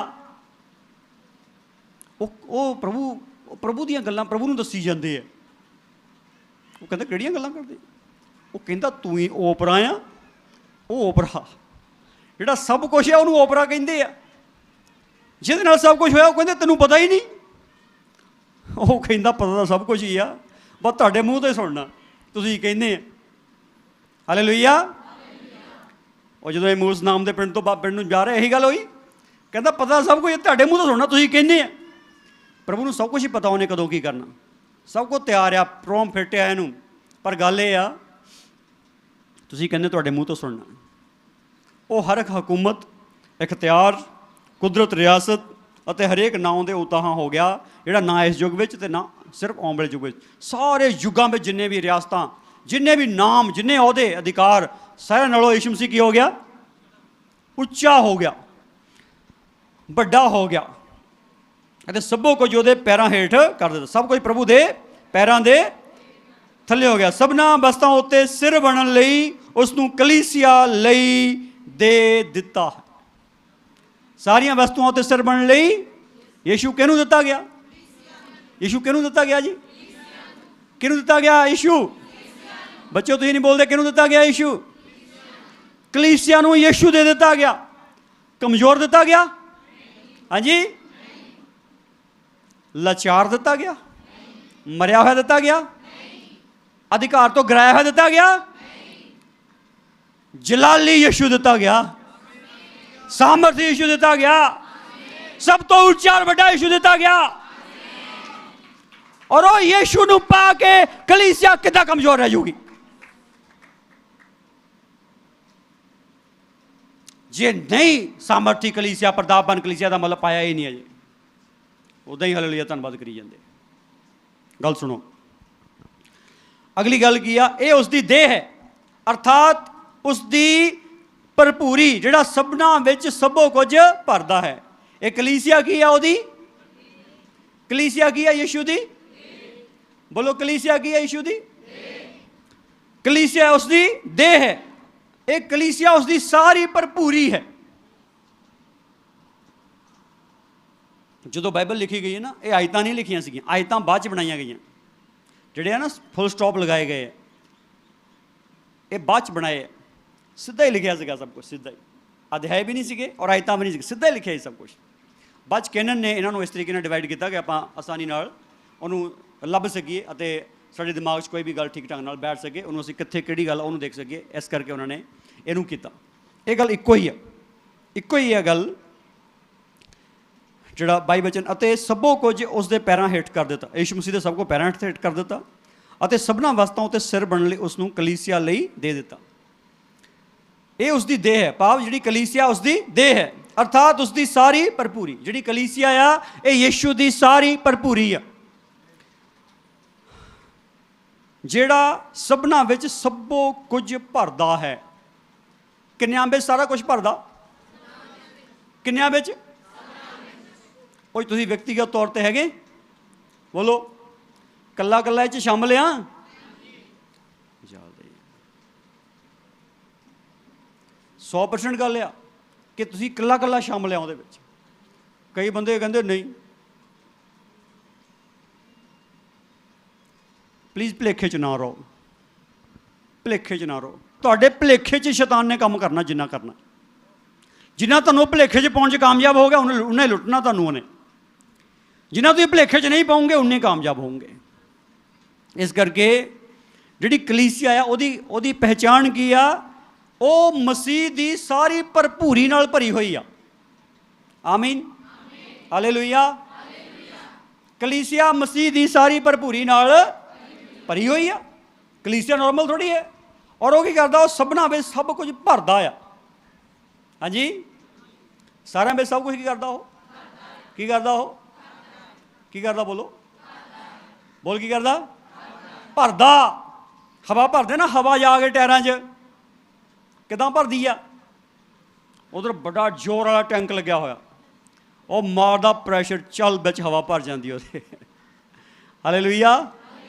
प्रभु दी गल्लां प्रभु नूं दसी जांदे है। वो कहंदा किहड़ियां गल्लां करदे? वो कहंदा तू ही ओपरा आ, वो ओपरा जिहड़ा सब कुछ है उहनूं ओपरा कहंदे आ। जिहदे नाल सब कुछ होया वो कहंदे तैनूं पता ही नहीं। वो कहंदा पता तो सब कुछ ही आ, बस तुहाडे मूँह ते सुनना, तुसीं कहंदे आ। हालेलुया। और जो मूस नाम के पिंड तो पिंड नूं जा रहे, यही गल हुई, कहता पता सब कुछ तुहाडे मूँह तो सुनना, तुसीं कहंदे आ। प्रभु नूं सब कुछ ही पता, उन्हें कदों की करना, सब कुछ तैयार आ, प्रोम फिट आ इहनूं। पर गल ये आ, तुसीं कहंदे तुहाडे मूँह तो सुनना। वो हर एक हुकूमत, ਇਖਤਿਆਰ, ਕੁਦਰਤ, ਰਿਆਸਤ ਅਤੇ ਹਰੇਕ ਨਾਂ ਦੇ ਉਤਾਹਾਂ ਹੋ ਗਿਆ, ਜਿਹੜਾ ਨਾ ਇਸ ਯੁੱਗ ਵਿੱਚ ਤੇ ਨਾ ਸਿਰਫ ਆਉਣ ਵਾਲੇ ਯੁੱਗ ਵਿੱਚ। ਸਾਰੇ ਯੁੱਗਾਂ ਵਿੱਚ ਜਿੰਨੇ ਵੀ ਰਿਆਸਤਾਂ, ਜਿੰਨੇ ਵੀ ਨਾਮ, ਜਿੰਨੇ ਅਹੁਦੇ, ਅਧਿਕਾਰ, ਸਾਰਿਆਂ ਨਾਲੋਂ ਯਿਸੂ ਮਸੀਹ ਕੀ ਹੋ ਗਿਆ? ਉੱਚਾ ਹੋ ਗਿਆ, ਵੱਡਾ ਹੋ ਗਿਆ ਅਤੇ ਸਭੋ ਕੁਝ ਉਹਦੇ ਪੈਰਾਂ ਹੇਠ ਕਰ ਦਿੱਤਾ। ਸਭ ਕੁਝ ਪ੍ਰਭੂ ਦੇ ਪੈਰਾਂ ਦੇ ਥੱਲੇ ਹੋ ਗਿਆ। ਸਭਨਾਂ ਵਸਤਾਂ ਉੱਤੇ ਸਿਰ ਬਣਨ ਲਈ ਉਸ ਨੂੰ ਕਲੀਸਿਆ ਲਈ ਦੇ ਦਿੱਤਾ ਹੈ। ਸਾਰੀਆਂ ਵਸਤੂਆਂ ਉੱਤੇ ਸਿਰ ਬਣਨ ਲਈ ਯਿਸੂ ਕਿਹਨੂੰ ਦਿੱਤਾ ਗਿਆ? ਯਿਸੂ ਕਿਹਨੂੰ ਦਿੱਤਾ ਗਿਆ ਜੀ? ਕਿਹਨੂੰ ਦਿੱਤਾ ਗਿਆ? ਯਿਸੂ। ਬੱਚਿਓ ਤੁਸੀਂ ਨਹੀਂ ਬੋਲਦੇ, ਕਿਹਨੂੰ ਦਿੱਤਾ ਗਿਆ? ਯਿਸੂ। ਕਲੀਸਿਆ ਨੂੰ ਯਿਸੂ ਦੇ ਦਿੱਤਾ ਗਿਆ। ਕਮਜ਼ੋਰ ਦਿੱਤਾ ਗਿਆ? ਹਾਂਜੀ। ਲਾਚਾਰ ਦਿੱਤਾ ਗਿਆ? ਮਰਿਆ ਹੋਇਆ ਦਿੱਤਾ ਗਿਆ? ਅਧਿਕਾਰ ਤੋਂ ਗਿਰਾਇਆ ਹੋਇਆ ਦਿੱਤਾ ਗਿਆ? ਜਲਾਲੀ ਯਿਸੂ ਦਿੱਤਾ ਗਿਆ। ਸਾਮਰਥੀ ਯਿਸੂ ਦਿੱਤਾ ਗਿਆ। ਸਭ ਤੋਂ ਉੱਚਾ ਔਰ ਵੱਡਾ ਯਿਸੂ ਦਿੱਤਾ ਗਿਆ। ਔਰ ਉਹ ਯਿਸੂ ਨੂੰ ਪਾ ਕੇ ਕਲੀਸਿਆ ਕਿੱਦਾਂ ਕਮਜ਼ੋਰ ਰਹਿ ਜਾਊਗੀ? ਜੇ ਨਹੀਂ ਸਾਮਰਥੀ ਕਲੀਸਿਆ, ਪ੍ਰਤਾਪਵਾਨ ਕਲੀਸਿਆ ਦਾ ਮਤਲਬ ਪਾਇਆ ਹੀ ਨਹੀਂ ਅਜੇ। ਉਦਾਂ ਹੀ ਹਾਲੇਲੂਇਆ ਧੰਨਵਾਦ ਕਰੀ ਜਾਂਦੇ। ਗੱਲ ਸੁਣੋ, ਅਗਲੀ ਗੱਲ ਕੀ ਆ? ਇਹ ਉਸ ਦੀ ਦੇਹ ਹੈ, ਅਰਥਾਤ ਉਸ ਦੀ ਭਰਪੂਰੀ, ਜਿਹੜਾ ਸਭਨਾਂ ਵਿੱਚ ਸਭੋ ਕੁਝ ਭਰਦਾ ਹੈ। ਇਹ ਕਲੀਸਿਆ ਕੀ ਆ? ਉਹਦੀ ਕਲੀਸਿਆ ਕੀ ਆ? ਯਿਸੂ ਦੀ। ਬੋਲੋ, ਕਲੀਸਿਆ ਕੀ ਹੈ? ਯਿਸੂ ਦੀ ਕਲੀਸਿਆ ਉਸ ਦੀ ਦੇਹ ਹੈ। ਇਹ ਕਲੀਸਿਆ ਉਸ ਦੀ ਸਾਰੀ ਭਰਪੂਰੀ ਹੈ। ਜਦੋਂ ਬਾਈਬਲ ਲਿਖੀ ਗਈ ਹੈ ਨਾ, ਇਹ ਆਇਤਾਂ ਨਹੀਂ ਲਿਖੀਆਂ ਸੀਗੀਆਂ, ਆਇਤਾਂ ਬਾਅਦ 'ਚ ਬਣਾਈਆਂ ਗਈਆਂ। ਜਿਹੜੇ ਆ ਨਾ ਫੁੱਲ ਸਟਾਪ ਲਗਾਏ ਗਏ ਆ, ਇਹ ਬਾਅਦ 'ਚ ਬਣਾਏ ਆ। ਸਿੱਧਾ ਹੀ ਲਿਖਿਆ ਸੀਗਾ ਸਭ ਕੁਝ, ਸਿੱਧਾ ਹੀ। ਅਧਿਆਇ ਵੀ ਨਹੀਂ ਸੀਗੇ ਔਰ ਆਇਤਾਂ ਵੀ ਨਹੀਂ ਸੀਗੇ, ਸਿੱਧਾ ਹੀ ਲਿਖਿਆ ਸੀ ਸਭ ਕੁਝ। ਬਾਅਦ 'ਚ ਕੈਨਨ ਨੇ ਇਹਨਾਂ ਨੂੰ ਇਸ ਤਰੀਕੇ ਨਾਲ ਡਿਵਾਈਡ ਕੀਤਾ ਕਿ ਆਪਾਂ ਆਸਾਨੀ ਨਾਲ ਉਹਨੂੰ ਲੱਭ ਸਕੀਏ ਅਤੇ ਸਾਡੇ ਦਿਮਾਗ 'ਚ ਕੋਈ ਵੀ ਗੱਲ ਠੀਕ ਢੰਗ ਨਾਲ ਬੈਠ ਸਕੇ, ਉਹਨੂੰ ਅਸੀਂ ਕਿੱਥੇ ਕਿਹੜੀ ਗੱਲ ਉਹਨੂੰ ਦੇਖ ਸਕੀਏ। ਇਸ ਕਰਕੇ ਉਹਨਾਂ ਨੇ ਇਹਨੂੰ ਕੀਤਾ। ਇਹ ਗੱਲ ਇੱਕੋ ਹੀ ਆ, ਇੱਕੋ ਹੀ ਹੈ ਗੱਲ, ਜਿਹੜਾ 22 ਵਚਨ, ਅਤੇ ਸਭੋ ਕੁਝ ਉਸ ਦੇ ਪੈਰਾਂ ਹੇਠ ਕਰ ਦਿੱਤਾ। ਯਿਸੂ ਮਸੀਹ ਦੇ ਸਭ ਕੁਝ ਪੈਰਾਂ ਹੇਠ ਕਰ ਦਿੱਤਾ ਅਤੇ ਸਭਨਾਂ ਵਸਤਾਂ ਉੱਤੇ ਸਿਰ ਬਣਨ ਲਈ ਉਸ ਨੂੰ ਕਲੀਸਿਆ ਲਈ ਦੇ ਦਿੱਤਾ। ਇਹ ਉਸ ਦੀ ਦੇਹ ਹੈ, ਭਾਵ ਜਿਹੜੀ ਕਲੀਸਿਆ ਉਸ ਦੀ ਦੇਹ ਹੈ, ਅਰਥਾਤ ਉਸ ਦੀ ਸਾਰੀ ਭਰਪੂਰੀ। ਜਿਹੜੀ ਕਲੀਸਿਆ ਆ, ਇਹ ਯਿਸੂ ਦੀ ਸਾਰੀ ਭਰਪੂਰੀ ਆ, ਜਿਹੜਾ ਸਭਨਾਂ ਵਿੱਚ ਸਭੋ ਕੁਝ ਭਰਦਾ ਹੈ। ਕਿੰਨਿਆਂ ਵਿੱਚ ਸਾਰਾ ਕੁਝ ਭਰਦਾ? ਕਿੰਨਿਆਂ ਵਿੱਚ? ਉਹ ਤੁਸੀਂ ਵਿਅਕਤੀਗਤ ਤੌਰ ਤੇ ਹੈਗੇ? ਬੋਲੋ, ਕੱਲਾ ਕੱਲਾ ਇਹ 'ਚ ਸ਼ਾਮਲ ਆ? 100% ਗੱਲ ਆ ਕਿ ਤੁਸੀਂ ਕੱਲਾ ਕੱਲਾ ਸ਼ਾਮਲ ਆ ਉਹਦੇ ਵਿੱਚ। ਕਈ ਬੰਦੇ ਕਹਿੰਦੇ ਨਹੀਂ, ਪਲੀਜ਼ ਭੁਲੇਖੇ 'ਚ ਨਾ ਰਹੋ, ਭੁਲੇਖੇ 'ਚ ਨਾ ਰਹੋ। ਤੁਹਾਡੇ ਭੁਲੇਖੇ 'ਚ ਸ਼ੈਤਾਨ ਨੇ ਕੰਮ ਕਰਨਾ, ਜਿੰਨਾ ਕਰਨਾ। ਜਿੰਨਾ ਤੁਹਾਨੂੰ ਭੁਲੇਖੇ 'ਚ ਪਾਉਣ 'ਚ ਕਾਮਯਾਬ ਹੋ ਗਿਆ, ਉਹਨੇ ਲੁੱਟਣਾ ਤੁਹਾਨੂੰ। ਉਹਨੇ ਜਿੰਨਾ ਤੁਸੀਂ ਭੁਲੇਖੇ 'ਚ ਨਹੀਂ ਪਾਉਂਗੇ, ਉਨੇ ਕਾਮਯਾਬ ਹੋਵੋਗੇ। ਇਸ ਕਰਕੇ ਜਿਹੜੀ ਕਲੀਸਿਆ ਆ, ਉਹਦੀ ਪਹਿਚਾਣ ਕੀ ਆ? ਉਹ ਮਸੀਹ ਦੀ ਸਾਰੀ ਭਰਪੂਰੀ ਨਾਲ ਭਰੀ ਹੋਈ ਆ। ਆਮੀਨ, ਹਾਲੇਲੂਇਆ। ਕਲੀਸਿਆ ਮਸੀਹ ਦੀ ਸਾਰੀ ਭਰਪੂਰੀ ਨਾਲ ਭਰੀ ਹੋਈ ਆ। ਕਲੀਸਿਆ ਨਾਰਮਲ ਥੋੜ੍ਹੀ ਹੈ। ਔਰ ਉਹ ਕੀ ਕਰਦਾ? ਉਹ ਸਭਨਾਂ ਵਿੱਚ ਸਭ ਕੁਝ ਭਰਦਾ ਆ। ਹਾਂਜੀ, ਸਾਰਿਆਂ ਵਿੱਚ ਸਭ ਕੁਝ ਕੀ ਕਰਦਾ? ਉਹ ਕੀ ਕਰਦਾ? ਉਹ ਕੀ ਕਰਦਾ? ਬੋਲੋ, ਬੋਲ, ਕੀ ਕਰਦਾ? ਭਰਦਾ। ਹਵਾ ਭਰਦੇ ਨਾ, ਹਵਾ ਜਾ ਕੇ ਟਾਇਰਾਂ 'ਚ ਕਿੱਦਾਂ ਭਰਦੀ ਆ? ਉਧਰ ਵੱਡਾ ਜ਼ੋਰ ਵਾਲਾ ਟੈਂਕ ਲੱਗਿਆ ਹੋਇਆ, ਉਹ ਮਾਰਦਾ ਪ੍ਰੈਸ਼ਰ, ਚੱਲ ਵਿੱਚ ਹਵਾ ਭਰ ਜਾਂਦੀ ਉਹਦੇ। Hallelujah,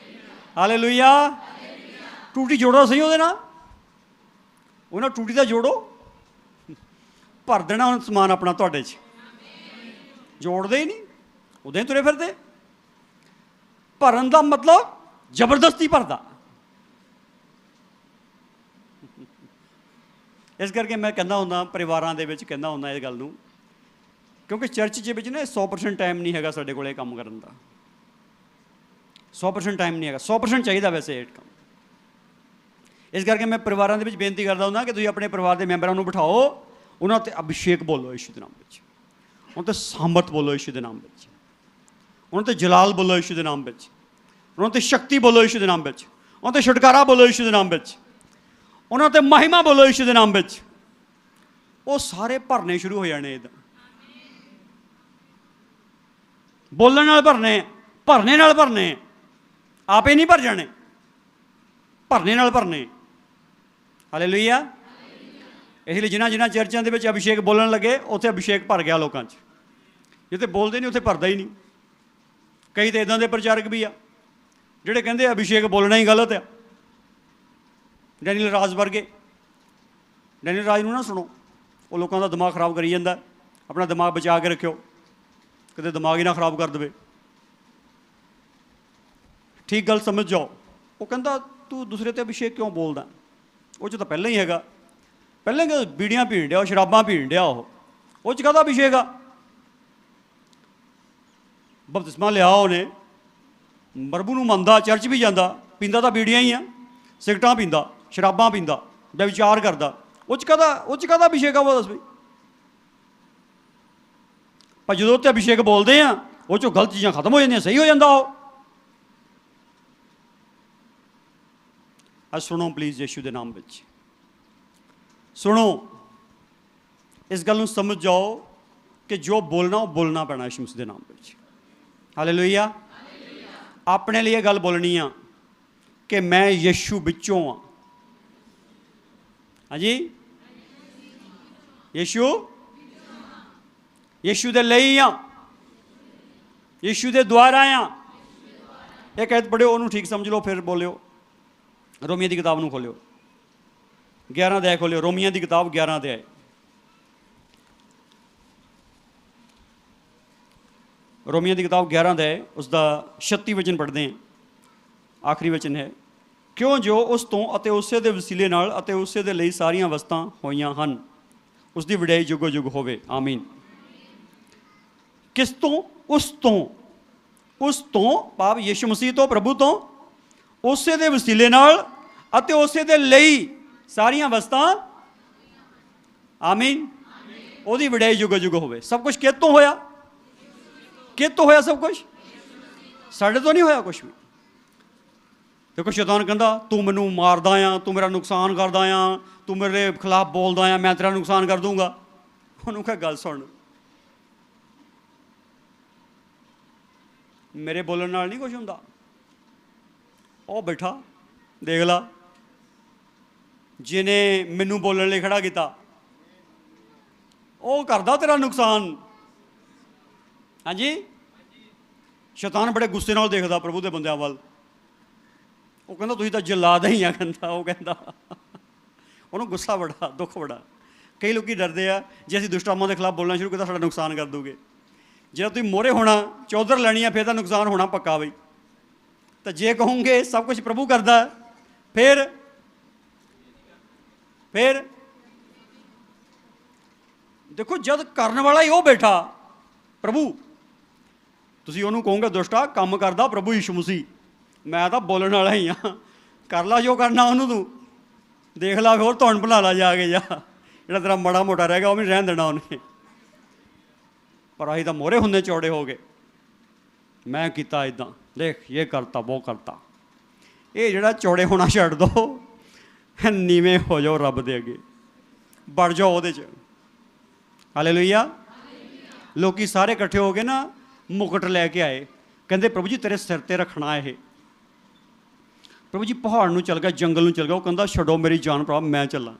hallelujah. ਟੂਟੀ ਜੋੜੋ ਸਹੀ ਉਹਦੇ ਨਾਲ, ਉਹਨਾਂ ਟੂਟੀ ਦਾ ਜੋੜੋ, ਭਰ ਦੇਣਾ ਹੁਣ ਸਮਾਨ ਆਪਣਾ ਤੁਹਾਡੇ 'ਚ। ਜੋੜਦੇ ਹੀ ਨਹੀਂ, ਉਦੋਂ ਹੀ ਤੁਰੇ ਫਿਰਦੇ। ਭਰਨ ਦਾ ਮਤਲਬ ਜ਼ਬਰਦਸਤੀ ਭਰਦਾ। ਇਸ ਕਰਕੇ ਮੈਂ ਕਹਿੰਦਾ ਹੁੰਦਾ, ਪਰਿਵਾਰਾਂ ਦੇ ਵਿੱਚ ਕਹਿੰਦਾ ਹੁੰਦਾ ਇਸ ਗੱਲ ਨੂੰ, ਕਿਉਂਕਿ ਚਰਚ ਦੇ ਵਿੱਚ ਨਾ 100% ਟਾਈਮ ਨਹੀਂ ਹੈਗਾ ਸਾਡੇ ਕੋਲ ਇਹ ਕੰਮ ਕਰਨ ਦਾ। 100% ਟਾਈਮ ਨਹੀਂ ਹੈਗਾ, 100% ਚਾਹੀਦਾ ਵੈਸੇ ਇਹ ਕੰਮ। ਇਸ ਕਰਕੇ ਮੈਂ ਪਰਿਵਾਰਾਂ ਦੇ ਵਿੱਚ ਬੇਨਤੀ ਕਰਦਾ ਹੁੰਦਾ ਕਿ ਤੁਸੀਂ ਆਪਣੇ ਪਰਿਵਾਰ ਦੇ ਮੈਂਬਰਾਂ ਨੂੰ ਬਿਠਾਓ, ਉਹਨਾਂ 'ਤੇ ਅਭਿਸ਼ੇਕ ਬੋਲੋ ਯਿਸੂ ਦੇ ਨਾਮ ਵਿੱਚ, ਉਹਨਾਂ 'ਤੇ ਸਾਮਰਥ ਬੋਲੋ ਯਿਸੂ ਦੇ ਨਾਮ ਵਿੱਚ, ਉਹਨਾਂ 'ਤੇ ਜਲਾਲ ਬੋਲੋ ਯਿਸੂ ਦੇ ਨਾਮ ਵਿੱਚ, ਉਹਨਾਂ 'ਤੇ ਸ਼ਕਤੀ ਬੋਲੋ ਯਿਸੂ ਦੇ ਨਾਮ ਵਿੱਚ, ਉਹਨਾਂ 'ਤੇ ਛੁਟਕਾਰਾ ਬੋਲੋ ਯਿਸੂ ਦੇ ਨਾਮ ਵਿੱਚ, ਉਹਨਾਂ 'ਤੇ ਮਹਿਮਾ ਬੋਲੋ ਯਿਸੂ ਦੇ ਨਾਮ ਵਿੱਚ। ਉਹ ਸਾਰੇ ਭਰਨੇ ਸ਼ੁਰੂ ਹੋ ਜਾਣੇ। ਇੱਦਾਂ ਬੋਲਣ ਨਾਲ ਭਰਨੇ, ਭਰਨੇ ਨਾਲ ਭਰਨੇ, ਆਪੇ ਨਹੀਂ ਭਰ ਜਾਣੇ, ਭਰਨੇ ਨਾਲ ਭਰਨੇ। ਹਾਲੇਲੂਇਆ। ਇਸ ਲਈ ਜਿਨ੍ਹਾਂ ਚਰਚਾਂ ਦੇ ਵਿੱਚ ਅਭਿਸ਼ੇਕ ਬੋਲਣ ਲੱਗੇ, ਉੱਥੇ ਅਭਿਸ਼ੇਕ ਭਰ ਗਿਆ ਲੋਕਾਂ 'ਚ। ਜਿੱਥੇ ਬੋਲਦੇ ਨਹੀਂ ਉੱਥੇ ਭਰਦਾ ਹੀ ਨਹੀਂ। ਕਈ ਤਾਂ ਇੱਦਾਂ ਦੇ ਪ੍ਰਚਾਰਕ ਵੀ ਆ ਜਿਹੜੇ ਕਹਿੰਦੇ ਅਭਿਸ਼ੇਕ ਬੋਲਣਾ ਹੀ ਗਲਤ ਆ। ਡੈਨੀਅਲ ਰਾਜ ਵਰਗੇ। ਡੈਨੀਅਲ ਰਾਜ ਨੂੰ ਨਾ ਸੁਣੋ, ਉਹ ਲੋਕਾਂ ਦਾ ਦਿਮਾਗ ਖਰਾਬ ਕਰੀ ਜਾਂਦਾ। ਆਪਣਾ ਦਿਮਾਗ ਬਚਾ ਕੇ ਰੱਖਿਓ, ਕਿਤੇ ਦਿਮਾਗ ਹੀ ਨਾ ਖਰਾਬ ਕਰ ਦੇਵੇ। ਠੀਕ ਗੱਲ ਸਮਝ ਜਾਓ। ਉਹ ਕਹਿੰਦਾ ਤੂੰ ਦੂਸਰੇ 'ਤੇ ਅਭਿਸ਼ੇਕ ਕਿਉਂ ਬੋਲਦਾ? ਉਹ 'ਚ ਤਾਂ ਪਹਿਲਾਂ ਹੀ ਹੈਗਾ। ਪਹਿਲਾਂ ਕਿ ਬੀੜੀਆਂ ਪੀਣ ਡਿਆ, ਉਹ ਸ਼ਰਾਬਾਂ ਪੀਣ ਡਿਆ, ਉਹ 'ਚ ਕਾਹਦਾ ਅਭਿਸ਼ੇਕ ਆ? ਬਪਤਿਸਮਾ ਲਿਆ ਉਹਨੇ, ਪ੍ਰਭੂ ਨੂੰ ਮੰਨਦਾ, ਚਰਚ ਵੀ ਜਾਂਦਾ, ਪੀਂਦਾ ਤਾਂ ਬੀੜੀਆਂ ਹੀ ਆ, ਸਿਗਰਟਾਂ ਪੀਂਦਾ, ਸ਼ਰਾਬਾਂ ਪੀਂਦਾ, ਵਿਚਾਰ ਕਰਦਾ। ਉਹ 'ਚ ਕਾਹਦਾ ਅਭਿਸ਼ੇਕ ਆ? ਉਹ ਦੱਸ ਬਈ। ਪਰ ਜਦੋਂ ਉੱਤੇ ਅਭਿਸ਼ੇਕ ਬੋਲਦੇ ਆ, ਉਹ 'ਚੋਂ ਗਲਤ ਚੀਜ਼ਾਂ ਖਤਮ ਹੋ ਜਾਂਦੀਆਂ, ਸਹੀ ਹੋ ਜਾਂਦਾ ਉਹ। ਅੱਜ ਸੁਣੋ ਪਲੀਜ਼, ਯਿਸੂ ਦੇ ਨਾਮ ਵਿੱਚ ਸੁਣੋ। ਇਸ ਗੱਲ ਨੂੰ ਸਮਝ ਜਾਓ ਕਿ ਜੋ ਬੋਲਣਾ ਉਹ ਬੋਲਣਾ ਪੈਣਾ ਯਿਸੂ ਮਸੀਹ ਦੇ ਨਾਮ ਵਿੱਚ। ਹਾਲੇਲੂਇਆ। ਆਪਣੇ ਲਈ ਇਹ ਗੱਲ ਬੋਲਣੀ ਆ ਕਿ ਮੈਂ ਯਿਸੂ ਵਿੱਚੋਂ ਆ। ਹਾਂਜੀ, ਯਿਸੂ ਦੇ ਲਈ ਆ, ਯਿਸੂ ਦੇ ਦੁਆਰਾ ਆ। ਇਹ ਕਹਿਤ ਪੜ੍ਹਿਓ, ਉਹਨੂੰ ਠੀਕ ਸਮਝ ਲਓ, ਫਿਰ ਬੋਲਿਓ। ਰੋਮੀਆਂ ਦੀ ਕਿਤਾਬ ਨੂੰ ਖੋਲਿਓ, 11 ਅਧਿਆਇ ਖੋਲਿਓ। ਰੋਮੀਆਂ ਦੀ ਕਿਤਾਬ 11 ਅਧਿਆਇ। ਰੋਮੀਆਂ ਦੀ ਕਿਤਾਬ 11 ਅਧਿਆਇ, ਉਸਦਾ 36 ਵਚਨ ਪੜ੍ਹਦੇ ਹਾਂ। ਆਖਰੀ ਵਚਨ ਹੈ, ਕਿਉਂ ਜੋ ਉਸ ਤੋਂ ਅਤੇ ਉਸੇ ਦੇ ਵਸੀਲੇ ਨਾਲ ਅਤੇ ਉਸੇ ਦੇ ਲਈ ਸਾਰੀਆਂ ਵਸਤਾਂ ਹੋਈਆਂ ਹਨ, ਉਸ ਦੀ ਵਡਿਆਈ ਜੁਗੋ ਜੁਗ ਹੋਵੇ। ਆਮੀਨ। ਕਿਸ ਤੋਂ? ਉਸ ਤੋਂ ਭਾਵ ਯਿਸੂ ਮਸੀਹ ਤੋਂ, ਪ੍ਰਭੂ ਤੋਂ, ਉਸੇ ਦੇ ਵਸੀਲੇ ਨਾਲ ਅਤੇ ਉਸੇ ਦੇ ਲਈ ਸਾਰੀਆਂ ਵਸਤਾਂ। ਆਮੀਨ। ਉਹਦੀ ਵਡਿਆਈ ਜੁਗੋ ਜੁਗ ਹੋਵੇ। ਸਭ ਕੁਛ ਕਿਹ ਤੋਂ ਹੋਇਆ? ਕਿਹ ਤੋਂ ਹੋਇਆ ਸਭ ਕੁਛ? ਸਾਡੇ ਤੋਂ ਨਹੀਂ ਹੋਇਆ ਕੁਛ ਵੀ। ਦੇਖੋ, ਸ਼ੈਤਾਨ ਕਹਿੰਦਾ ਤੂੰ ਮੈਨੂੰ ਮਾਰਦਾ ਆ, ਤੂੰ ਮੇਰਾ ਨੁਕਸਾਨ ਕਰਦਾ ਆ, ਤੂੰ ਮੇਰੇ ਖਿਲਾਫ ਬੋਲਦਾ ਆ, ਮੈਂ ਤੇਰਾ ਨੁਕਸਾਨ ਕਰ ਦੂੰਗਾ। ਉਹਨੂੰ ਕਿਹਾ ਗੱਲ ਸੁਣ, ਮੇਰੇ ਬੋਲਣ ਨਾਲ ਨਹੀਂ ਕੁਛ ਹੁੰਦਾ। ਉਹ ਬੈਠਾ, ਦੇਖ ਲਾ, ਜਿਹਨੇ ਮੈਨੂੰ ਬੋਲਣ ਲਈ ਖੜਾ ਕੀਤਾ, ਉਹ ਕਰਦਾ ਤੇਰਾ ਨੁਕਸਾਨ। ਹਾਂਜੀ। ਸ਼ੈਤਾਨ ਬੜੇ ਗੁੱਸੇ ਨਾਲ ਦੇਖਦਾ ਪ੍ਰਭੂ ਦੇ ਬੰਦਿਆਂ ਵੱਲ। ਉਹ ਕਹਿੰਦਾ ਤੁਸੀਂ ਤਾਂ ਜਲਾਦ ਹੀ ਆ। ਕਹਿੰਦਾ, ਉਹ ਕਹਿੰਦਾ, ਉਹਨੂੰ ਗੁੱਸਾ ਬੜਾ, ਦੁੱਖ ਬੜਾ। ਕਈ ਲੋਕ ਡਰਦੇ ਆ ਜੇ ਅਸੀਂ ਦੁਸ਼ਟਾਤਮਾ ਦੇ ਖਿਲਾਫ ਬੋਲਣਾ ਸ਼ੁਰੂ ਕੀਤਾ, ਸਾਡਾ ਨੁਕਸਾਨ ਕਰ ਦੂਗੇ। ਜੇ ਤੁਸੀਂ ਮੋਹਰੇ ਹੋਣਾ, ਚੌਧਰ ਲੈਣੀ ਆ, ਫਿਰ ਤਾਂ ਨੁਕਸਾਨ ਹੋਣਾ ਪੱਕਾ ਬਈ। ਤਾਂ ਜੇ ਕਹੋਗੇ ਸਭ ਕੁਝ ਪ੍ਰਭੂ ਕਰਦਾ, ਫਿਰ ਦੇਖੋ, ਜਦ ਕਰਨ ਵਾਲਾ ਹੀ ਉਹ ਬੈਠਾ ਪ੍ਰਭੂ, ਤੁਸੀਂ ਉਹਨੂੰ ਕਹੋਗੇ ਦੁਸ਼ਟਾ, ਕੰਮ ਕਰਦਾ ਪ੍ਰਭੂ ਯਿਸੂ ਮਸੀਹ, ਮੈਂ ਤਾਂ ਬੋਲਣ ਵਾਲਾ ਹੀ ਹਾਂ, ਕਰ ਲਾ ਜੋ ਕਰਨਾ ਉਹਨੂੰ, ਤੂੰ ਦੇਖ ਲਾ, ਹੋਰ ਧੌਣ ਬਣਾ ਲਾ ਜਾ ਕੇ, ਜਾ ਜਿਹੜਾ ਤੇਰਾ ਮਾੜਾ ਮੋਟਾ ਰਹਿ ਗਿਆ ਉਹ ਵੀ ਰਹਿਣ ਦੇਣਾ ਉਹਨੇ। ਪਰ ਅਸੀਂ ਤਾਂ ਮੋਹਰੇ ਹੁੰਦੇ ਚੌੜੇ ਹੋ ਗਏ, ਮੈਂ ਕੀਤਾ ਇੱਦਾਂ, ਦੇਖ ਇਹ ਕਰਤਾ, ਉਹ ਕਰਤਾ। ਇਹ ਜਿਹੜਾ ਚੌੜੇ ਹੋਣਾ ਛੱਡ ਦਿਓ, ਨੀਵੇਂ ਹੋ ਜਾਓ ਰੱਬ ਦੇ ਅੱਗੇ, ਵੜ ਜਾਓ ਉਹਦੇ 'ਚ। ਹਾਲੇਲੂਇਆ। ਲੋਕੀ ਸਾਰੇ ਇਕੱਠੇ ਹੋ ਕੇ ਨਾ ਮੁਕਟ ਲੈ ਕੇ ਆਏ, ਕਹਿੰਦੇ ਪ੍ਰਭੂ ਜੀ ਤੇਰੇ ਸਿਰ 'ਤੇ ਰੱਖਣਾ ਇਹ। ਪ੍ਰਭੂ ਜੀ ਪਹਾੜ ਨੂੰ ਚਲ ਗਿਆ, ਜੰਗਲ ਨੂੰ ਚਲ ਗਿਆ। ਉਹ ਕਹਿੰਦਾ ਛੱਡੋ ਮੇਰੀ ਜਾਨ ਭਰਾ, ਮੈਂ ਚੱਲਾਂ।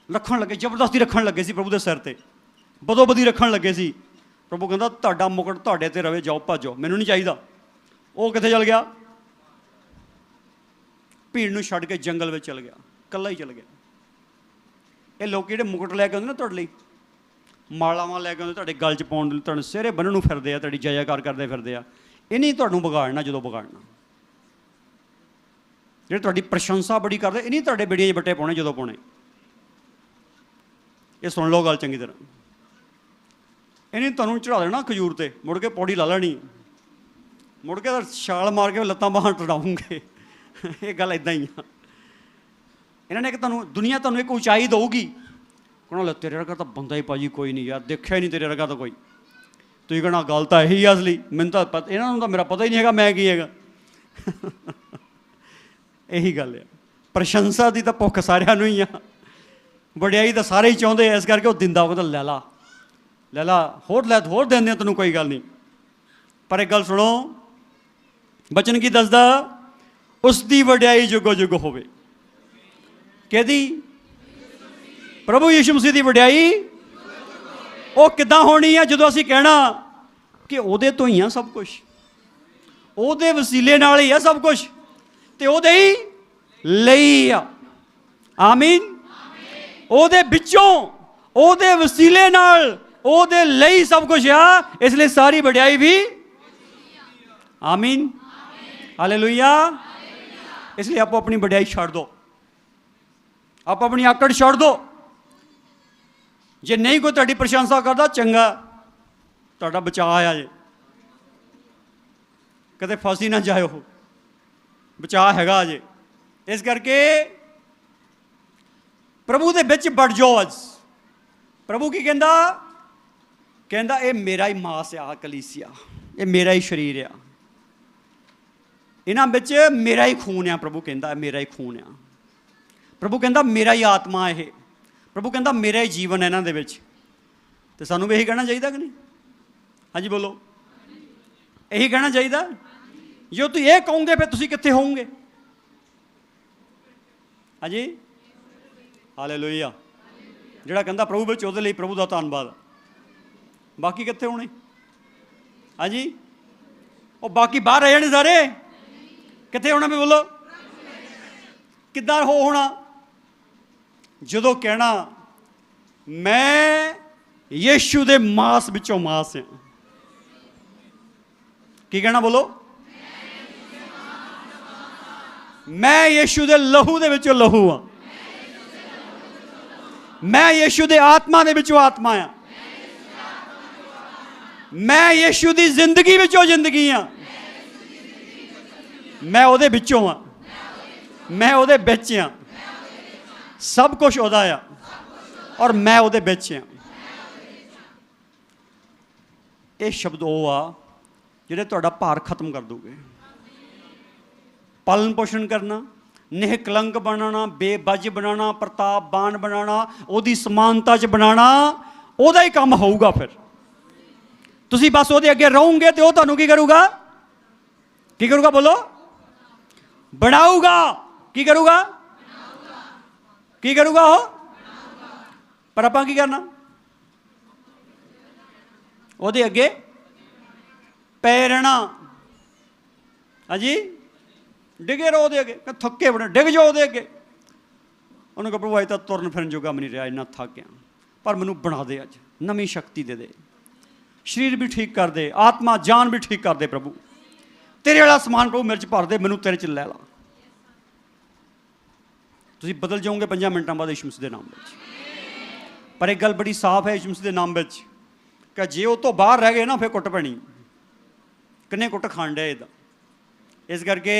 ਰੱਖਣ ਲੱਗੇ, ਜ਼ਬਰਦਸਤੀ ਰੱਖਣ ਲੱਗੇ ਸੀ ਪ੍ਰਭੂ ਦੇ ਸਿਰ 'ਤੇ, ਬਦੋ ਬਦੀ ਰੱਖਣ ਲੱਗੇ ਸੀ। ਪ੍ਰਭੂ ਕਹਿੰਦਾ ਤੁਹਾਡਾ ਮੁਕਟ ਤੁਹਾਡੇ 'ਤੇ ਰਵੇ, ਜਾਓ ਭੱਜੋ, ਮੈਨੂੰ ਨਹੀਂ ਚਾਹੀਦਾ। ਉਹ ਕਿੱਥੇ ਚਲ ਗਿਆ? ਭੀੜ ਨੂੰ ਛੱਡ ਕੇ ਜੰਗਲ ਵਿੱਚ ਚਲ ਗਿਆ, ਇਕੱਲਾ ਹੀ ਚਲ ਗਿਆ। ਇਹ ਲੋਕ ਜਿਹੜੇ ਮੁਕਟ ਲੈ ਕੇ ਆਉਂਦੇ ਨਾ ਤੁਹਾਡੇ ਲਈ, ਮਾਲਾਵਾਂ ਲੈ ਕੇ ਆਉਂਦੇ ਤੁਹਾਡੇ ਗਲ 'ਚ ਪਾਉਣ ਲਈ, ਤੁਹਾਨੂੰ ਸਿਹਰੇ ਬੰਨ੍ਹਣ ਨੂੰ ਫਿਰਦੇ ਆ, ਤੁਹਾਡੀ ਜੈਕਾਰ ਕਰਦੇ ਫਿਰਦੇ ਆ, ਇਹ ਨਹੀਂ ਤੁਹਾਨੂੰ ਵਿਗਾੜਨਾ। ਜਦੋਂ ਵਿਗਾੜਨਾ, ਜਿਹੜੇ ਤੁਹਾਡੀ ਪ੍ਰਸ਼ੰਸਾ ਬੜੀ ਕਰਦੇ, ਇਹ ਨਹੀਂ ਤੁਹਾਡੇ ਬੇੜੀਆਂ 'ਚ ਬੱਟੇ ਪਾਉਣੇ ਜਦੋਂ ਪਾਉਣੇ। ਇਹ ਸੁਣ ਲਓ ਗੱਲ ਚੰਗੀ ਤਰ੍ਹਾਂ। ਇਹਨੇ ਤੁਹਾਨੂੰ ਚੜ੍ਹਾ ਦੇਣਾ ਖਜੂਰ 'ਤੇ, ਮੁੜ ਕੇ ਪੌੜੀ ਲਾ ਲੈਣੀ, ਮੁੜ ਕੇ ਤਾਂ ਛਾਲ ਮਾਰ ਕੇ ਲੱਤਾਂ ਬਾਹਾਂ ਟੜਾਉਂਗੇ। ਇਹ ਗੱਲ ਇੱਦਾਂ ਹੀ ਆ। ਇਹਨਾਂ ਨੇ ਕਿ ਦੁਨੀਆ ਤੁਹਾਨੂੰ ਇੱਕ ਉਚਾਈ ਦਊਗੀ, ਕਹਿਣਾ ਤੇਰੇ ਵਰਗਾ ਤਾਂ ਬੰਦਾ ਹੀ ਭਾਜੀ ਕੋਈ ਨਹੀਂ ਯਾਰ, ਦੇਖਿਆ ਹੀ ਨਹੀਂ ਤੇਰੇ ਵਰਗਾ ਤਾਂ ਕੋਈ। ਤੁਸੀਂ ਕਹਿਣਾ ਗੱਲ ਤਾਂ ਇਹੀ ਆ ਅਸਲੀ, ਮੈਨੂੰ ਤਾਂ ਪਤਾ, ਇਹਨਾਂ ਨੂੰ ਤਾਂ ਮੇਰਾ ਪਤਾ ਹੀ ਨਹੀਂ ਹੈਗਾ ਮੈਂ ਕੀ ਹੈਗਾ। ਇਹੀ ਗੱਲ ਆ, ਪ੍ਰਸ਼ੰਸਾ ਦੀ ਤਾਂ ਭੁੱਖ ਸਾਰਿਆਂ ਨੂੰ ਹੀ ਆ। ਵਡਿਆਈ ਤਾਂ ਸਾਰੇ ਹੀ ਚਾਹੁੰਦੇ ਆ, ਇਸ ਕਰਕੇ ਉਹ ਦਿੰਦਾ, ਉਹ ਕਹਿੰਦਾ ਲੈ ਲਾ ਹੋਰ ਲੈ, ਹੋਰ ਦਿੰਦੇ ਆ ਤੈਨੂੰ, ਕੋਈ ਗੱਲ ਨਹੀਂ। ਪਰ ਇੱਕ ਗੱਲ ਸੁਣੋ, ਬਚਨ ਕੀ ਦੱਸਦਾ? ਉਸ ਦੀ ਵਡਿਆਈ ਜੁਗੋ ਜੁਗ ਹੋਵੇ। ਕਿਹਦੀ? ਪ੍ਰਭੂ ਯਿਸੂ ਮਸੀਹ ਦੀ ਵਡਿਆਈ। ਉਹ ਕਿੱਦਾਂ ਹੋਣੀ ਆ? ਜਦੋਂ ਅਸੀਂ ਕਹਿਣਾ ਕਿ ਉਹਦੇ ਤੋਂ ਹੀ ਆ ਸਭ ਕੁਛ, ਉਹਦੇ ਵਸੀਲੇ ਨਾਲ ਹੀ ਆ ਸਭ ਕੁਛ, ਤੇ ਉਹਦੇ ਹੀ ਲਈ ਆ। ਆਮੀਨ। ਉਹਦੇ ਵਿੱਚੋਂ, ਉਹਦੇ ਵਸੀਲੇ ਨਾਲ, ਉਹਦੇ ਲਈ ਸਭ ਕੁਛ ਆ, ਇਸ ਲਈ ਸਾਰੀ ਵਡਿਆਈ ਵੀ। ਆਮੀਨ, ਹਾਲੇਲੂਇਆ। ਇਸ ਲਈ ਆਪੋ ਆਪਣੀ ਵਡਿਆਈ ਛੱਡ ਦਿਓ, ਆਪੋ ਆਪਣੀ ਆਕੜ ਛੱਡ ਦਿਓ। ਜੇ ਨਹੀਂ ਕੋਈ ਤੁਹਾਡੀ ਪ੍ਰਸ਼ੰਸਾ ਕਰਦਾ, ਚੰਗਾ, ਤੁਹਾਡਾ ਬਚਾਅ ਆ ਜੇ, ਕਦੇ ਫਸ ਹੀ ਨਾ ਜਾਇਓ, ਬਚਾਅ ਹੈਗਾ ਜੇ। ਇਸ ਕਰਕੇ ਪ੍ਰਭੂ ਦੇ ਵਿੱਚ ਵੜ ਜਾਓ ਅੱਜ। ਪ੍ਰਭੂ ਕੀ ਕਹਿੰਦਾ? ਕਹਿੰਦਾ ਇਹ ਮੇਰਾ ਹੀ ਮਾਸ ਆ, ਕਲੀਸਿਆ, ਇਹ ਮੇਰਾ ਹੀ ਸਰੀਰ ਆ, ਇਹਨਾਂ ਵਿੱਚ ਮੇਰਾ ਹੀ ਖੂਨ ਆ। ਪ੍ਰਭੂ ਕਹਿੰਦਾ ਮੇਰਾ ਹੀ ਖੂਨ ਆ। ਪ੍ਰਭੂ ਕਹਿੰਦਾ ਮੇਰਾ ਹੀ ਆਤਮਾ ਇਹ। ਪ੍ਰਭੂ ਕਹਿੰਦਾ ਮੇਰਾ ਹੀ ਜੀਵਨ ਹੈ ਇਹਨਾਂ ਦੇ ਵਿੱਚ। ਤੇ ਸਾਨੂੰ ਵੀ ਇਹੀ ਕਹਿਣਾ ਚਾਹੀਦਾ ਕਿ ਨਹੀਂ? ਹਾਂਜੀ ਬੋਲੋ, ਇਹੀ ਕਹਿਣਾ ਚਾਹੀਦਾ। ਜੇ ਤੁਸੀਂ ਇਹ ਕਹੋਗੇ ਫਿਰ ਤੁਸੀਂ ਕਿੱਥੇ ਹੋਵੋਗੇ? ਹਾਂਜੀ, ਹਾਲੇਲੂਇਆ। ਜਿਹੜਾ ਕਹਿੰਦਾ ਪ੍ਰਭੂ ਵਿੱਚ, ਉਹਦੇ ਲਈ ਪ੍ਰਭੂ ਦਾ ਧੰਨਵਾਦ। ਬਾਕੀ ਕਿੱਥੇ ਹੋਣੇ? ਹਾਂਜੀ, ਉਹ ਬਾਕੀ ਬਾਹਰ ਰਹਿ ਜਾਣੇ ਸਾਰੇ। ਕਿੱਥੇ ਹੋਣਾ? ਵੀ ਬੋਲੋ, ਕਿੱਦਾਂ ਹੋਣਾ? ਜਦੋਂ ਕਹਿਣਾ ਮੈਂ ਯਿਸੂ ਦੇ ਮਾਸ ਵਿੱਚੋਂ ਮਾਸ ਹਾਂ। ਕੀ ਕਹਿਣਾ? ਬੋਲੋ, ਮੈਂ ਯਿਸੂ ਦੇ ਲਹੂ ਦੇ ਵਿੱਚੋਂ ਲਹੂ ਹਾਂ, ਮੈਂ ਯਿਸੂ ਦੇ ਆਤਮਾ ਦੇ ਵਿੱਚੋਂ ਆਤਮਾ ਹਾਂ, ਮੈਂ ਯਿਸੂ ਦੀ ਜ਼ਿੰਦਗੀ ਵਿੱਚੋਂ ਜ਼ਿੰਦਗੀ ਹਾਂ, ਮੈਂ ਉਹਦੇ ਵਿੱਚੋਂ ਹਾਂ, ਮੈਂ ਉਹਦੇ ਵਿੱਚ ਹਾਂ, ਸਭ ਕੁਛ ਉਹਦਾ ਆ ਔਰ ਮੈਂ ਉਹਦੇ ਵਿੱਚ ਹਾਂ। ਇਹ ਸ਼ਬਦ ਉਹ ਆ ਜਿਹੜੇ ਤੁਹਾਡਾ ਭਾਰ ਖਤਮ ਕਰ ਦੋਗੇ। ਪਾਲਣ ਪੋਸ਼ਣ ਕਰਨਾ, ਨਿਹਕਲੰਕ ਬਣਾਉਣਾ, ਬੇਬੱਜ ਬਣਾਉਣਾ, ਪ੍ਰਤਾਪਵਾਨ ਬਣਾਉਣਾ, ਉਹਦੀ ਸਮਾਨਤਾ 'ਚ ਬਣਾਉਣਾ, ਉਹਦਾ ਹੀ ਕੰਮ ਹੋਊਗਾ। ਫਿਰ ਤੁਸੀਂ ਬਸ ਉਹਦੇ ਅੱਗੇ ਰਹੋਗੇ ਤੇ ਉਹ ਤੁਹਾਨੂੰ ਕੀ ਕਰੂਗਾ? ਕੀ ਕਰੂਗਾ? ਬੋਲੋ, ਬਣਾਊਗਾ। ਕੀ ਕਰੂਗਾ? ਕੀ ਕਰੂਗਾ ਉਹ? ਪਰ ਆਪਾਂ ਕੀ ਕਰਨਾ? ਉਹਦੇ ਅੱਗੇ ਪੈ ਰਹਿਣਾ। ਹਾਂਜੀ, ਡਿੱਗੇ ਰਹੋ ਉਹਦੇ ਅੱਗੇ, ਥੱਕੇ ਬਣੇ ਡਿੱਗ ਜਾਓ ਉਹਦੇ ਅੱਗੇ। ਉਹਨੂੰ ਕਹੋ ਪ੍ਰਭੂ ਅੱਜ ਤਾਂ ਤੁਰਨ ਫਿਰਨ ਜੋਗਾ ਨਹੀਂ ਰਿਹਾ, ਇੰਨਾ ਥੱਕ ਗਿਆ, ਪਰ ਮੈਨੂੰ ਬਣਾ ਦੇ, ਅੱਜ ਨਵੀਂ ਸ਼ਕਤੀ ਦੇ ਦੇ, ਸਰੀਰ ਵੀ ਠੀਕ ਕਰ ਦੇ, ਆਤਮਾ ਜਾਨ ਵੀ ਠੀਕ ਕਰ ਦੇ। ਪ੍ਰਭੂ ਤੇਰੇ ਵਾਲਾ ਸਮਾਨ ਪ੍ਰਭੂ ਮੇਰੇ 'ਚ ਭਰ ਦੇ, ਮੈਨੂੰ ਤੇਰੇ 'ਚ ਲੈ ਲਾ। ਤੁਸੀਂ ਬਦਲ ਜਾਓਗੇ 5 ਮਿੰਟਾਂ ਬਾਅਦ ਯਿਸੂ ਮਸੀਹ ਦੇ ਨਾਮ ਵਿੱਚ। ਪਰ ਇੱਕ ਗੱਲ ਬੜੀ ਸਾਫ਼ ਹੈ ਯਿਸੂ ਮਸੀਹ ਦੇ ਨਾਮ ਵਿੱਚ ਕਿ ਜੇ ਉਹ ਤੋਂ ਬਾਹਰ ਰਹਿ ਗਏ ਨਾ, ਫਿਰ ਕੁੱਟ ਪੈਣੀ। ਕਿੰਨੇ ਕੁੱਟ ਖਾਣ ਡਿਆ ਇਹਦਾ। ਇਸ ਕਰਕੇ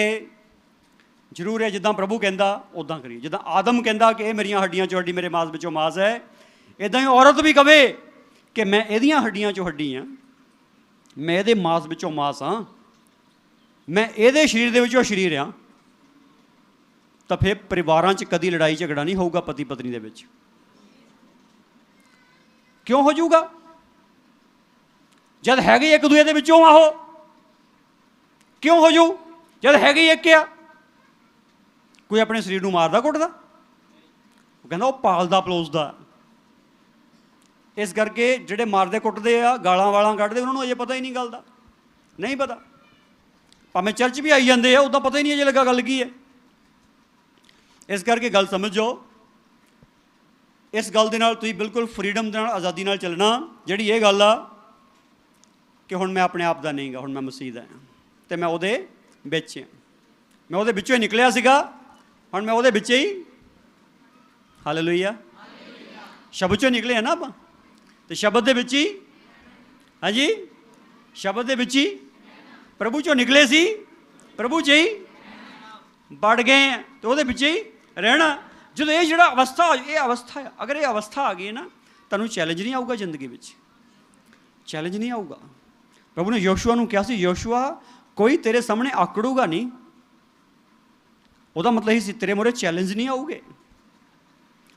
ਜ਼ਰੂਰ ਹੈ ਜਿੱਦਾਂ ਪ੍ਰਭੂ ਕਹਿੰਦਾ ਉੱਦਾਂ ਕਰੀਏ। ਜਿੱਦਾਂ ਆਦਮ ਕਹਿੰਦਾ ਕਿ ਇਹ ਮੇਰੀਆਂ ਹੱਡੀਆਂ 'ਚੋਂ ਹੱਡੀ, ਮੇਰੇ ਮਾਸ ਵਿੱਚੋਂ ਮਾਸ ਹੈ, ਇੱਦਾਂ ਹੀ ਔਰਤ ਵੀ ਕਵੇ ਕਿ ਮੈਂ ਇਹਦੀਆਂ ਹੱਡੀਆਂ 'ਚੋਂ ਹੱਡੀ ਹਾਂ, ਮੈਂ ਇਹਦੇ ਮਾਸ ਵਿੱਚੋਂ ਮਾਸ ਹਾਂ, ਮੈਂ ਇਹਦੇ ਸਰੀਰ ਦੇ ਵਿੱਚੋਂ ਸਰੀਰ ਹਾਂ। ਤਾਂ ਫਿਰ ਪਰਿਵਾਰਾਂ 'ਚ ਕਦੀ ਲੜਾਈ ਝਗੜਾ ਨਹੀਂ ਹੋਊਗਾ ਪਤੀ ਪਤਨੀ ਦੇ ਵਿੱਚ। ਕਿਉਂ ਹੋ ਜਾਊਗਾ? ਜਦ ਹੈਗੇ ਇੱਕ ਦੂਜੇ ਦੇ ਵਿੱਚੋਂ ਆਹੋ। ਕਿਉਂ ਹੋ ਜਾਊ ਜਦ ਹੈਗੇ ਇੱਕ ਆ? ਕੋਈ ਆਪਣੇ ਸਰੀਰ ਨੂੰ ਮਾਰਦਾ ਕੁੱਟਦਾ? ਉਹ ਕਹਿੰਦਾ ਉਹ ਪਾਲਦਾ ਪਲੋਸਦਾ। ਇਸ ਕਰਕੇ ਜਿਹੜੇ ਮਾਰਦੇ ਕੁੱਟਦੇ ਆ, ਗਾਲਾਂ ਵਾਲਾਂ ਕੱਢਦੇ, ਉਹਨਾਂ ਨੂੰ ਅਜੇ ਪਤਾ ਹੀ ਨਹੀਂ ਗੱਲ ਦਾ, ਨਹੀਂ ਪਤਾ। ਭਾਵੇਂ ਚਰਚ ਵੀ ਆਈ ਜਾਂਦੇ ਆ, ਉੱਦਾਂ ਪਤਾ ਹੀ ਨਹੀਂ ਅਜੇ ਲੱਗਾ ਗੱਲ ਕੀ ਹੈ। ਇਸ ਕਰਕੇ ਗੱਲ ਸਮਝ ਜਾਓ। ਇਸ ਗੱਲ ਦੇ ਨਾਲ ਤੁਸੀਂ ਬਿਲਕੁਲ ਫਰੀਡਮ ਦੇ ਨਾਲ, ਆਜ਼ਾਦੀ ਨਾਲ ਚੱਲਣਾ। ਜਿਹੜੀ ਇਹ ਗੱਲ ਆ ਕਿ ਹੁਣ ਮੈਂ ਆਪਣੇ ਆਪ ਦਾ ਨਹੀਂ ਗਾ, ਹੁਣ ਮੈਂ ਮਸੀਹ ਦਾ ਹਾਂ ਅਤੇ ਮੈਂ ਉਹਦੇ ਵਿੱਚ ਹਾਂ। ਮੈਂ ਉਹਦੇ ਵਿੱਚੋਂ ਹੀ ਨਿਕਲਿਆ ਸੀਗਾ, ਹੁਣ ਮੈਂ ਉਹਦੇ ਵਿੱਚ ਹੀ। ਹਾਲੇਲੂਇਆ। ਸ਼ਬਦ 'ਚੋਂ ਨਿਕਲੇ ਆ ਨਾ ਆਪਾਂ, ਅਤੇ ਸ਼ਬਦ ਦੇ ਵਿੱਚ ਹੀ। ਹਾਂਜੀ, ਸ਼ਬਦ ਦੇ ਵਿੱਚ ਹੀ ਪ੍ਰਭੂ 'ਚੋਂ ਨਿਕਲੇ ਸੀ, ਪ੍ਰਭੂ 'ਚ ਹੀ ਵੜ ਗਏ ਆ ਅਤੇ ਉਹਦੇ ਵਿੱਚ ਹੀ ਰਹਿਣਾ। ਜਦੋਂ ਇਹ ਜਿਹੜਾ ਅਵਸਥਾ, ਇਹ ਅਵਸਥਾ, ਅਗਰ ਇਹ ਅਵਸਥਾ ਆ ਗਈ ਹੈ ਨਾ, ਤੁਹਾਨੂੰ ਚੈਲੰਜ ਨਹੀਂ ਆਊਗਾ ਜ਼ਿੰਦਗੀ ਵਿੱਚ, ਚੈਲੰਜ ਨਹੀਂ ਆਊਗਾ। ਪ੍ਰਭੂ ਨੇ ਯੋਸ਼ੂਆ ਨੂੰ ਕਿਹਾ ਸੀ, ਯੋਸ਼ੂਆ ਕੋਈ ਤੇਰੇ ਸਾਹਮਣੇ ਆਕੜੂਗਾ ਨਹੀਂ। ਉਹਦਾ ਮਤਲਬ ਹੀ ਸੀ ਤੇਰੇ ਮੂਹਰੇ ਚੈਲੰਜ ਨਹੀਂ ਆਊਗੇ।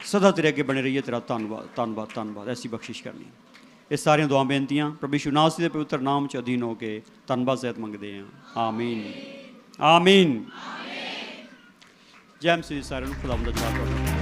सदा तेरे अगे बने रहिए। तेरा धन्नवाद धन्नवाद धन्नवाद, ऐसी बख्शिश करनी। ਇਹ ਸਾਰੀਆਂ ਦੁਆ ਬੇਨਤੀਆਂ ਪ੍ਰਭੂ ਯਿਸੂ ਨਾਸਰੀ ਦੇ ਪਵਿੱਤਰ ਨਾਮ 'ਚ ਅਧੀਨ ਹੋ ਕੇ ਧੰਨਵਾਦ ਸਹਿਤ ਮੰਗਦੇ ਹਾਂ। ਆਮੀਨ ਆਮੀਨ। ਜੈ ਮਸੀਹ। ਸਾਰਿਆਂ ਨੂੰ ਖੁਦਾਵੰਦ ਦਾ ਜਲਾਲ।